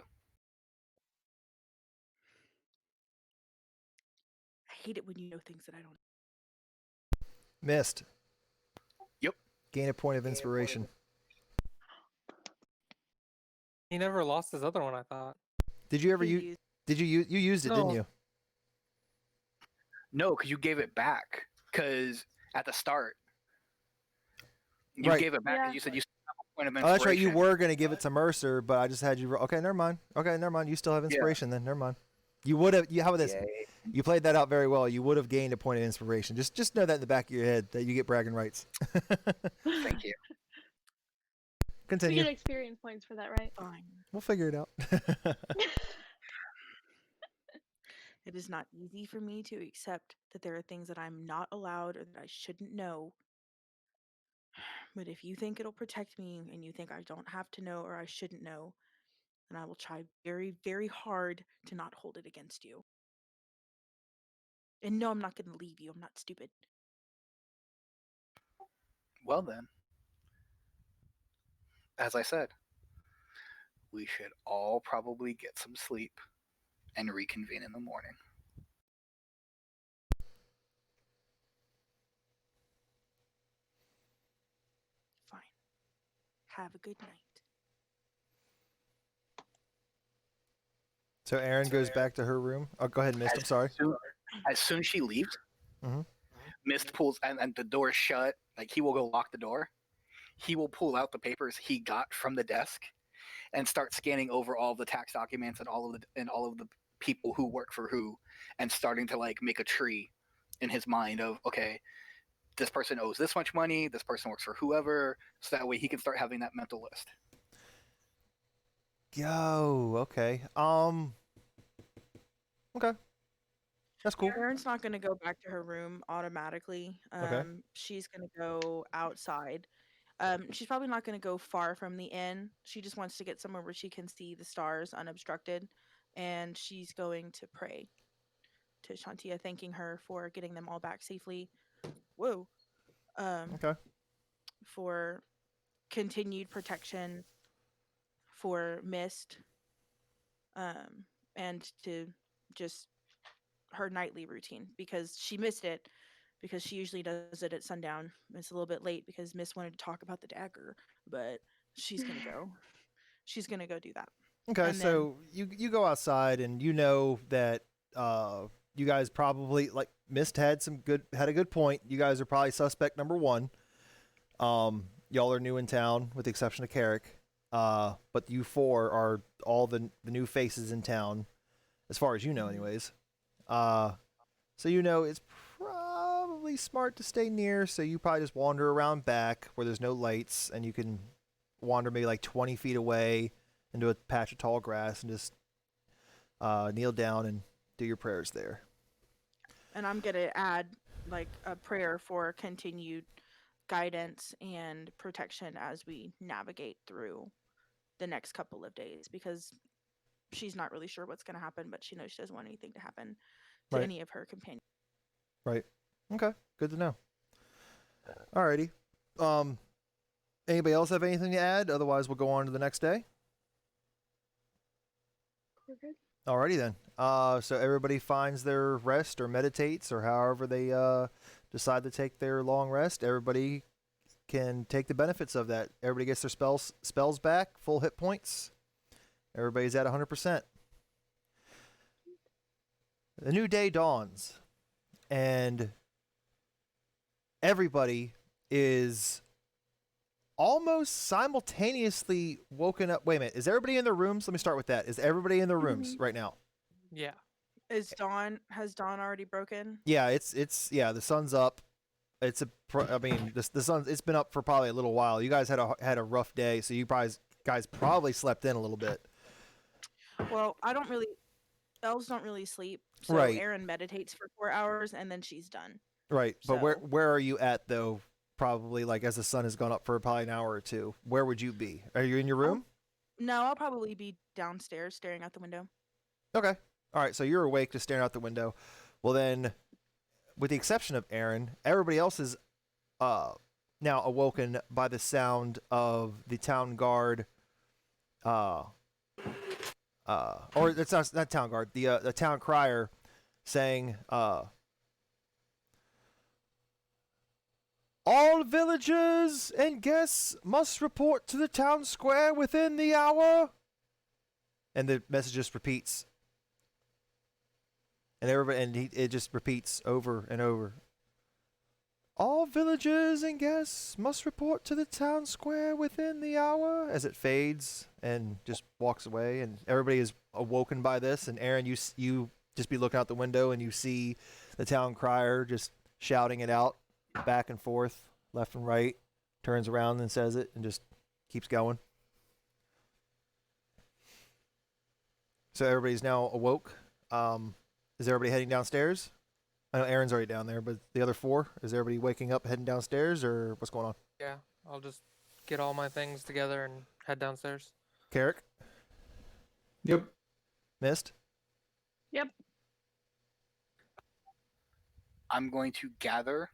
I hate it when you know things that I don't. Missed. Yep. Gain a point of inspiration. He never lost his other one, I thought. Did you ever He use? used- Did you used it? Didn't No. you? No, because you gave it back. Because at the start, you Right. gave it back because Yeah. you said you still have a point of Oh, inspiration. that's right. You were gonna give it to Mercer, but I just had you. Okay, never mind. Okay, never mind. You still have Yeah. inspiration then. Never mind. You would have. How about this? Yay. You played that out very well. You would have gained a point of inspiration. Just know that in the back of your head that you get bragging rights. Thank you. We Continue. get experience points for that, right? Fine. We'll figure it out. It is not easy for me to accept that there are things that I'm not allowed or that I shouldn't know. But if you think it'll protect me and you think I don't have to know or I shouldn't know, then I will try very, very hard to not hold it against you. And no, I'm not going to leave you. I'm not stupid. Well then, as I said, we should all probably get some sleep and reconvene in the morning. Fine. Have a good night. So Aaron goes back to her room. Oh, go ahead, Mist. I'm sorry. As soon as she leaves, Mhm. Mist pulls and the door is shut. Like he will go lock the door. He will pull out the papers he got from the desk and start scanning over all the tax documents and all of the people who work for who, and starting to like make a tree in his mind of, okay, this person owes this much money, this person works for whoever, so that way he can start having that mental list. Yo. Okay. Okay. That's cool. Erin's not going to go back to her room automatically. Okay. She's going to go outside. She's probably not going to go far from the inn. She just wants to get somewhere where she can see the stars unobstructed. And she's going to pray to Shantia, thanking her for getting them all back safely. Whoa. Okay. For continued protection for Mist. And to just her nightly routine because she missed it because she usually does it at sundown. It's a little bit late because Miss wanted to talk about the dagger, but she's gonna go. She's gonna go do that. Okay. And So you go outside and you know that you guys probably like Mist had a good point. You guys are probably suspect number one. Y'all are new in town with the exception of Carrick. But you four are all the new faces in town, as far as you know, anyways. So you know it's probably smart to stay near. So you probably just wander around back where there's no lights, and you can wander maybe like 20 feet away into a patch of tall grass and just kneel down and do your prayers there. And I'm gonna add like a prayer for continued guidance and protection as we navigate through the next couple of days because she's not really sure what's going to happen, but she knows she doesn't want anything to happen to Right. any of her companions. Right. Okay. Good to know. Alrighty. Anybody else have anything to add? Otherwise, we'll go on to the next day. We're good. Alrighty then. So everybody finds their rest or meditates or however they decide to take their long rest. Everybody can take the benefits of that. Everybody gets their spells back, full hit points. Everybody's at 100%. The new day dawns, and everybody is almost simultaneously woken up. Wait a minute. Is everybody in their rooms? Let me start with that. Is everybody in their rooms right now? Yeah. Has Dawn already broken? Yeah, the sun's up. The sun's it's been up for probably a little while. You guys had a rough day, so you guys probably slept in a little bit. Well, elves don't really sleep. So Right. Erin meditates for 4 hours and then she's done. Right. But So- where are you at though probably like as the sun has gone up for probably an hour or two. Where would you be? Are you in your room? No, I'll probably be downstairs staring out the window. Okay. All right. So you're awake, just staring out the window. Well, then, with the exception of Aaron, everybody else is now awoken by the sound of the town guard. Or it's not town guard. The town crier saying, all villagers and guests must report to the town square within the hour. And the message just repeats. And it just repeats over and over. All villagers and guests must report to the town square within the hour. As it fades and just walks away, and everybody is awoken by this. And Aaron, you just be looking out the window and you see the town crier just shouting it out back and forth, left and right. Turns around and says it, and just keeps going. So everybody's now awoke. Is everybody heading downstairs? I know Aaron's already down there, but the other four, is everybody waking up, heading downstairs, or what's going on? Yeah, I'll just get all my things together and head downstairs. Carrick? Yep. Mist? Yep. I'm going to gather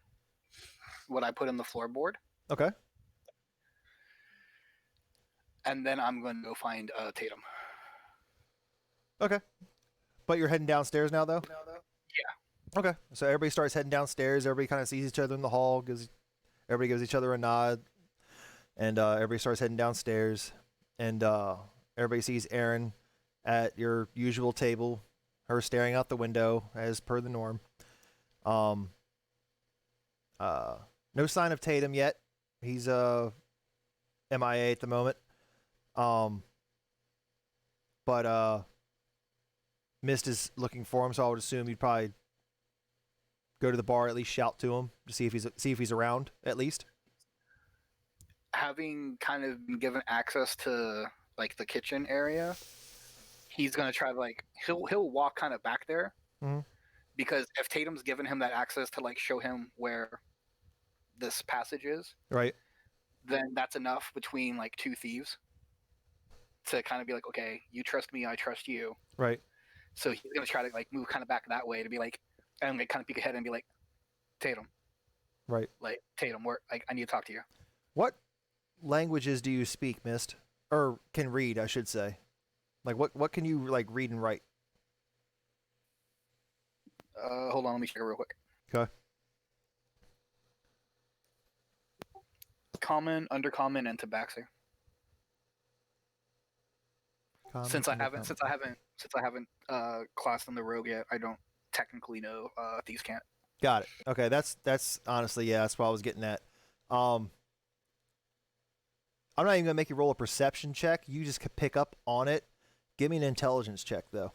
what I put in the floorboard, Okay. and then I'm going to go find Tatum. Okay. But you're heading downstairs now, though? Yeah. Okay. So everybody starts heading downstairs. Everybody kind of sees each other in the hall. Everybody gives each other a nod. And everybody starts heading downstairs. And everybody sees Erin at your usual table, her staring out the window, as per the norm. No sign of Tatum yet. He's MIA at the moment. But Mist is looking for him, so I would assume you'd probably go to the bar, at least shout to him to see if he's around, at least. Having kind of been given access to like the kitchen area, he's gonna try to like he'll walk kind of back there, because if Tatum's given him that access to like show him where this passage is, right, then that's enough between like two thieves to kind of be like, okay, you trust me, I trust you, right. So he's gonna try to like move kind of back that way to be like, and like kind of peek ahead and be like, Tatum, Right. like Tatum, like I need to talk to you. What languages do you speak, Mist? Or can read, I should say. Like what can you like read and write? Hold on, let me check it real quick. Okay. Common, undercommon, and tabaxi. Since I haven't classed on the rogue yet, I don't technically know these can't. Got it. Okay, that's honestly, yeah, that's what I was getting at. I'm not even gonna make you roll a perception check. You just pick up on it. Give me an intelligence check though.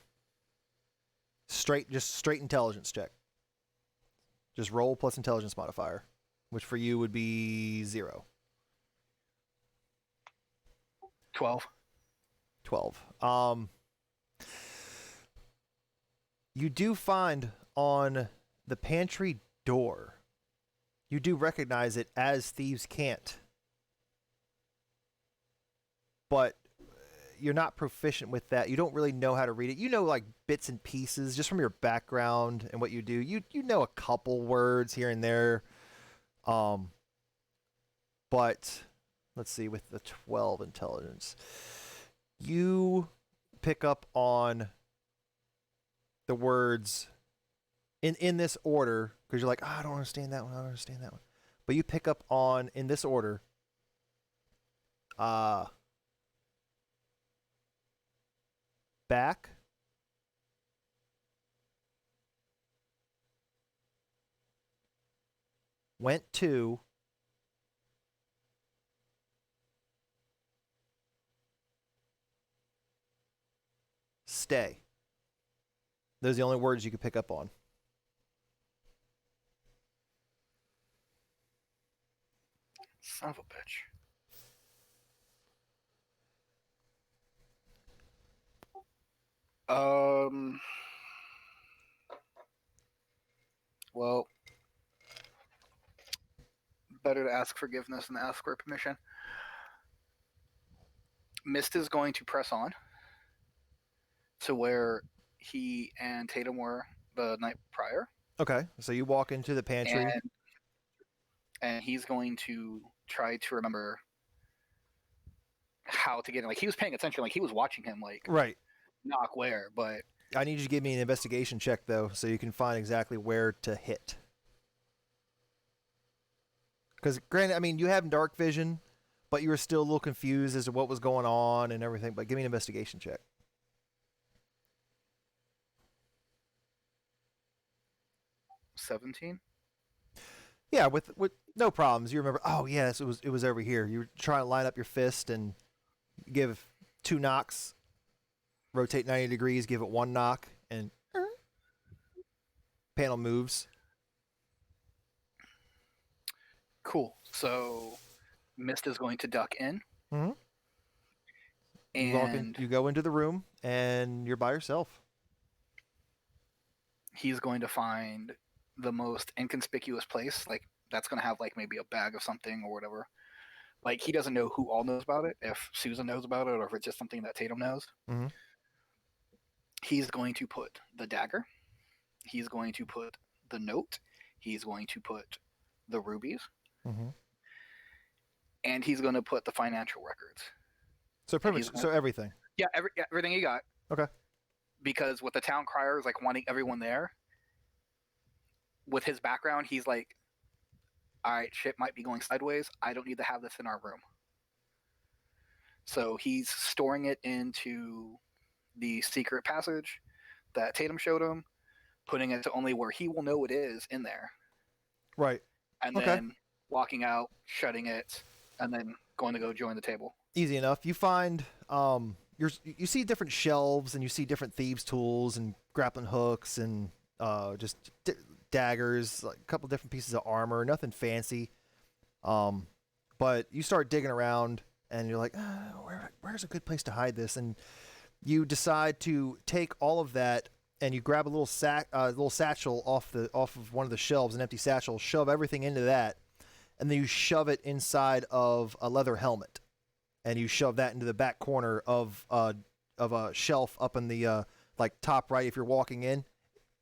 Straight intelligence check. Just roll plus intelligence modifier, which for you would be 0. 12. 12. You do find on the pantry door, you do recognize it as Thieves' Cant, but you're not proficient with that. You don't really know how to read it. You know, like bits and pieces just from your background and what you do. You know a couple words here and there. But let's see, with the 12 intelligence, you pick up on the words in this order because you're like, I don't understand that one. I don't understand that one. But you pick up on, in this order, back, went to, stay. Those are the only words you could pick up on. Son of a bitch. Well, better to ask forgiveness than ask for permission. Mist is going to press on to where he and Tatum were the night prior. Okay, so you walk into the pantry. And he's going to try to remember how to get in. Like, he was paying attention, like he was watching him, like, right. knock where, but I need you to give me an investigation check, though, so you can find exactly where to hit. Because, granted, I mean, you have dark vision, but you were still a little confused as to what was going on and everything. But give me an investigation check. $17. Yeah, with no problems. You remember, oh, yes, it was over here. You were trying to line up your fist and give 2 knocks, rotate 90 degrees, give it 1 knock, and panel moves. Cool. So Mist is going to duck in. Mm-hmm. And you go into the room, and you're by yourself. He's going to find the most inconspicuous place, like that's going to have like maybe a bag of something or whatever. Like, he doesn't know who all knows about it, if Susan knows about it, or if it's just something that Tatum knows. Mm-hmm. He's going to put the dagger. He's going to put the note. He's going to put the rubies. Mm-hmm. And he's going to put the financial records. So pretty much, so everything. Yeah, everything you got. Okay. Because with the town criers, like, wanting everyone there, with his background, he's like, all right, shit might be going sideways. I don't need to have this in our room. So he's storing it into the secret passage that Tatum showed him, putting it to only where he will know it is in there. Right. And then walking out, shutting it, and then going to go join the table. Easy enough. You find you see different shelves, and you see different thieves' tools and grappling hooks and just daggers, like a couple different pieces of armor, nothing fancy. But you start digging around, and you're like, where's a good place to hide this? And you decide to take all of that, and you grab a little satchel off of one of the shelves, an empty satchel, shove everything into that, and then you shove it inside of a leather helmet, and you shove that into the back corner of a shelf up in the like top right if you're walking in.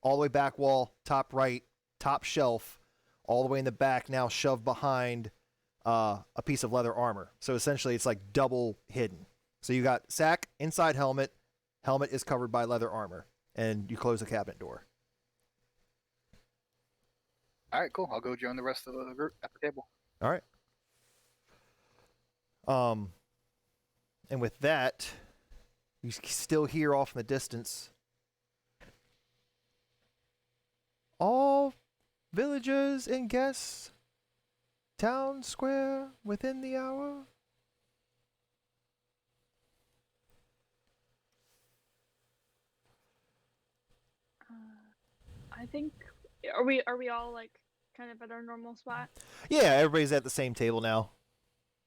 All the way back wall, top right, top shelf, all the way in the back, now shoved behind a piece of leather armor. So essentially it's like double hidden. So you got sack, inside helmet is covered by leather armor, and you close the cabinet door. All right, cool. I'll go join the rest of the group at the table. All right. And with that, you still hear off in the distance, all villagers and guests, town square within the hour. I think are we all like kind of at our normal spot? Yeah, everybody's at the same table now.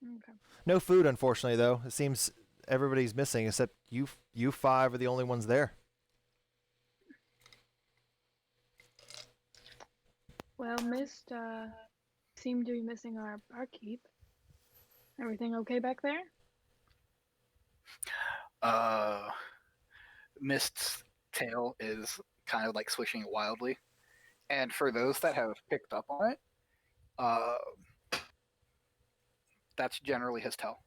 Okay. No food, unfortunately, though. It seems everybody's missing except you 5 are the only ones there. Well, Mist seemed to be missing our barkeep. Everything okay back there? Mist's tail is kind of like swishing wildly. And for those that have picked up on it, that's generally his tell.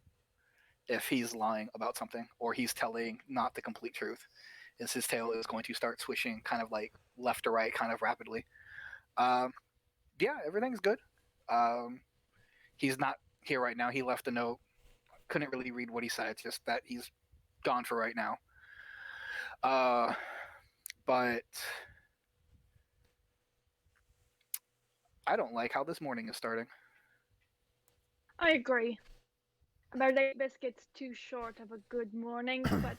If he's lying about something or he's telling not the complete truth, is his tail is going to start swishing kind of like left to right kind of rapidly. Yeah, everything's good. He's not here right now. He left a note. Couldn't really read what he said. It's just that he's gone for right now. But I don't like how this morning is starting. I agree. Our late biscuit's too short of a good morning, but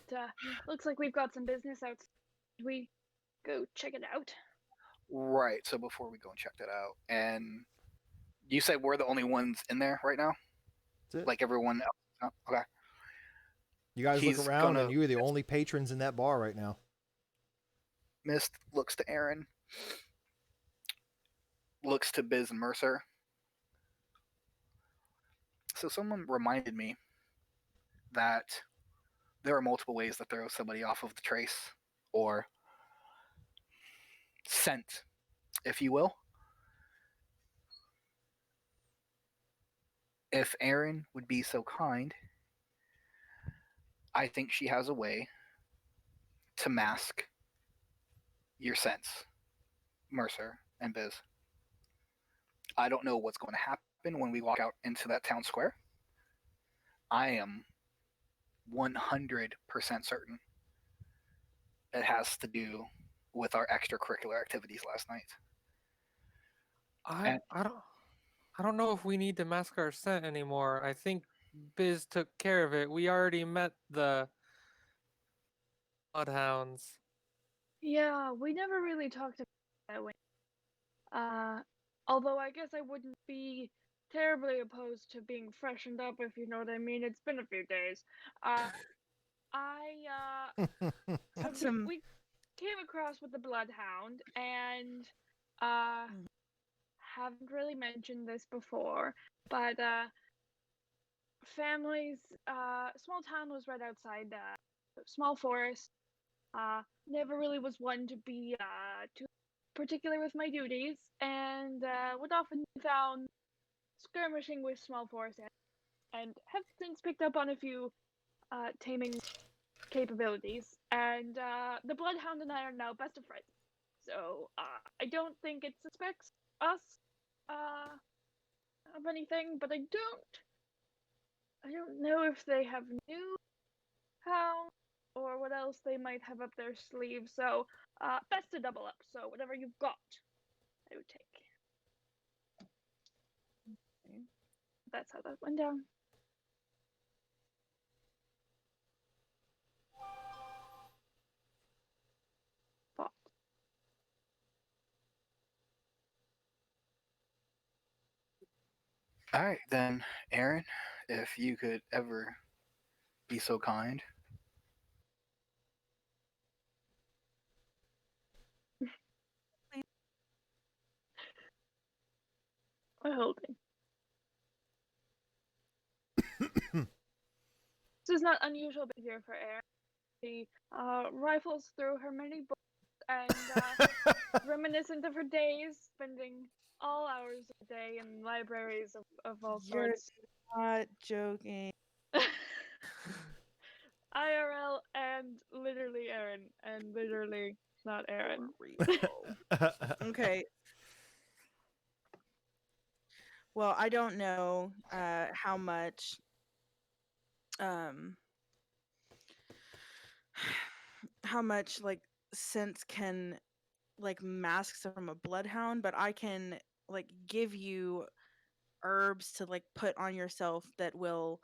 looks like we've got some business out. Should we go check it out? Right. So before we go and check that out, and you said we're the only ones in there right now? That's it. Like everyone else? No? Okay. You guys He's look around, gonna- and you're the only patrons in that bar right now. Mist looks to Aaron, looks to Biz and Mercer, So someone reminded me that there are multiple ways to throw somebody off of the trace or scent, if you will. If Erin would be so kind, I think she has a way to mask your scents, Mercer and Biz. I don't know what's going to happen when we walk out into that town square. I am 100% certain it has to do with our extracurricular activities last night. I don't know if we need to mask our scent anymore. I think Biz took care of it. We already met the bloodhounds. Yeah, we never really talked about it that way. Although I guess I wouldn't be terribly opposed to being freshened up, if you know what I mean. It's been a few days. We came across with the bloodhound, and haven't really mentioned this before, but families, small town was right outside small forest. Never really was one to be too particular with my duties, and would often be found skirmishing with small forest and have since picked up on a few taming capabilities. And the Bloodhound and I are now best of friends. So I don't think it suspects us of anything, but I don't know if they have new hounds or what else they might have up their sleeve. So best to double up. So whatever you've got, I would take. That's how that went down. Thought. All right, then, Erin, if you could ever be so kind. I'm holding. This is not unusual behavior for Erin. She rifles through her many books and reminiscent of her days, spending all hours of the day in libraries of all sorts. You're not joking. IRL and literally Erin, and literally not Erin. Okay. Well, I don't know how much like sense can like mask from a bloodhound, but I can like give you herbs to like put on yourself that will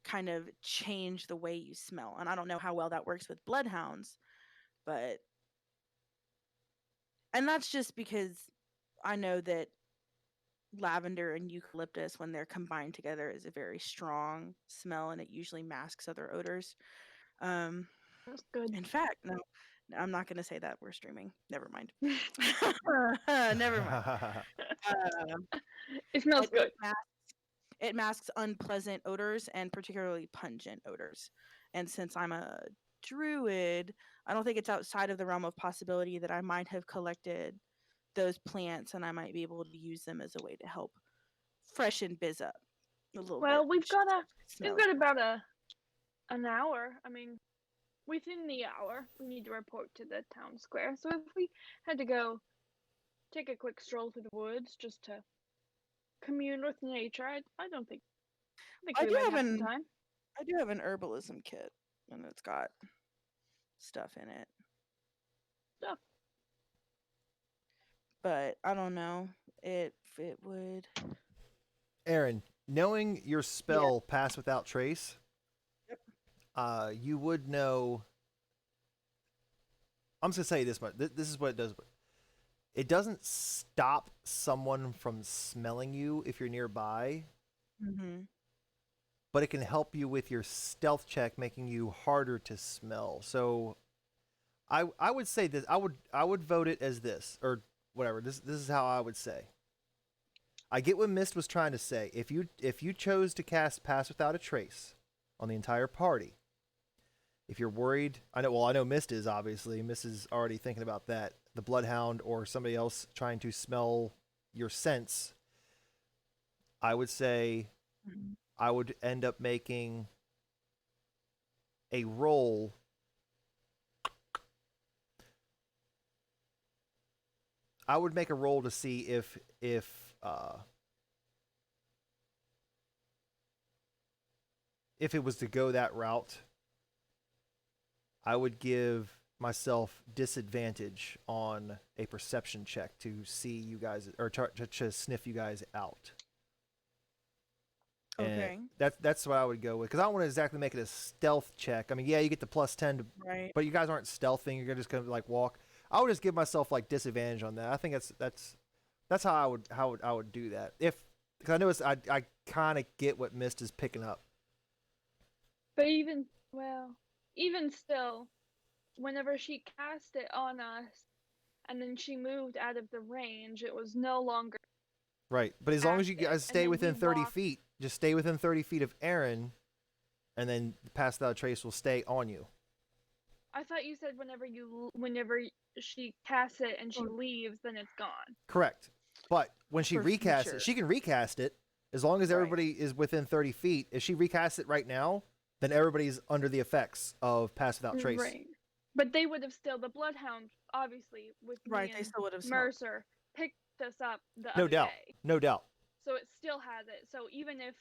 kind of change the way you smell. And I don't know how well that works with bloodhounds, but and that's just because I know that lavender and eucalyptus, when they're combined together, is a very strong smell, and it usually masks other odors. That's good. In fact, no, I'm not going to say that. We're streaming. Never mind. Never mind. It smells good. It masks unpleasant odors and particularly pungent odors. And since I'm a druid, I don't think it's outside of the realm of possibility that I might have collected those plants and I might be able to use them as a way to help freshen Biz up a little bit. Well, we've got about an hour. I mean, within the hour, we need to report to the town square. So if we had to go take a quick stroll through the woods just to commune with nature, I don't think. I think we might have some time. I do have an herbalism kit, and it's got stuff in it. Stuff. But I don't know if it would. Erin, knowing your spell Pass Without Trace, you would know. I'm just gonna say this much. This is what it does. It doesn't stop someone from smelling you if you're nearby. Mm-hmm. But it can help you with your stealth check, making you harder to smell. So, I would say this. I would vote it as this or whatever. This is how I would say. I get what Mist was trying to say. If you chose to cast Pass Without a Trace on the entire party, if you're worried, I know Mist is, obviously. Mist is already thinking about that. The Bloodhound or somebody else trying to smell your scents, I would say I would end up making a roll. I would make a roll to see if it was to go that route. I would give myself disadvantage on a perception check to see you guys, or to sniff you guys out. Okay. And that's what I would go with, because I don't want to exactly make it a stealth check. I mean, yeah, you get the +10, Right. but you guys aren't stealthing. You're just gonna like walk. I would just give myself like disadvantage on that. I think that's how I would do that. Because I know I kind of get what Mist is picking up. But even still, whenever she cast it on us, and then she moved out of the range, it was no longer Right, but as long as you active. guys And stay then within we 30 walked- feet, just stay within 30 feet of Aaron, and then Pass Without a Trace will stay on you. I thought you said whenever she casts it and she leaves, then it's gone. Correct. But when she For recasts future. it, she can recast it as long as Right. everybody is within 30 feet. If she recasts it right now, then everybody's under the effects of Pass Without Trace. Right. But they would have still, the Bloodhound, obviously, with Right. me They and still would have smelled. Mercer, picked us up the No other doubt. day. No doubt. So it still has it. So even if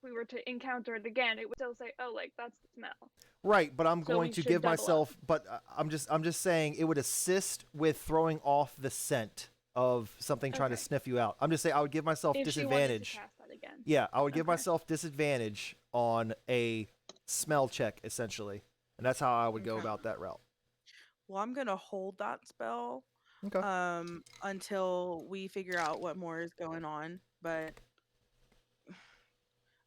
we were to encounter it again, it would still say, "Oh, like that's the smell." Right, but I'm So going we to should give double myself. But I'm just saying it would assist with throwing off the scent of something trying to Okay. sniff you out. I'm just saying I would give myself If she wanted to disadvantage. cast that again. Yeah, I would give Okay. myself disadvantage on a smell check, essentially, and that's how I would go Okay. about that route. Well, I'm gonna hold that spell Okay. until we figure out what more is going on. But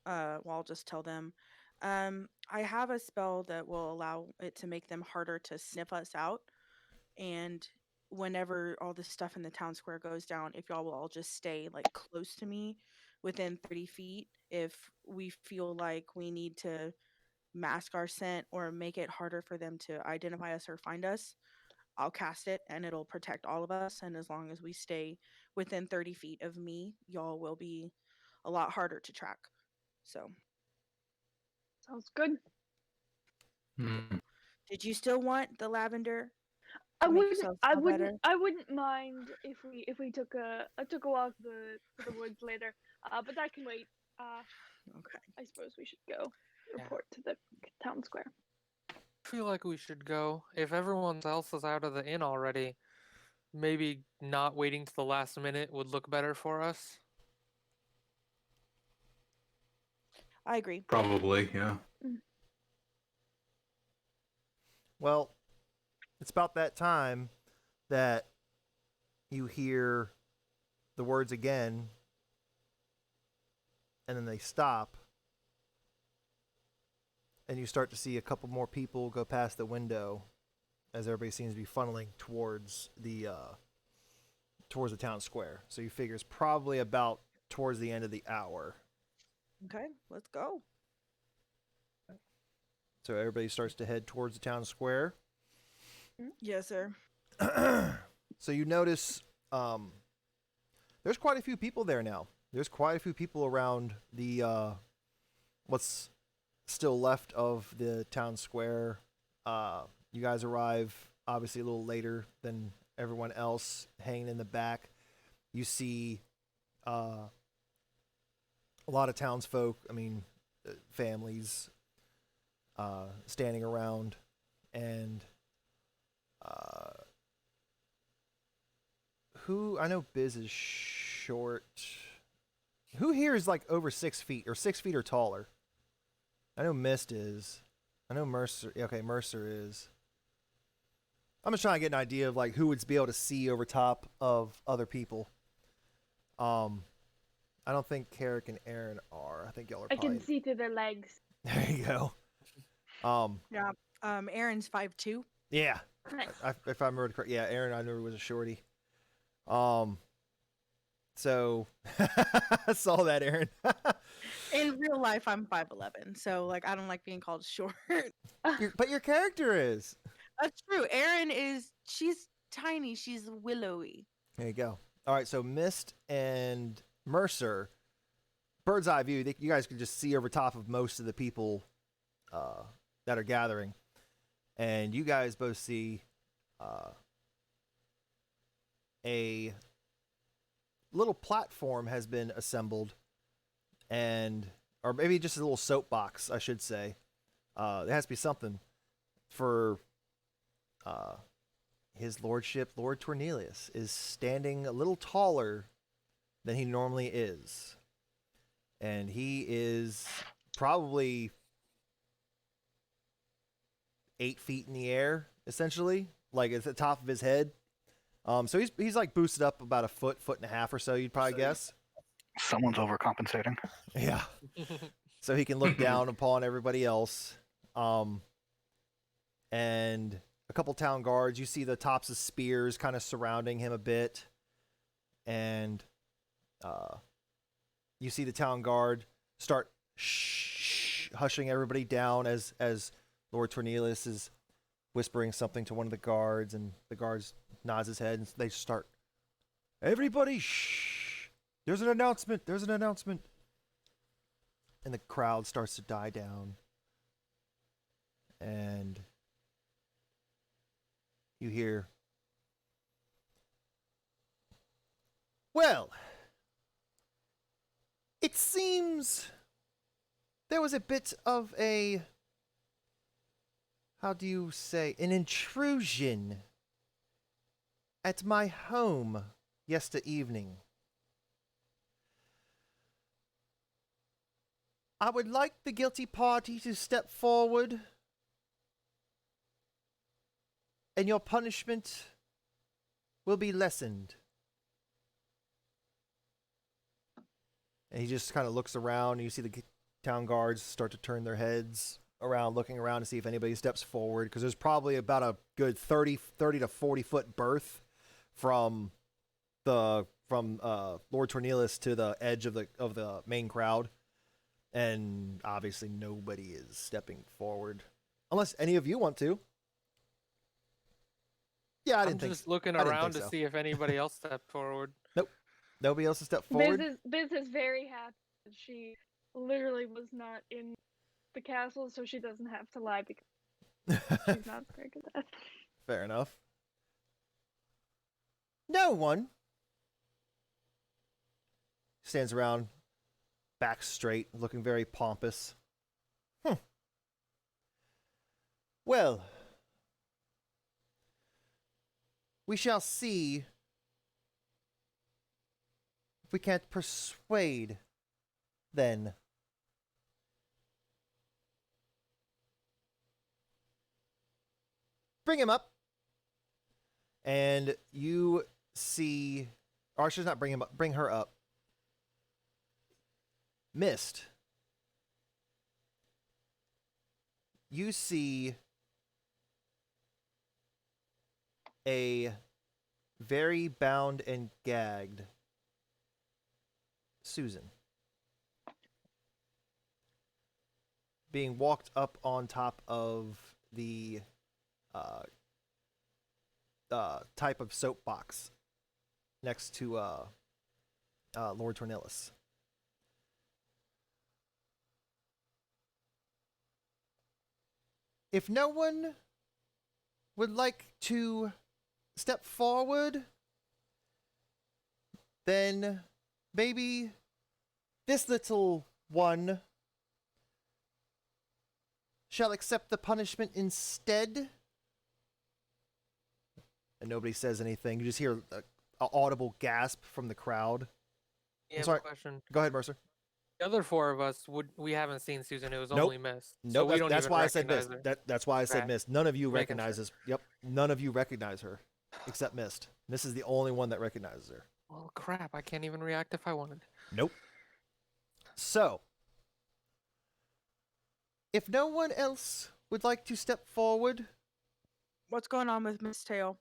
well, I'll just tell them. I have a spell that will allow it to make them harder to sniff us out. And whenever all this stuff in the town square goes down, if y'all will all just stay like close to me within 30 feet, if we feel like we need to mask our scent or make it harder for them to identify us or find us, I'll cast it and it'll protect all of us. And as long as we stay within 30 feet of me, y'all will be a lot harder to track. So, Sounds good. did you still want the lavender? I to make wouldn't. yourself I smell wouldn't. better? I wouldn't mind if we took a walk to the woods later. But that can wait. Okay. I suppose we should go Yeah. report to the town square. I feel like we should go. If everyone else is out of the inn already, maybe not waiting to the last minute would look better for us. I agree. Probably, yeah. Well, it's about that time that you hear the words again, and then they stop, and you start to see a couple more people go past the window as everybody seems to be funneling towards the town square. So you figure it's probably about towards the end of the hour. Okay, let's go. So everybody starts to head towards the town square. Yes, sir. So you notice there's quite a few people there now. There's quite a few people around the what's still left of the town square. You guys arrive obviously a little later than everyone else, hanging in the back. You see a lot of townsfolk, families standing around, and who, I know Biz is short. Who here is like over 6 feet or 6 feet or taller? I know Mist is. I know Mercer. Okay, Mercer is. I'm just trying to get an idea of like who would be able to see over top of other people. I don't think Carrick and Aaron are. I think y'all are. I Probably... can see through their legs. There you go. Yeah. Aaron's 5'2". Yeah. Nice. If I remember correctly, yeah, Aaron, I knew was a shorty. So I saw that, Aaron. In real life, I'm 5'11", so like I don't like being called short. But your character is. That's true. She's tiny. She's willowy. There you go. All right, so Mist and Mercer, bird's eye view. You guys can just see over top of most of the people that are gathering, and you guys both see a little platform has been assembled, and or maybe just a little soapbox, I should say. There has to be something for his lordship. Lord Tornelius is standing a little taller than he normally is, and he is probably 8 feet in the air, essentially, like at the top of his head. So he's like boosted up about a foot and a half or so, you'd probably guess. Someone's overcompensating. Yeah. So he can look down upon everybody else. And a couple town guards. You see the tops of spears kind of surrounding him a bit. And you see the town guard start hushing everybody down as Lord Tornelius is whispering something to one of the guards, and the guards nods his head, and they start, everybody, shh, there's an announcement. And the crowd starts to die down. And you hear, well, it seems there was a bit of a, how do you say, an intrusion at my home yesterday evening. I would like the guilty party to step forward, and your punishment will be lessened. And he just kind of looks around, and you see the town guards start to turn their heads around, looking around to see if anybody steps forward, because there's probably about a good 30 to 40 foot berth from Lord Tornelius to the edge of the main crowd. And obviously nobody is stepping forward. Unless any of you want to. Yeah, I didn't think so. I'm just looking around to see if anybody else stepped forward. Nope. Nobody else has stepped forward. Biz is very happy that she literally was not in the castle, so she doesn't have to lie because she's not scared of that. Fair enough. No one stands around, back straight, looking very pompous. Well, we shall see if we can't persuade, then. Bring him up. And you see, or I should not bring him up, bring her up. Mist. You see a very bound and gagged Susan being walked up on top of the type of soapbox next to Lord Tornelius. If no one would like to step forward, then maybe this little one shall accept the punishment instead. And nobody says anything. You just hear an audible gasp from the crowd. Yeah, I'm sorry. Question. Go ahead, Mercer. The other four of us we haven't seen Susan. It was Nope. only Mist. Nope. So That's why I said Mist. That's why I said Okay. Mist. None of you Making recognizes. Yep. None of you recognize her, except Mist. Mist is the only one that recognizes her. Well, crap! I can't even react if I wanted. Nope. So, if no one else would like to step forward, What's going on with Miss Tail?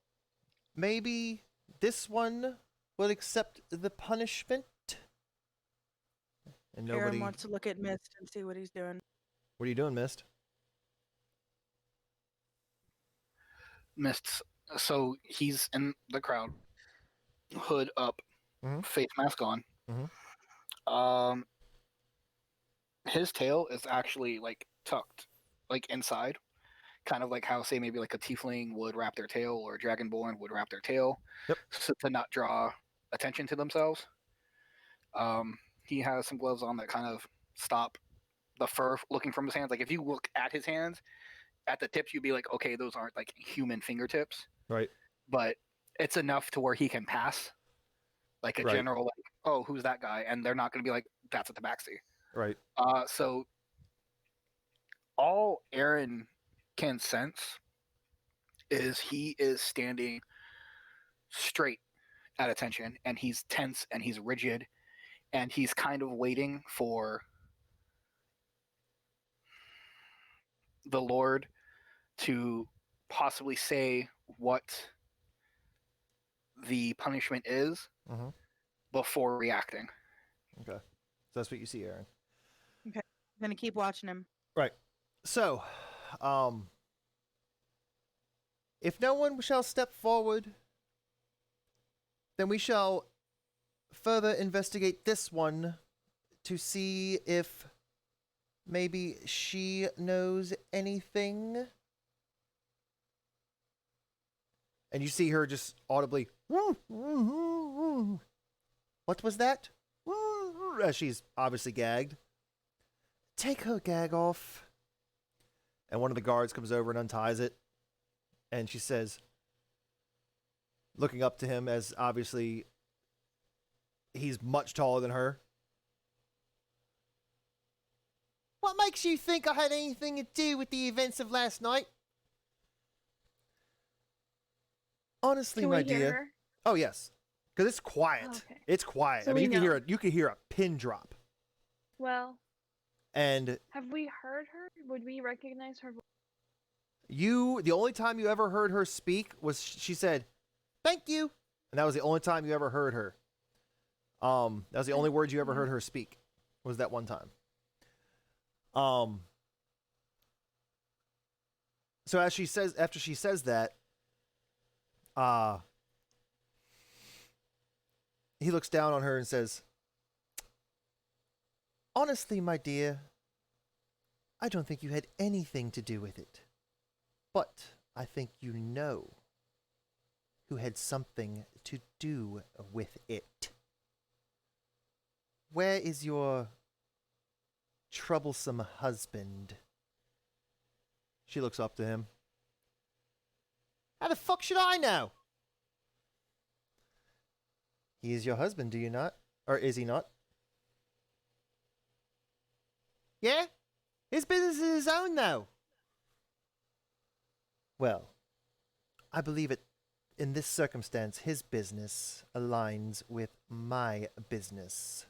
maybe this one will accept the punishment. And Aaron nobody. wants to look at Mist and see what he's doing. What are you doing, Mist? Mists. So he's in the crowd, hood up, Mhm. face mask on. Mhm. His tail is actually like tucked, like inside, kind of like how say maybe like a tiefling would wrap their tail or a dragonborn would wrap their tail, Yep. so to not draw attention to themselves. He has some gloves on that kind of stop the fur looking from his hands. Like if you look at his hands, at the tips, you'd be like, okay, those aren't like human fingertips, Right. but it's enough to where he can pass like a Right. general like, oh, who's that guy? And they're not going to be like, that's a tabaxi. Right. So all Aaron can sense is he is standing straight at attention, and he's tense and he's rigid, and he's kind of waiting for the Lord to possibly say what the punishment is Mhm. before reacting. Okay. So that's what you see, Aaron. I'm gonna keep watching him. Right. So, if no one shall step forward, then we shall further investigate this one to see if maybe she knows anything. And you see her just audibly, what was that? As she's obviously gagged. Take her gag off. And one of the guards comes over and unties it. And she says, looking up to him as obviously he's much taller than her. What makes you think I had anything to do with the events of last night? Honestly, Can my we hear dear. her? Oh yes, because it's quiet. Okay. It's quiet. So I mean, we you can hear a pin drop. Well, And have we heard her? Would we recognize her voice? the only time you ever heard her speak was she said, "Thank you," and that was the only time you ever heard her. That was the only words you ever heard her speak. Was that one time. So after she says that, he looks down on her and says, honestly, my dear, I don't think you had anything to do with it. But I think you know who had something to do with it. Where is your troublesome husband? She looks up to him. How the fuck should I know? He is your husband, do you not? Or is he not? Yeah? His business is his own, though. Well, I believe it. In this circumstance, his business aligns with my business.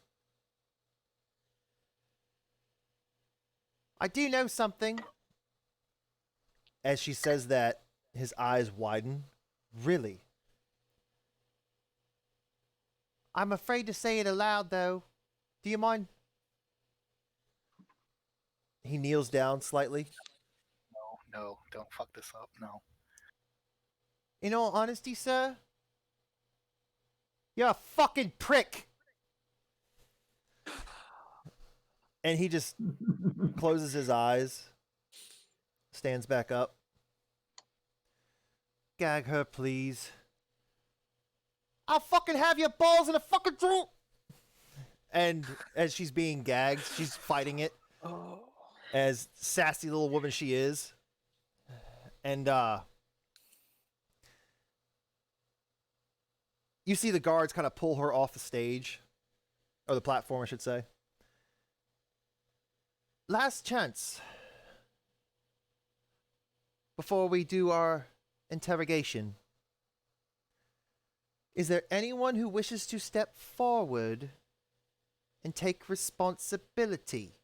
I do know something. As she says that, his eyes widen. Really? I'm afraid to say it aloud, though. Do you mind? He kneels down slightly. No, don't fuck this up. No. In all honesty, sir, you're a fucking prick. And he just closes his eyes, stands back up. Gag her, please. I'll fucking have your balls in a fucking drawer. And as she's being gagged, she's fighting it. Oh. As sassy little woman she is. And you see the guards kind of pull her off the stage. Or the platform, I should say. Last chance. Before we do our interrogation. Is there anyone who wishes to step forward and take responsibility?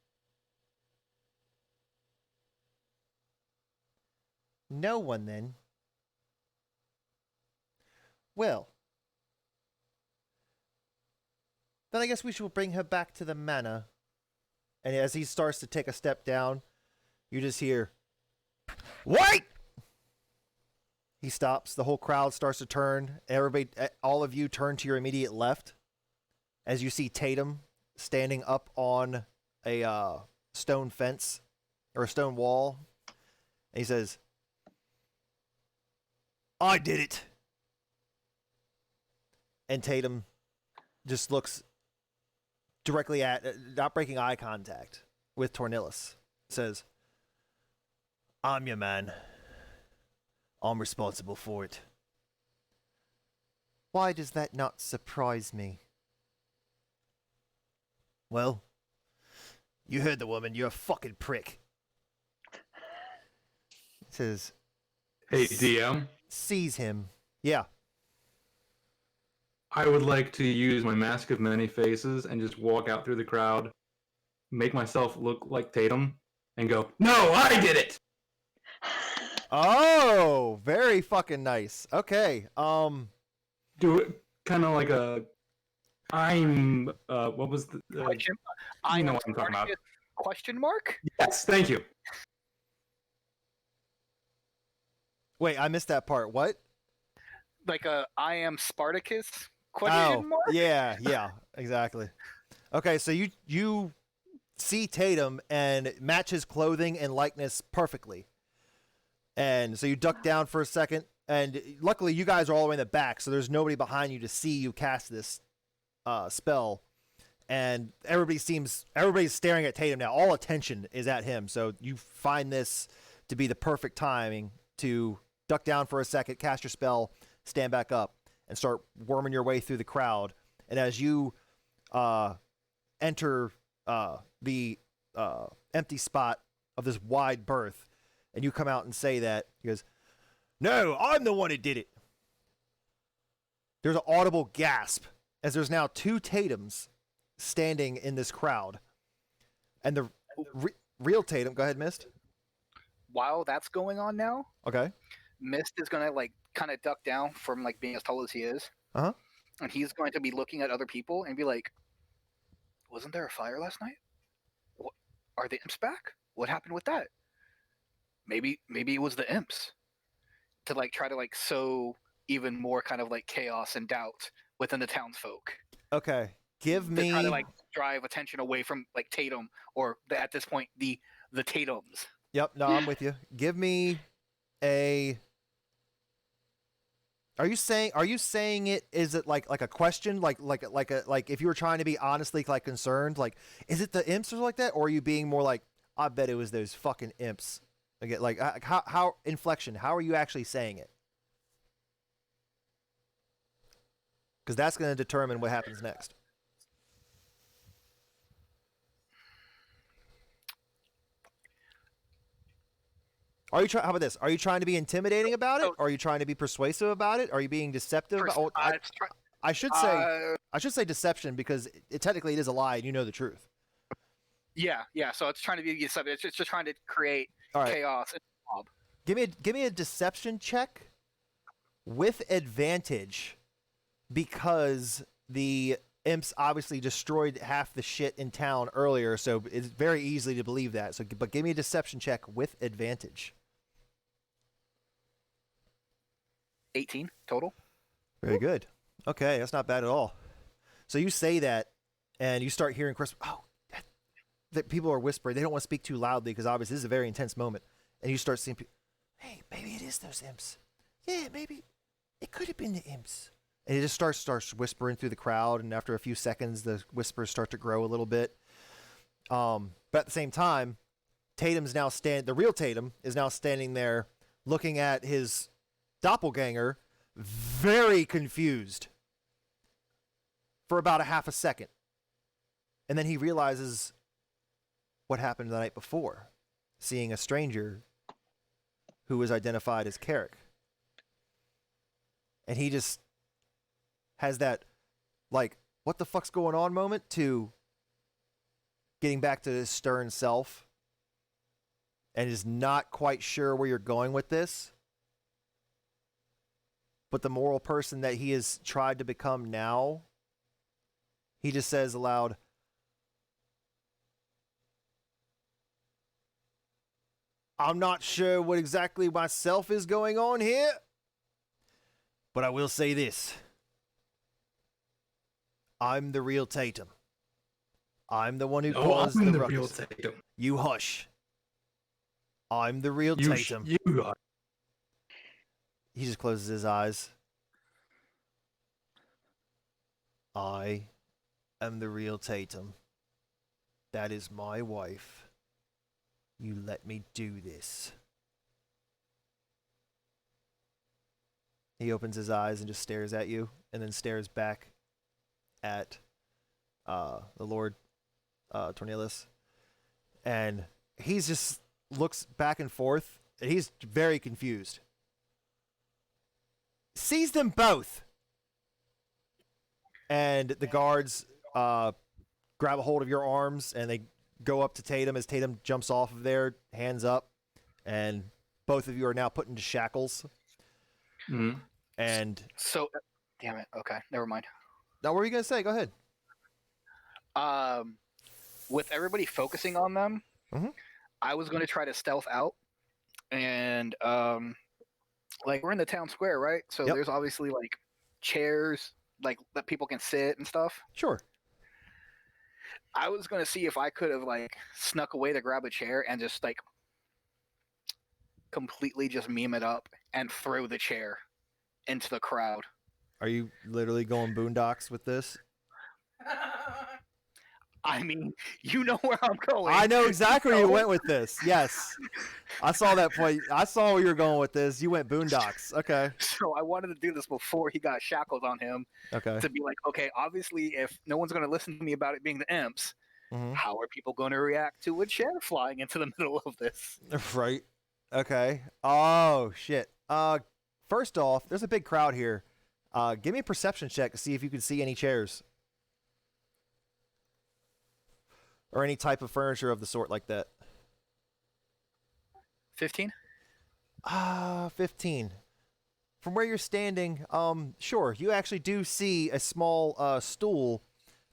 No one, then. Well, Then I guess we should bring her back to the manor. And as he starts to take a step down, you just hear, "Wait!" He stops. The whole crowd starts to turn. Everybody, all of you turn to your immediate left as you see Tatum standing up on a stone fence or a stone wall. And he says, "I did it." And Tatum just looks directly at, not breaking eye contact with Tornillus. Says, "I'm your man. I'm responsible for it." Why does that not surprise me? Well, you heard the woman. You're a fucking prick. Says, Hey, DM. "Seize him." Yeah. I would like to use my Mask of Many Faces and just walk out through the crowd, make myself look like Tatum, and go, "No, I did it!" Oh, very fucking nice. Okay. Do it kind of like a... I'm... what was the... Question. you know what I'm talking about. Question mark? Yes, thank you. Wait, I missed that part. What? Like a I am Spartacus? Oh, Question mark? yeah, exactly. Okay, so you see Tatum and match his clothing and likeness perfectly. And so you duck down for a second, and luckily you guys are all the way in the back, so there's nobody behind you to see you cast this spell. And everybody's staring at Tatum now. All attention is at him. So you find this to be the perfect timing to duck down for a second, cast your spell, stand back up, and start worming your way through the crowd. And as you enter the empty spot of this wide berth, and you come out and say that, he goes, "No, I'm the one who did it." There's an audible gasp as there's now two Tatums standing in this crowd. And the real Tatum, go ahead, Mist. While that's going on now, Okay. Mist is gonna like kind of duck down from like being as tall as he is. Uh-huh. And he's going to be looking at other people and be like, "Wasn't there a fire last night? What, are the imps back? What happened with that? Maybe it was the imps." To like try to like sow even more kind of like chaos and doubt within the townsfolk. Okay. Give me... To try to like drive attention away from like Tatum or at this point the Tatums. Yep, no, I'm with you. Give me a... Are you saying it? Is it like a question, like if you were trying to be honestly like concerned, like is it the imps or like that, or are you being more like, I bet it was those fucking imps? Again, like how inflection? How are you actually saying it? Because that's going to determine what happens next. Are you trying? How about this? Are you trying to be intimidating about it? Or are you trying to be persuasive about it? Are you being deceptive? I should say deception because technically it is a lie and you know the truth. Yeah. So it's trying to be deceptive. It's just trying to create chaos. Give me a deception check with advantage because the imps obviously destroyed half the shit in town earlier, so it's very easy to believe that. So, but give me a deception check with advantage. 18 total. Very good. Okay, that's not bad at all. So you say that, and you start hearing Chris. Oh, that people are whispering. They don't want to speak too loudly because obviously this is a very intense moment. And you start seeing people. Hey, maybe it is those imps. Yeah, maybe it could have been the imps. And it just starts whispering through the crowd, and after a few seconds, the whispers start to grow a little bit. But at the same time, the real Tatum is now standing there looking at his doppelganger, very confused for about a half a second. And then he realizes what happened the night before, seeing a stranger who was identified as Carrick. And he just has that, like, what the fuck's going on moment to getting back to his stern self and is not quite sure where you're going with this. But the moral person that he has tried to become now he just says aloud, I'm not sure what exactly myself is going on here, but I will say this. I'm the real Tatum. I'm the one who caused I'm the the ruckus. real Tatum. You hush. I'm the real Tatum. You are. He just closes his eyes. I am the real Tatum. That is my wife. You let me do this. He opens his eyes and just stares at you, and then stares back at the Lord Tornelius. And he's just looks back and forth, and he's very confused. Seize them both! And the guards grab a hold of your arms, and they go up to Tatum as Tatum jumps off of there, hands up, and both of you are now put into shackles. Mm-hmm. And so, damn it. Okay, never mind. Now, what were you gonna say? Go ahead. With everybody focusing on them, Mhm. I was going to try to stealth out, and like we're in the town square, right? So Yep. there's obviously like chairs, like that people can sit and stuff. Sure. I was going to see if I could have like snuck away to grab a chair and just like completely just meme it up and throw the chair into the crowd. Are you literally going boondocks with this? I mean, you know where I'm going. I know exactly where you went with this. Yes. I saw that point. I saw where you were going with this. You went boondocks. Okay. So I wanted to do this before he got shackles on him. Okay. To be like, okay, obviously, if no one's going to listen to me about it being the imps, Mhm. how are people going to react to a chair flying into the middle of this? Right. Okay. Oh, shit. First off, there's a big crowd here. Give me a perception check to see if you can see any chairs. Or any type of furniture of the sort like that. 15? 15. From where you're standing, sure, you actually do see a small stool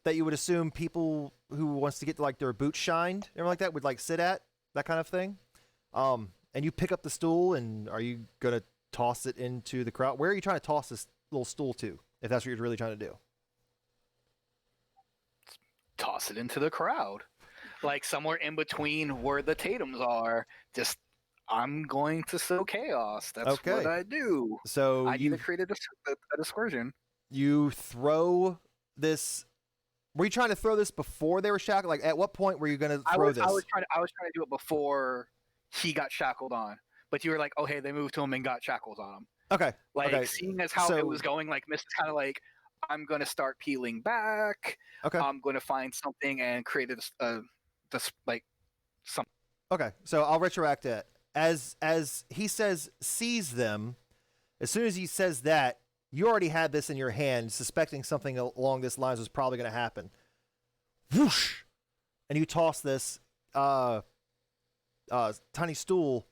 that you would assume people who wants to get like their boots shined, everything like that, would like sit at, that kind of thing. And you pick up the stool, and are you gonna toss it into the crowd? Where are you trying to toss this little stool to, if that's what you're really trying to do? Toss it into the crowd. Like somewhere in between where the Tatums are. Just, I'm going to sow chaos. That's Okay. what I do. So I need to create a dispersion. you throw this. Were you trying to throw this before they were shackled? Like, at what point were you going to throw this? I was trying to do it before he got shackled on. But you were like, oh, hey, they moved to him and got shackles on him. Okay. Like, okay. seeing as how it was going, like, Mist is kind of like, I'm going to start peeling back. Okay. I'm going to find something and create some. Okay, so I'll retroact it. As he says, seize them, as soon as he says that, you already had this in your hand, suspecting something along this lines was probably going to happen. Whoosh! And you toss this tiny stool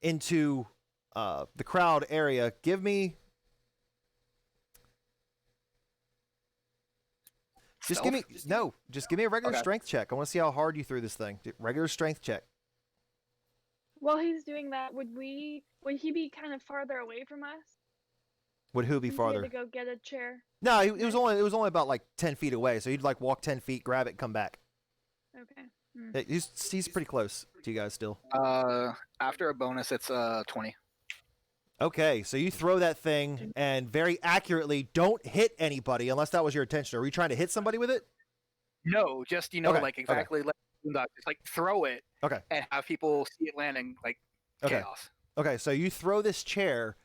into the crowd area. Give me... Just give me a regular strength check. I want to see how hard you threw this thing. Regular strength check. While he's doing that, would he be kind of farther away from us? Would who be Since farther? He had to go get a chair. No, it was only about like 10 feet away. So he'd like walk 10 feet, grab it, and come back. Okay. He's pretty close to you guys still. After a bonus, it's 20. Okay, so you throw that thing and very accurately don't hit anybody unless that was your intention. Are you trying to hit somebody with it? No, just Okay, like exactly like just like throw it. Okay. And have people see it landing like chaos. Okay, so you throw this chair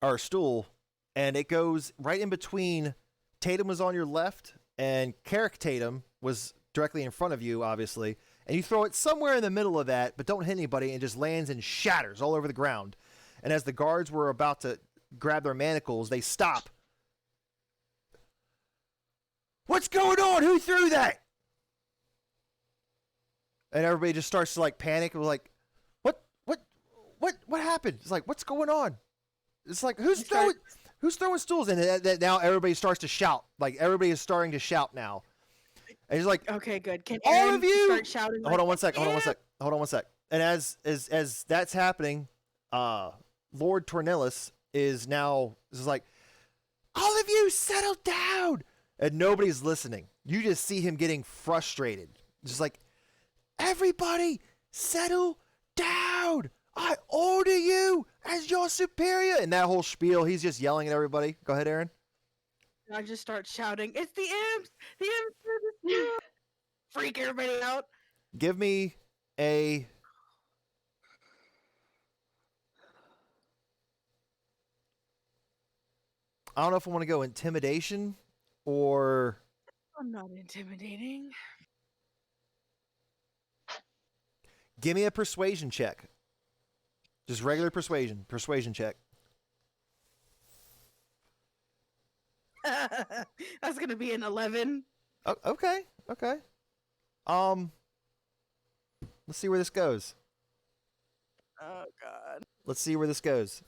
or stool, and it goes right in between. Tatum was on your left, and Carrick Tatum was directly in front of you, obviously. And you throw it somewhere in the middle of that, but don't hit anybody, and just lands and shatters all over the ground. And as the guards were about to grab their manacles, they stop. What's going on? Who threw that? And everybody just starts to like panic. We're like, what happened? It's like, what's going on? It's like, who's throwing stools? And now everybody starts to shout. Like, everybody is starting to shout now. And he's like, Okay, good. Can all Aaron of you start shouting? Hold on one sec. Hold on one sec. And as that's happening, Lord Tornillus is like, all of you settle down, and nobody's listening. You just see him getting frustrated, just like, everybody settle down. I order you as your superior, and that whole spiel. He's just yelling at everybody. Go ahead, Aaron. I just start shouting, "It's the imps! The imps are the steal!" Freak everybody out. Give me a. I don't know if I want to go intimidation or. I'm not intimidating. Give me a persuasion check. Just regular persuasion. Persuasion check. That's gonna be an 11. Oh, okay. Let's see where this goes. Oh God. Let's see where this goes.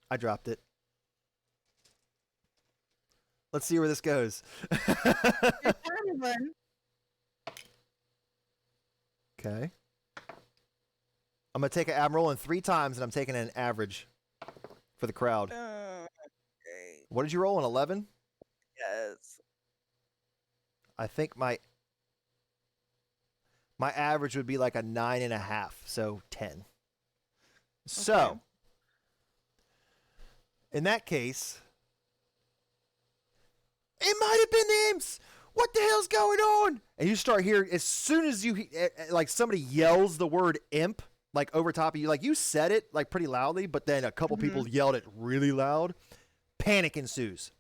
I dropped it. Let's see where this goes. Okay. I'm gonna take I'm rolling 3 times, and I'm taking an average for the crowd. Okay. What did you roll? An 11? Yes. I think my average would be like a 9.5, so 10. So, Okay. in that case, it might have been the imps. What the hell's going on? And you start hearing, as soon as you like somebody yells the word imp, like over top of you, like you said it like pretty loudly, but then a couple people yelled it really loud. Panic ensues.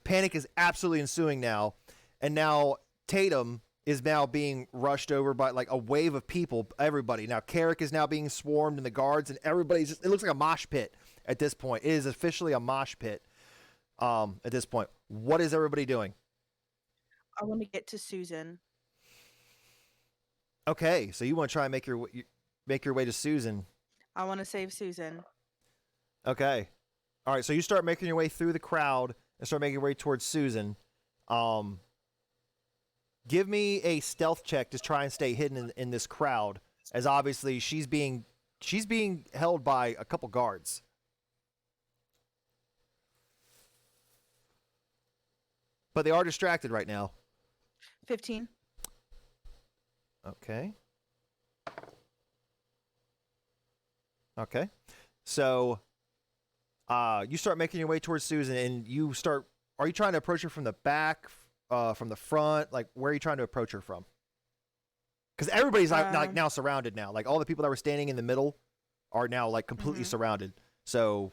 Panic is absolutely ensuing now, and now Tatum is now being rushed over by like a wave of people. Everybody now, Carrick is now being swarmed, and the guards, and everybody's just, it looks like a mosh pit at this point. It is officially a mosh pit. At this point, what is everybody doing? I want to get to Susan. Okay, so you want to try and make your way to Susan. I want to save Susan. Okay. All right, so you start making your way through the crowd and start making your way towards Susan. Give me a stealth check to try and stay hidden in this crowd, as obviously she's being held by a couple guards. But they are distracted right now. 15. Okay. Okay. So you start making your way towards Susan, and are you trying to approach her from the back, from the front? Like, where are you trying to approach her from? Because everybody's like now surrounded now. Like, all the people that were standing in the middle are now like completely surrounded. So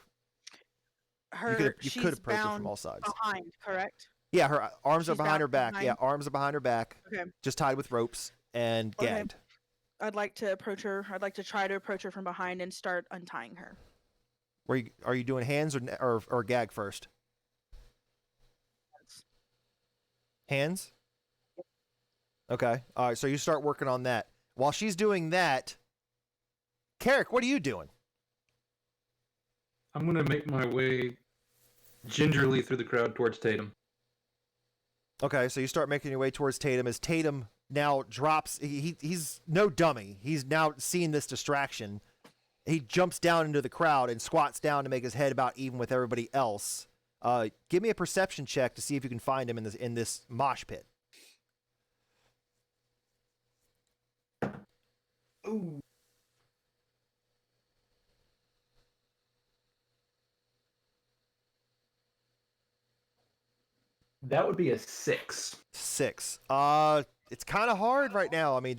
you could approach her from all sides. Behind, correct? Yeah, her arms are behind her back. behind? Yeah, arms are behind her back. Okay. Just tied with ropes and Okay. gagged. I'd like to approach her. I'd like to try to approach her from behind and start untying her. Are you doing hands or gag first? Hands? Okay. All right, so you start working on that. While she's doing that, Carrick, what are you doing? I'm gonna make my way gingerly through the crowd towards Tatum. Okay, so you start making your way towards Tatum as Tatum now drops. He's no dummy. He's now seeing this distraction. He jumps down into the crowd and squats down to make his head about even with everybody else. Give me a perception check to see if you can find him in this mosh pit. Ooh. That would be a 6. 6. It's kind of hard right now. I mean,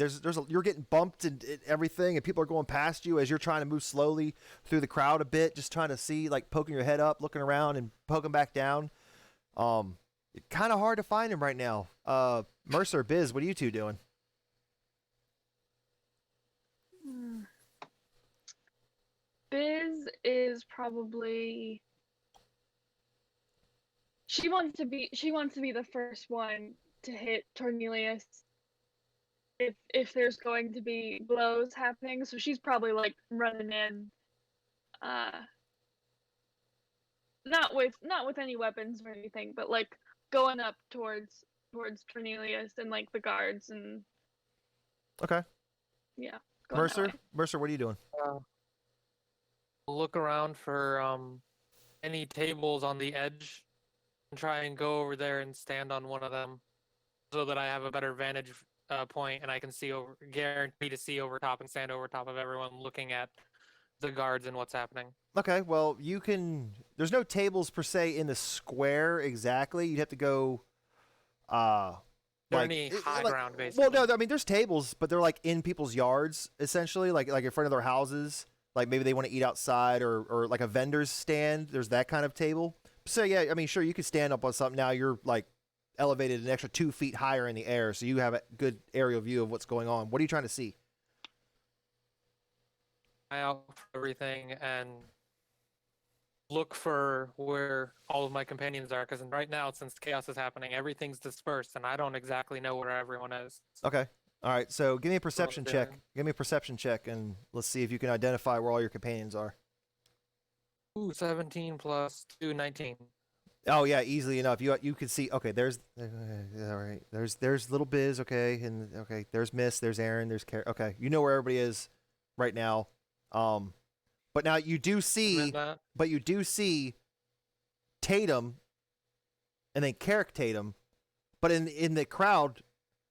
you're getting bumped and everything, and people are going past you as you're trying to move slowly through the crowd a bit, just trying to see, like poking your head up, looking around, and poking back down. Kind of hard to find him right now. Mercer, Biz, what are you two doing? Biz is probably she wants to be the first one to hit Cornelius if there's going to be blows happening, so she's probably like running in, not with any weapons or anything, but like going up towards towards Cornelius and like the guards and Okay. yeah. Going that way. Mercer, what are you doing? Look around for any tables on the edge and try and go over there and stand on one of them so that I have a better vantage point and I can guarantee to see over top and stand over top of everyone looking at the guards and what's happening. Okay, well, you can... There's no tables per se in the square exactly. You'd have to go... There any high ground, basically? Well, no, I mean, there's tables, but they're like in people's yards, essentially, like in front of their houses. Like maybe they want to eat outside or like a vendor's stand. There's that kind of table. So yeah, I mean, sure, you could stand up on something. Now you're like elevated an extra 2 feet higher in the air, so you have a good aerial view of what's going on. What are you trying to see? Eye out for everything and look for where all of my companions are, because right now, since chaos is happening, everything's dispersed, and I don't exactly know where everyone is. Okay. All right, so give me a perception check. Give me a perception check, and let's see if you can identify where all your companions are. Ooh, 17 plus 2, 19. Oh yeah, easily enough. You can see. Okay, there's all right. There's little Biz. Okay, and okay, there's Miss. There's Aaron. There's okay. You know where everybody is right now. But now you do see. But you do see Tatum, and then Carrick Tatum. But in the crowd,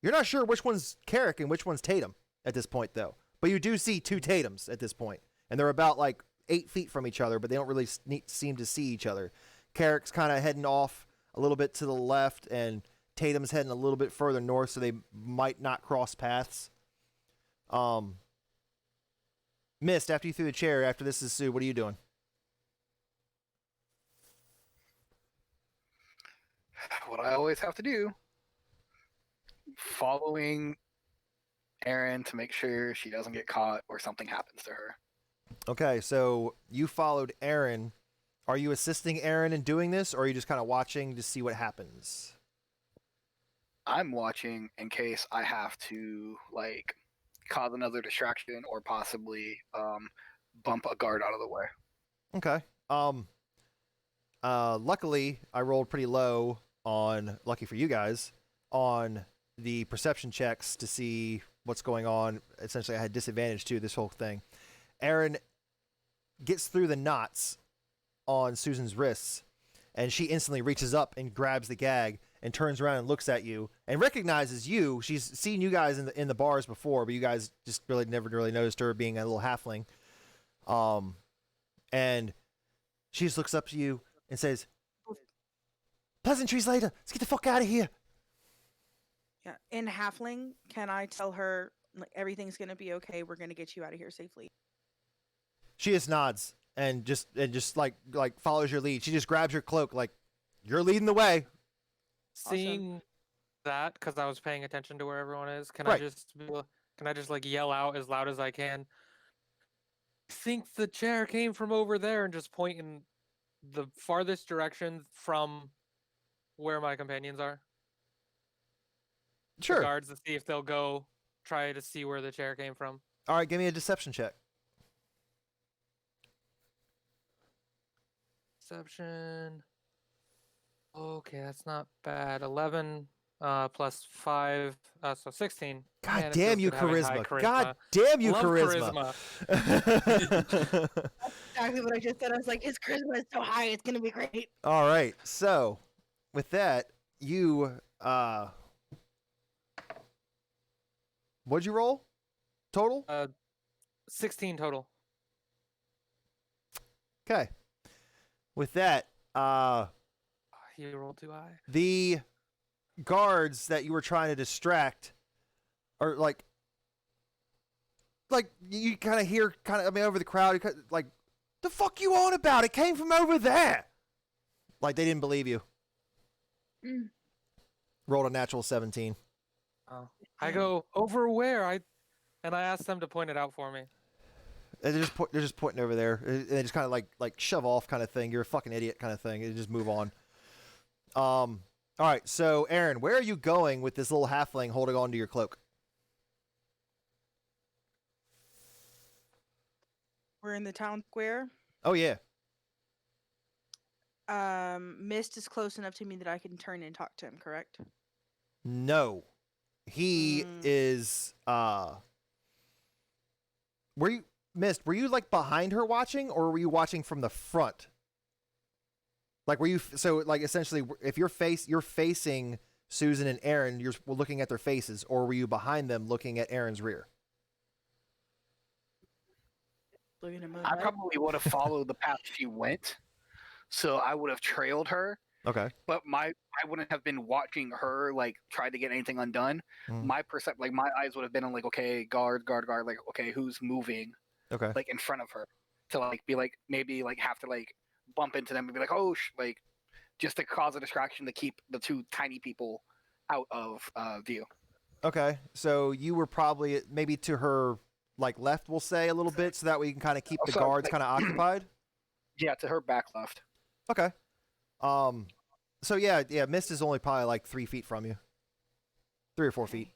you're not sure which one's Carrick and which one's Tatum at this point, though. But you do see two Tatums at this point, and they're about like 8 feet from each other, but they don't really seem to see each other. Carrick's kind of heading off a little bit to the left, and Tatum's heading a little bit further north, so they might not cross paths. Mist, after you threw the chair, after this is Sue, what are you doing? What I always have to do. Following Erin to make sure she doesn't get caught or something happens to her. Okay, so you followed Erin. Are you assisting Erin in doing this, or are you just kind of watching to see what happens? I'm watching in case I have to like cause another distraction or possibly bump a guard out of the way. Okay. Luckily, I rolled pretty low on, lucky for you guys, on the perception checks to see what's going on. Essentially, I had disadvantage to this whole thing. Erin gets through the knots on Susan's wrists, and she instantly reaches up and grabs the gag and turns around and looks at you and recognizes you. She's seen you guys in the bars before, but you guys just really never really noticed her being a little halfling. And she just looks up to you and says, "Pleasantries later. Let's get the fuck out of here." Yeah. In halfling, can I tell her like everything's gonna be okay? We're gonna get you out of here safely. She just nods and just like follows your lead. She just grabs your cloak like, "You're leading the way." Seeing that, because I was paying attention to where everyone is, can Right. I just like yell out as loud as I can? I think the chair came from over there, and just point in the farthest direction from where my companions are. Sure. The guards to see if they'll go try to see where the chair came from. All right, give me a deception check. Deception. Okay, that's not bad. 11 plus 5, so 16. God Man, it damn feels you, good having high charisma. God damn you, Love charisma. Exactly what I just said. I was like, his charisma is so high, it's gonna be great. All right, so with that, you what'd you roll? Total? 16 total. Okay. With that, He rolled too high. the guards that you were trying to distract are like you kind of hear over the crowd, like, "The fuck you on about? It came from over there." Like they didn't believe you. Rolled a natural 17. Oh. I go, "Over where?" I asked them to point it out for me. And they're just pointing over there. And they just kind of like shove off kind of thing. You're a fucking idiot kind of thing. And just move on. All right. So Aaron, where are you going with this little halfling holding on to your cloak? We're in the town square. Oh yeah. Mist is close enough to me that I can turn and talk to him, correct? No. He is were you Mist, were you like behind her watching, or were you watching from the front? Like were you so like essentially if you're facing Susan and Aaron, you're looking at their faces, or were you behind them looking at Aaron's rear? Looking to move I up. probably would have followed the path she went, so I would have trailed her. Okay. But I wouldn't have been watching her like try to get anything undone. Mm. My eyes would have been on like, okay, guard, like, okay, who's moving, Okay. like in front of her, to like be like maybe like have to like bump into them and be like, oh, like just to cause a distraction to keep the two tiny people out of view. Okay. So you were probably maybe to her like left, we'll say a little bit, so that we can kind of keep the Also, guards like- kind of occupied. Yeah, to her back left. Okay. So yeah, Mist is only probably like 3 feet from you. 3 or 4 feet.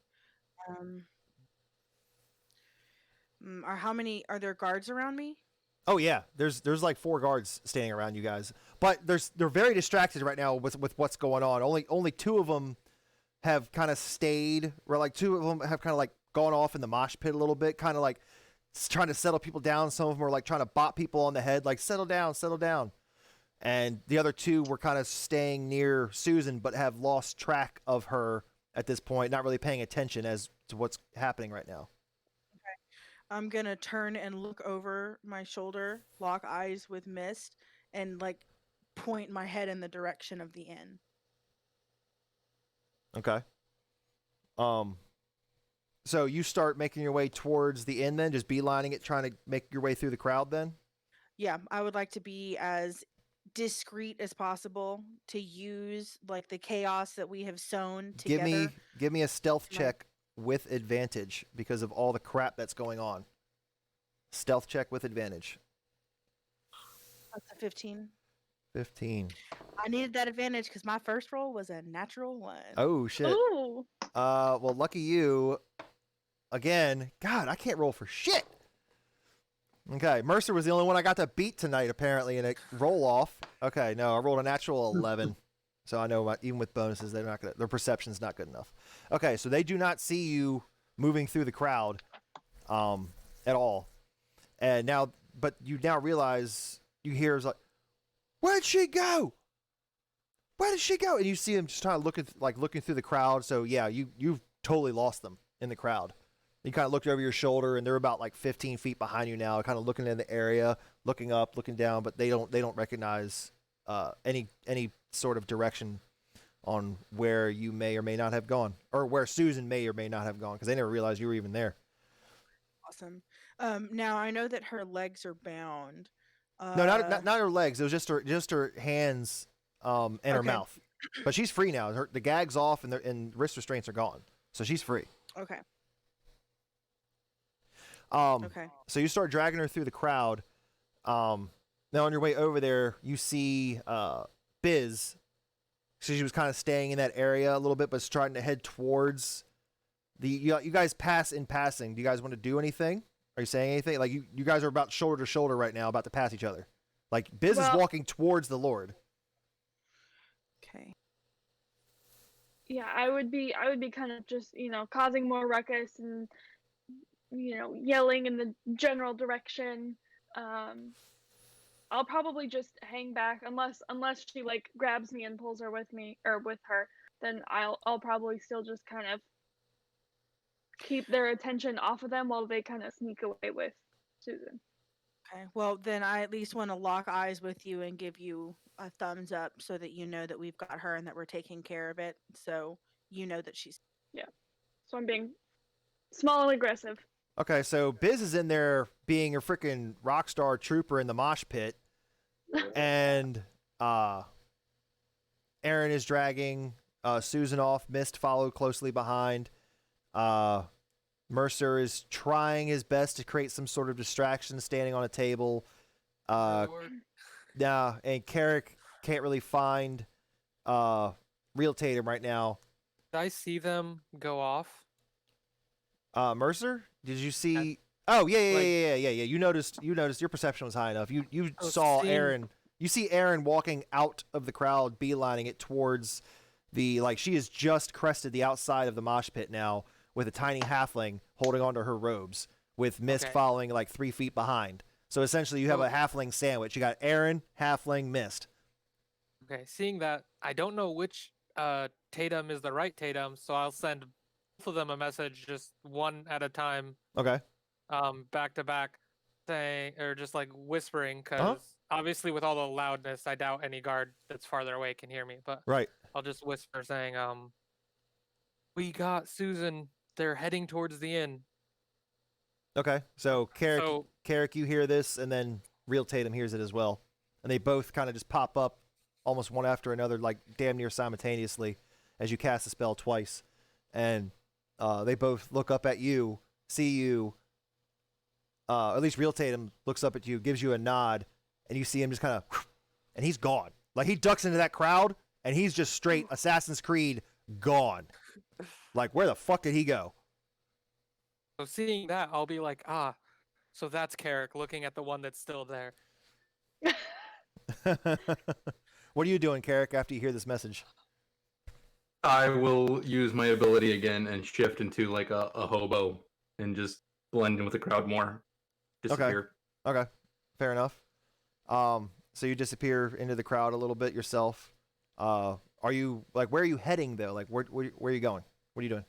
Are there guards around me? Oh yeah, there's like 4 guards standing around you guys, but they're very distracted right now with what's going on. Only 2 of them have kind of stayed, or like 2 of them have kind of like gone off in the mosh pit a little bit, kind of like trying to settle people down. Some of them are like trying to bop people on the head, like settle down. And the other 2 were kind of staying near Susan, but have lost track of her at this point, not really paying attention as to what's happening right now. I'm gonna turn and look over my shoulder, lock eyes with Mist, and like point my head in the direction of the inn. Okay. So you start making your way towards the inn then, just beelining it, trying to make your way through the crowd then? Yeah, I would like to be as discreet as possible to use like the chaos that we have sown together. Give me a stealth My- check with advantage because of all the crap that's going on. Stealth check with advantage. That's a 15. 15. I needed that advantage because my first roll was a natural 1. Oh shit. Ooh. Well, lucky you. Again, God, I can't roll for shit. Okay, Mercer was the only one I got to beat tonight, apparently, in a roll off. Okay, no, I rolled a natural 11. So I know even with bonuses, their perception's not good enough. Okay, so they do not see you moving through the crowd at all. And now, but you now realize, you hear is like, where'd she go? Where did she go? And you see them just kind of looking through the crowd. So yeah, you've totally lost them in the crowd. You kind of looked over your shoulder, and they're about like 15 feet behind you now, kind of looking in the area, looking up, looking down, but they don't recognize any sort of direction on where you may or may not have gone, or where Susan may or may not have gone, because they never realized you were even there. Awesome. Now I know that her legs are bound. No, not her legs. It was just her hands and her Okay. mouth. But she's free now. The gag's off, and wrist restraints are gone, so she's free. Okay. Okay. So you start dragging her through the crowd. Now on your way over there, you see Biz. So she was kind of staying in that area a little bit, but starting to head towards you guys pass in passing. Do you guys want to do anything? Are you saying anything? Like you guys are about shoulder to shoulder right now, about to pass each other. Like Biz is walking towards the Lord. Okay. Yeah, I would be kind of just, causing more ruckus and, yelling in the general direction. I'll probably just hang back unless she like grabs me and pulls her with me or with her, then I'll probably still just kind of keep their attention off of them while they kind of sneak away with Susan. Okay. Well, then I at least want to lock eyes with you and give you a thumbs up so that you know that we've got her and that we're taking care of it. So you know that she's. Yeah. So I'm being small and aggressive. Okay, so Biz is in there being a freaking rock star trooper in the mosh pit, and Aaron is dragging Susan off. Mist followed closely behind. Mercer is trying his best to create some sort of distraction, standing on a table. Yeah, and Carrick can't really find real Tatum right now. Did I see them go off? Mercer, did you see? Oh yeah. You noticed your perception was high enough. You saw Aaron. You see Aaron walking out of the crowd, beelining it towards She has just crested the outside of the mosh pit now with a tiny halfling holding onto her robes, with Mist following like 3 feet behind. So essentially, you have a halfling sandwich. You got Aaron, halfling, Mist. Okay, seeing that, I don't know which Tatum is the right Tatum, so I'll send both of them a message, just one at a time. Okay. Back to back, saying, or just like whispering, because obviously with all the loudness, I doubt any guard that's farther away can hear me. But I'll just whisper, saying, "We got Susan. They're heading towards the inn." Okay, so Carrick, you hear this, and then Real Tatum hears it as well, and they both kind of just pop up, almost one after another, like damn near simultaneously, as you cast the spell twice, and they both look up at you, see you. At least Real Tatum looks up at you, gives you a nod, and you see him just kind of, and he's gone. Like he ducks into that crowd, and he's just straight Assassin's Creed gone. Like where the fuck did he go? So seeing that, I'll be like, so that's Carrick looking at the one that's still there. What are you doing, Carrick, after you hear this message? I will use my ability again and shift into like a hobo and just blend in with the crowd more. Disappear. Okay. Fair enough. So you disappear into the crowd a little bit yourself. Are you like, where are you heading though? Like where are you going? What are you doing?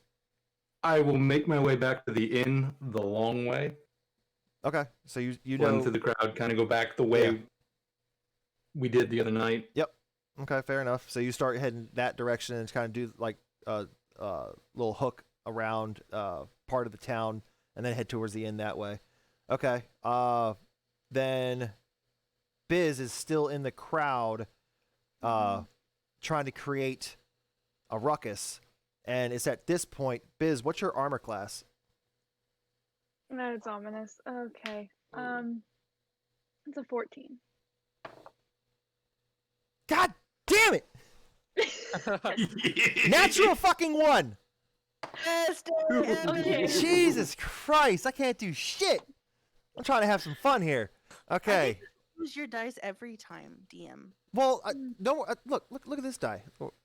I will make my way back to the inn the long way. Okay. So you blend know through the crowd, kind of go back the way we did the other night. Yep. Okay, fair enough. So you start heading that direction and kind of do like a little hook around part of the town and then head towards the inn that way. Okay. Then Biz is still in the crowd trying to create a ruckus. And it's at this point, Biz, what's your armor class? No, it's ominous. Okay. It's a 14. God damn it! Natural fucking 1! Okay. Jesus Christ, I can't do shit! I'm trying to have some fun here. Okay. Use your dice every time, DM. Well, no, look at this die.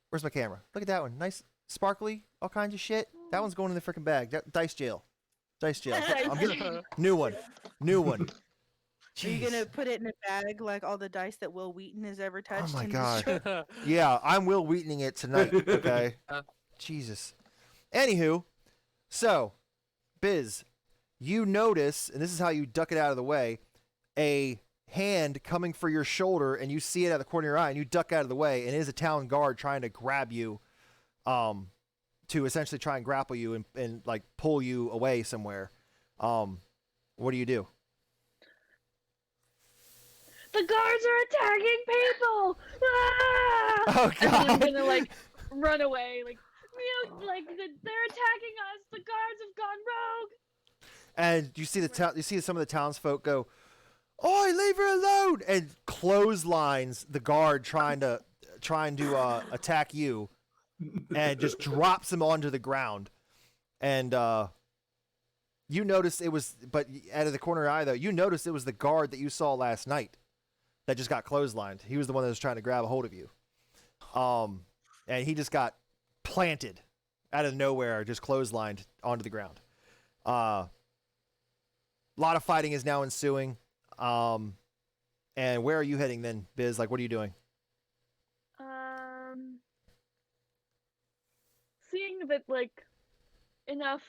Where's my camera? Look at that one. Nice, sparkly, all kinds of shit. That one's going in the freaking bag. Dice jail. Dice jail. I'm getting new one. Are you gonna put it in a bag like all the dice that Will Wheaton has ever touched? Oh my god. Yeah, I'm Will Wheatoning it tonight. Okay. Jesus. Anywho, so Biz, you notice, and this is how you duck it out of the way, a hand coming for your shoulder, and you see it out of the corner of your eye, and you duck out of the way, and it is a town guard trying to grab you, to essentially try and grapple you and like pull you away somewhere. What do you do? The guards are attacking people! Ah! Oh god! And I'm gonna like run away, like they're attacking us. The guards have gone rogue. And you see some of the townsfolk go, "Oi, leave her alone!" and clotheslines the guard trying to attack you, and just drops him onto the ground. And you notice it was, but out of the corner of your eye though, you noticed it was the guard that you saw last night that just got clotheslined. He was the one that was trying to grab a hold of you. And he just got planted out of nowhere, just clotheslined onto the ground. A lot of fighting is now ensuing. And where are you heading then, Biz? Like, what are you doing? Seeing that like enough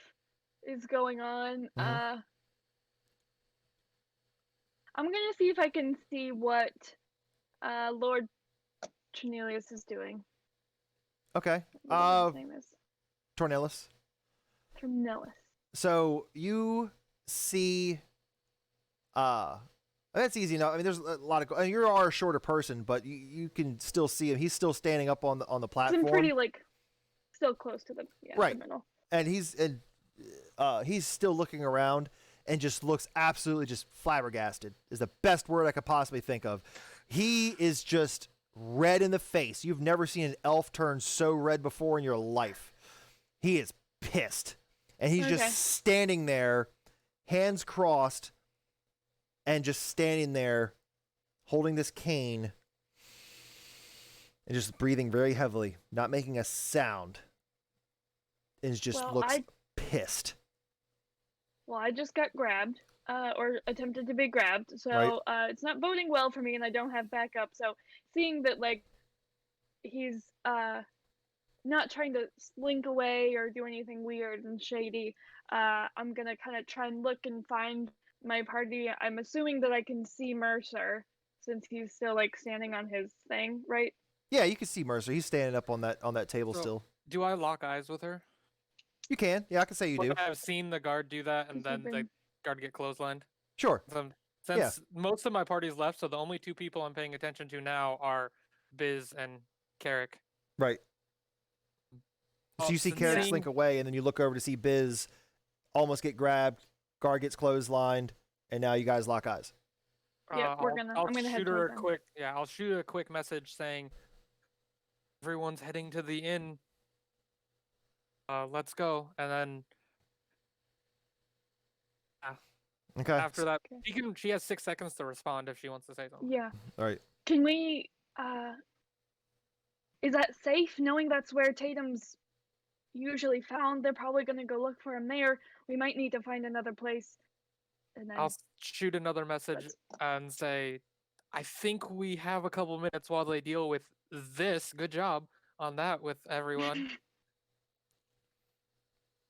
is going on, I'm gonna see if I can see what Lord Cornelius is doing. Okay. What his name is. Tornellus. Cornelius. So you see, that's easy enough. I mean, there's a lot of. I mean, you are a shorter person, but you can still see him. He's still standing up on the platform. I'm pretty like still close to the right. The middle. And he's still looking around and just looks absolutely just flabbergasted. Is the best word I could possibly think of. He is just red in the face. You've never seen an elf turn so red before in your life. He is pissed. And he's just standing there, hands crossed, and just standing there holding this cane. and just breathing very heavily, not making a sound, and just looks pissed. Well, I just got grabbed, or attempted to be grabbed, so Right. it's not boding well for me, and I don't have backup. So seeing that, like, he's not trying to slink away or do anything weird and shady, I'm gonna kind of try and look and find my party. I'm assuming that I can see Mercer since he's still like standing on his thing, right? Yeah, you can see Mercer. He's standing up on that table still. Do I lock eyes with her? You can. Yeah, I can say you do. I've seen the guard do that, and then the guard get clotheslined. Sure. Since most of my party's left, so the only two people I'm paying attention to now are Biz and Carrick. Right. So you see Carrick slink away, and then you look over to see Biz almost get grabbed. Guard gets clotheslined, and now you guys lock eyes. Yeah, I'm gonna shoot her a quick. Yeah, I'll shoot her a quick message saying, "Everyone's heading to the inn. Let's go." And then, okay. After that, she has 6 seconds to respond if she wants to say something. Yeah. All right. Can we? Is that safe? Knowing that's where Tatum's usually found, they're probably gonna go look for him there. We might need to find another place. And then I'll shoot another message and say, I think we have a couple minutes while they deal with this. Good job on that with everyone.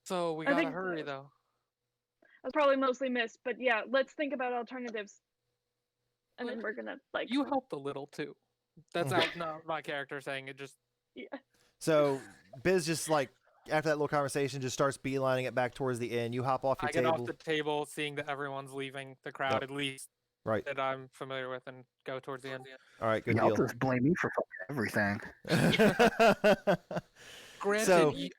So we gotta hurry though. That's probably mostly missed, but yeah, let's think about alternatives. And then we're gonna like. You helped a little too. That's not my character saying it. Just yeah. So Biz just like after that little conversation just starts beelining it back towards the inn. You hop off your table. I get off the table, seeing that everyone's leaving the crowd at least. Right. That I'm familiar with, and go towards the end. All right, good Y'all deal. just blame me for everything. Granted,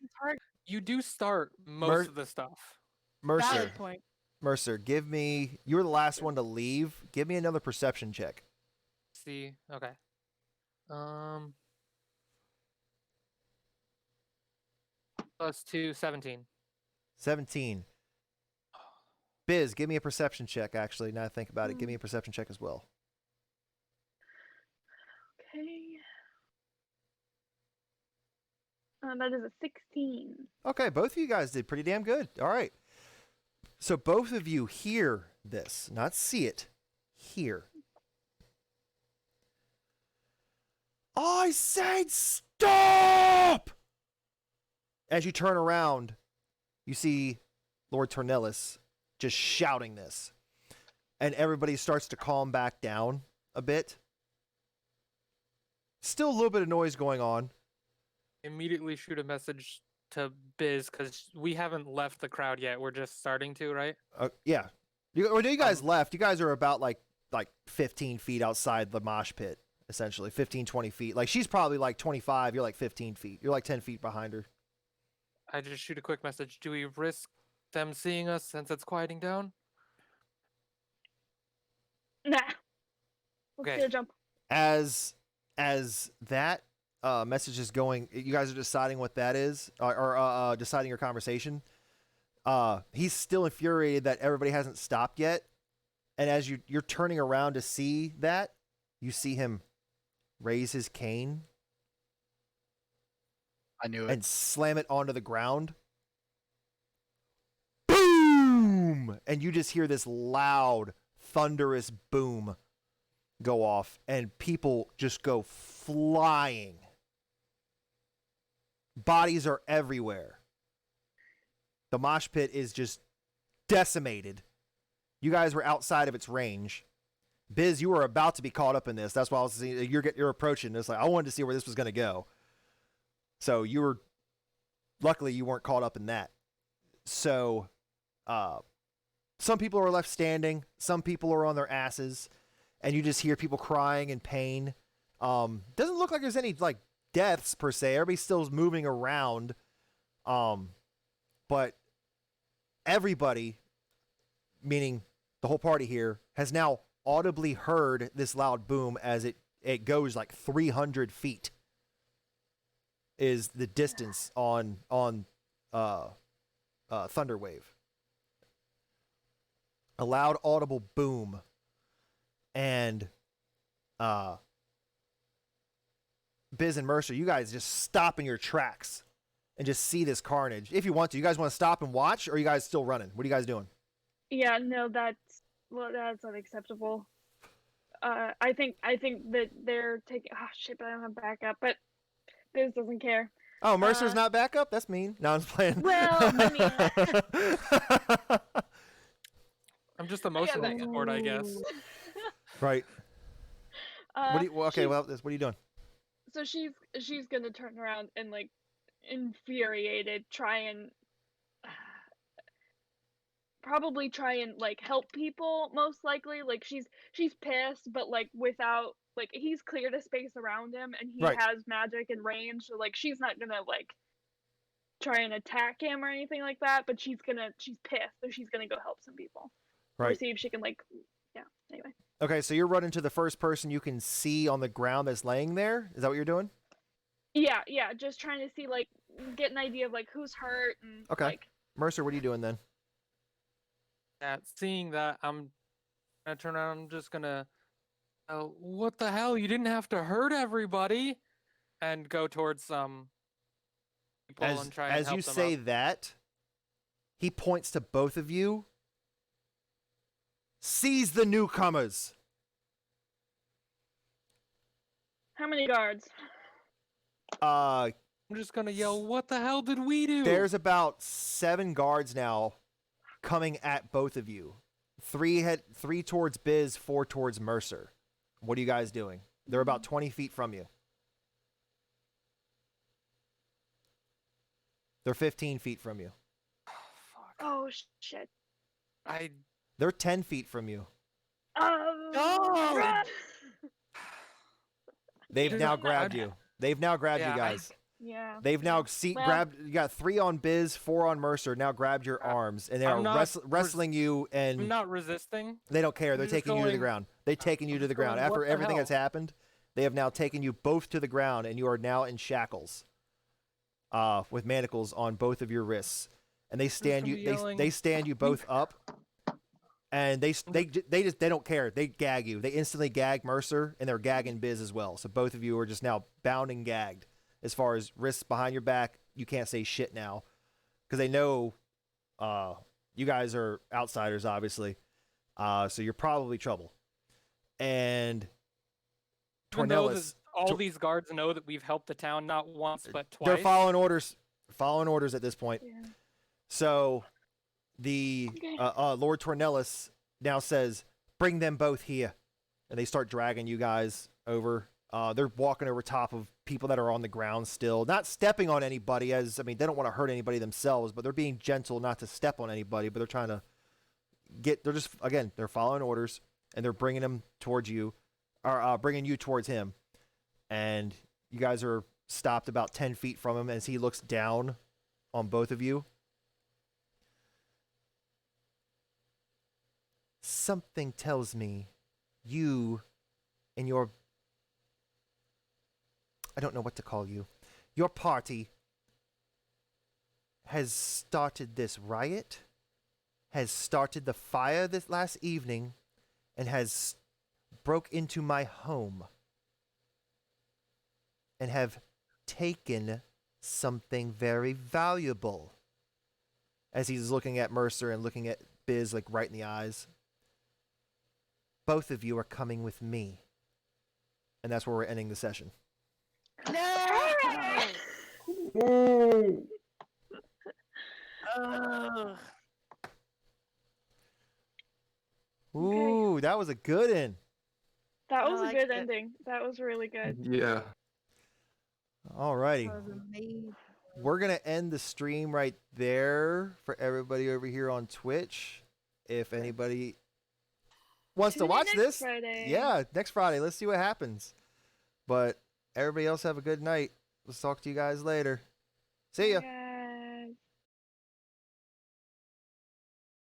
you do start most of the stuff. Mercer, give me. You were the last one to leave. Give me another perception check. See, okay. +2, 17. 17. Biz, give me a perception check, actually. Now I think about it, give me a perception check as well. Okay. That is a 16. Okay, both of you guys did pretty damn good. All right. So both of you hear this, not see it, hear. I said stop! As you turn around, you see Lord Tornellis just shouting this. And everybody starts to calm back down a bit. Still a little bit of noise going on. Immediately shoot a message to Biz, because we haven't left the crowd yet. We're just starting to, right? Yeah. You guys left. You guys are about like 15 feet outside the mosh pit, essentially. 15, 20 feet. Like, she's probably like 25. You're like 15 feet. You're like 10 feet behind her. I just shoot a quick message. Do we risk them seeing us since it's quieting down? Nah. Let's get a jump. As that message is going, you guys are deciding what that is, or deciding your conversation. He's still infuriated that everybody hasn't stopped yet. And as you're turning around to see that, you see him raise his cane. I knew it. And slam it onto the ground. Boom! And you just hear this loud, thunderous boom go off, and people just go flying. Bodies are everywhere. The mosh pit is just decimated. You guys were outside of its range. Biz, you were about to be caught up in this. That's why I was saying you're approaching this. Like, I wanted to see where this was going to go. So luckily you weren't caught up in that. So, some people are left standing. Some people are on their asses, and you just hear people crying in pain. Doesn't look like there's any like deaths per se. Everybody's still moving around. But everybody, meaning the whole party here, has now audibly heard this loud boom as it goes like 300 feet. Is the distance on Thunderwave. A loud audible boom, and Biz and Mercer, you guys just stop in your tracks and just see this carnage. If you want to, you guys want to stop and watch, or are you guys still running? What are you guys doing? Yeah, no, that's unacceptable. I think that they're taking. Oh shit! But I don't have backup. But Biz doesn't care. Oh, Mercer's not backup? That's mean. No, I'm just playing. Well, I mean, I'm just emotional support, I guess. Right. What do you, what are you doing? So she's gonna turn around and like infuriated probably try and like help people, most likely. Like she's pissed, but like without, like, he's cleared a space around him and he Right. has magic and range, so like she's not gonna like try and attack him or anything like that, but she's pissed, so she's gonna go help some people. Or Right. see if she can, like, yeah, anyway. Okay, so you're running to the first person you can see on the ground that's laying there? Is that what you're doing? Yeah, just trying to see, like, get an idea of like who's hurt and Okay. like. Mercer, what are you doing then? Seeing that, I'm gonna turn around. I'm just gonna, what the hell? You didn't have to hurt everybody, and go towards some people and try and As help you them say up. that, he points to both of you. Seize the newcomers. How many guards? Uh, I'm just gonna yell, "What the hell did we do?" there's about 7 guards now coming at both of you. 3 towards Biz, 4 towards Mercer. What are you guys doing? They're about 20 feet from you. They're 15 feet from you. Oh shit. They're 10 feet from you. No! Run! They've There's now a- grabbed you. They've now grabbed you Yeah, guys. Yeah. They've now Well- grabbed. You got 3 on Biz, 4 on Mercer. Now grabbed your arms, and they I'm are not wrestling you. I'm And not resisting. they don't care. They're I'm just taking you to the going- ground. They've taken you I'm to the just going, ground. "What After the everything hell?" that's happened, they have now taken you both to the ground, and you are now in shackles, with manacles on both of your wrists. And they stand gonna you. be They yelling, stand you both up. And they don't care. They gag you. They instantly gag Mercer, and they're gagging Biz as well. So both of you are just now bound and gagged. As far as wrists behind your back, you can't say shit now, because they know you guys are outsiders, obviously. So you're probably trouble. And Even though Tornellus, all these guards know that we've helped the town not once but twice. they're following orders. Following orders at this point. Yeah. So the Lord Tornellus now says, "Bring them both here," and they start dragging you guys over. They're walking over top of people that are on the ground still, not stepping on anybody. They don't want to hurt anybody themselves, but they're being gentle not to step on anybody. But they're trying to they're following orders, and they're bringing them towards you, or bringing you towards him. And you guys are stopped about 10 feet from him as he looks down on both of you. Something tells me you and your, I don't know what to call you, your party has started this riot, has started the fire this last evening, and has broke into my home and have taken something very valuable. As he's looking at Mercer and looking at Biz like right in the eyes. Both of you are coming with me. And that's where we're ending the session. No! Whoa! Ugh. Ooh, that was a good one. That I was a liked good it. ending. That was really good. Yeah. Alrighty. That was amazing. We're going to end the stream right there for everybody over here on Twitch. If anybody wants to Tune in watch next this, Friday. yeah, next Friday. Let's see what happens. But everybody else have a good night. Let's talk to you guys later. See ya. Bye,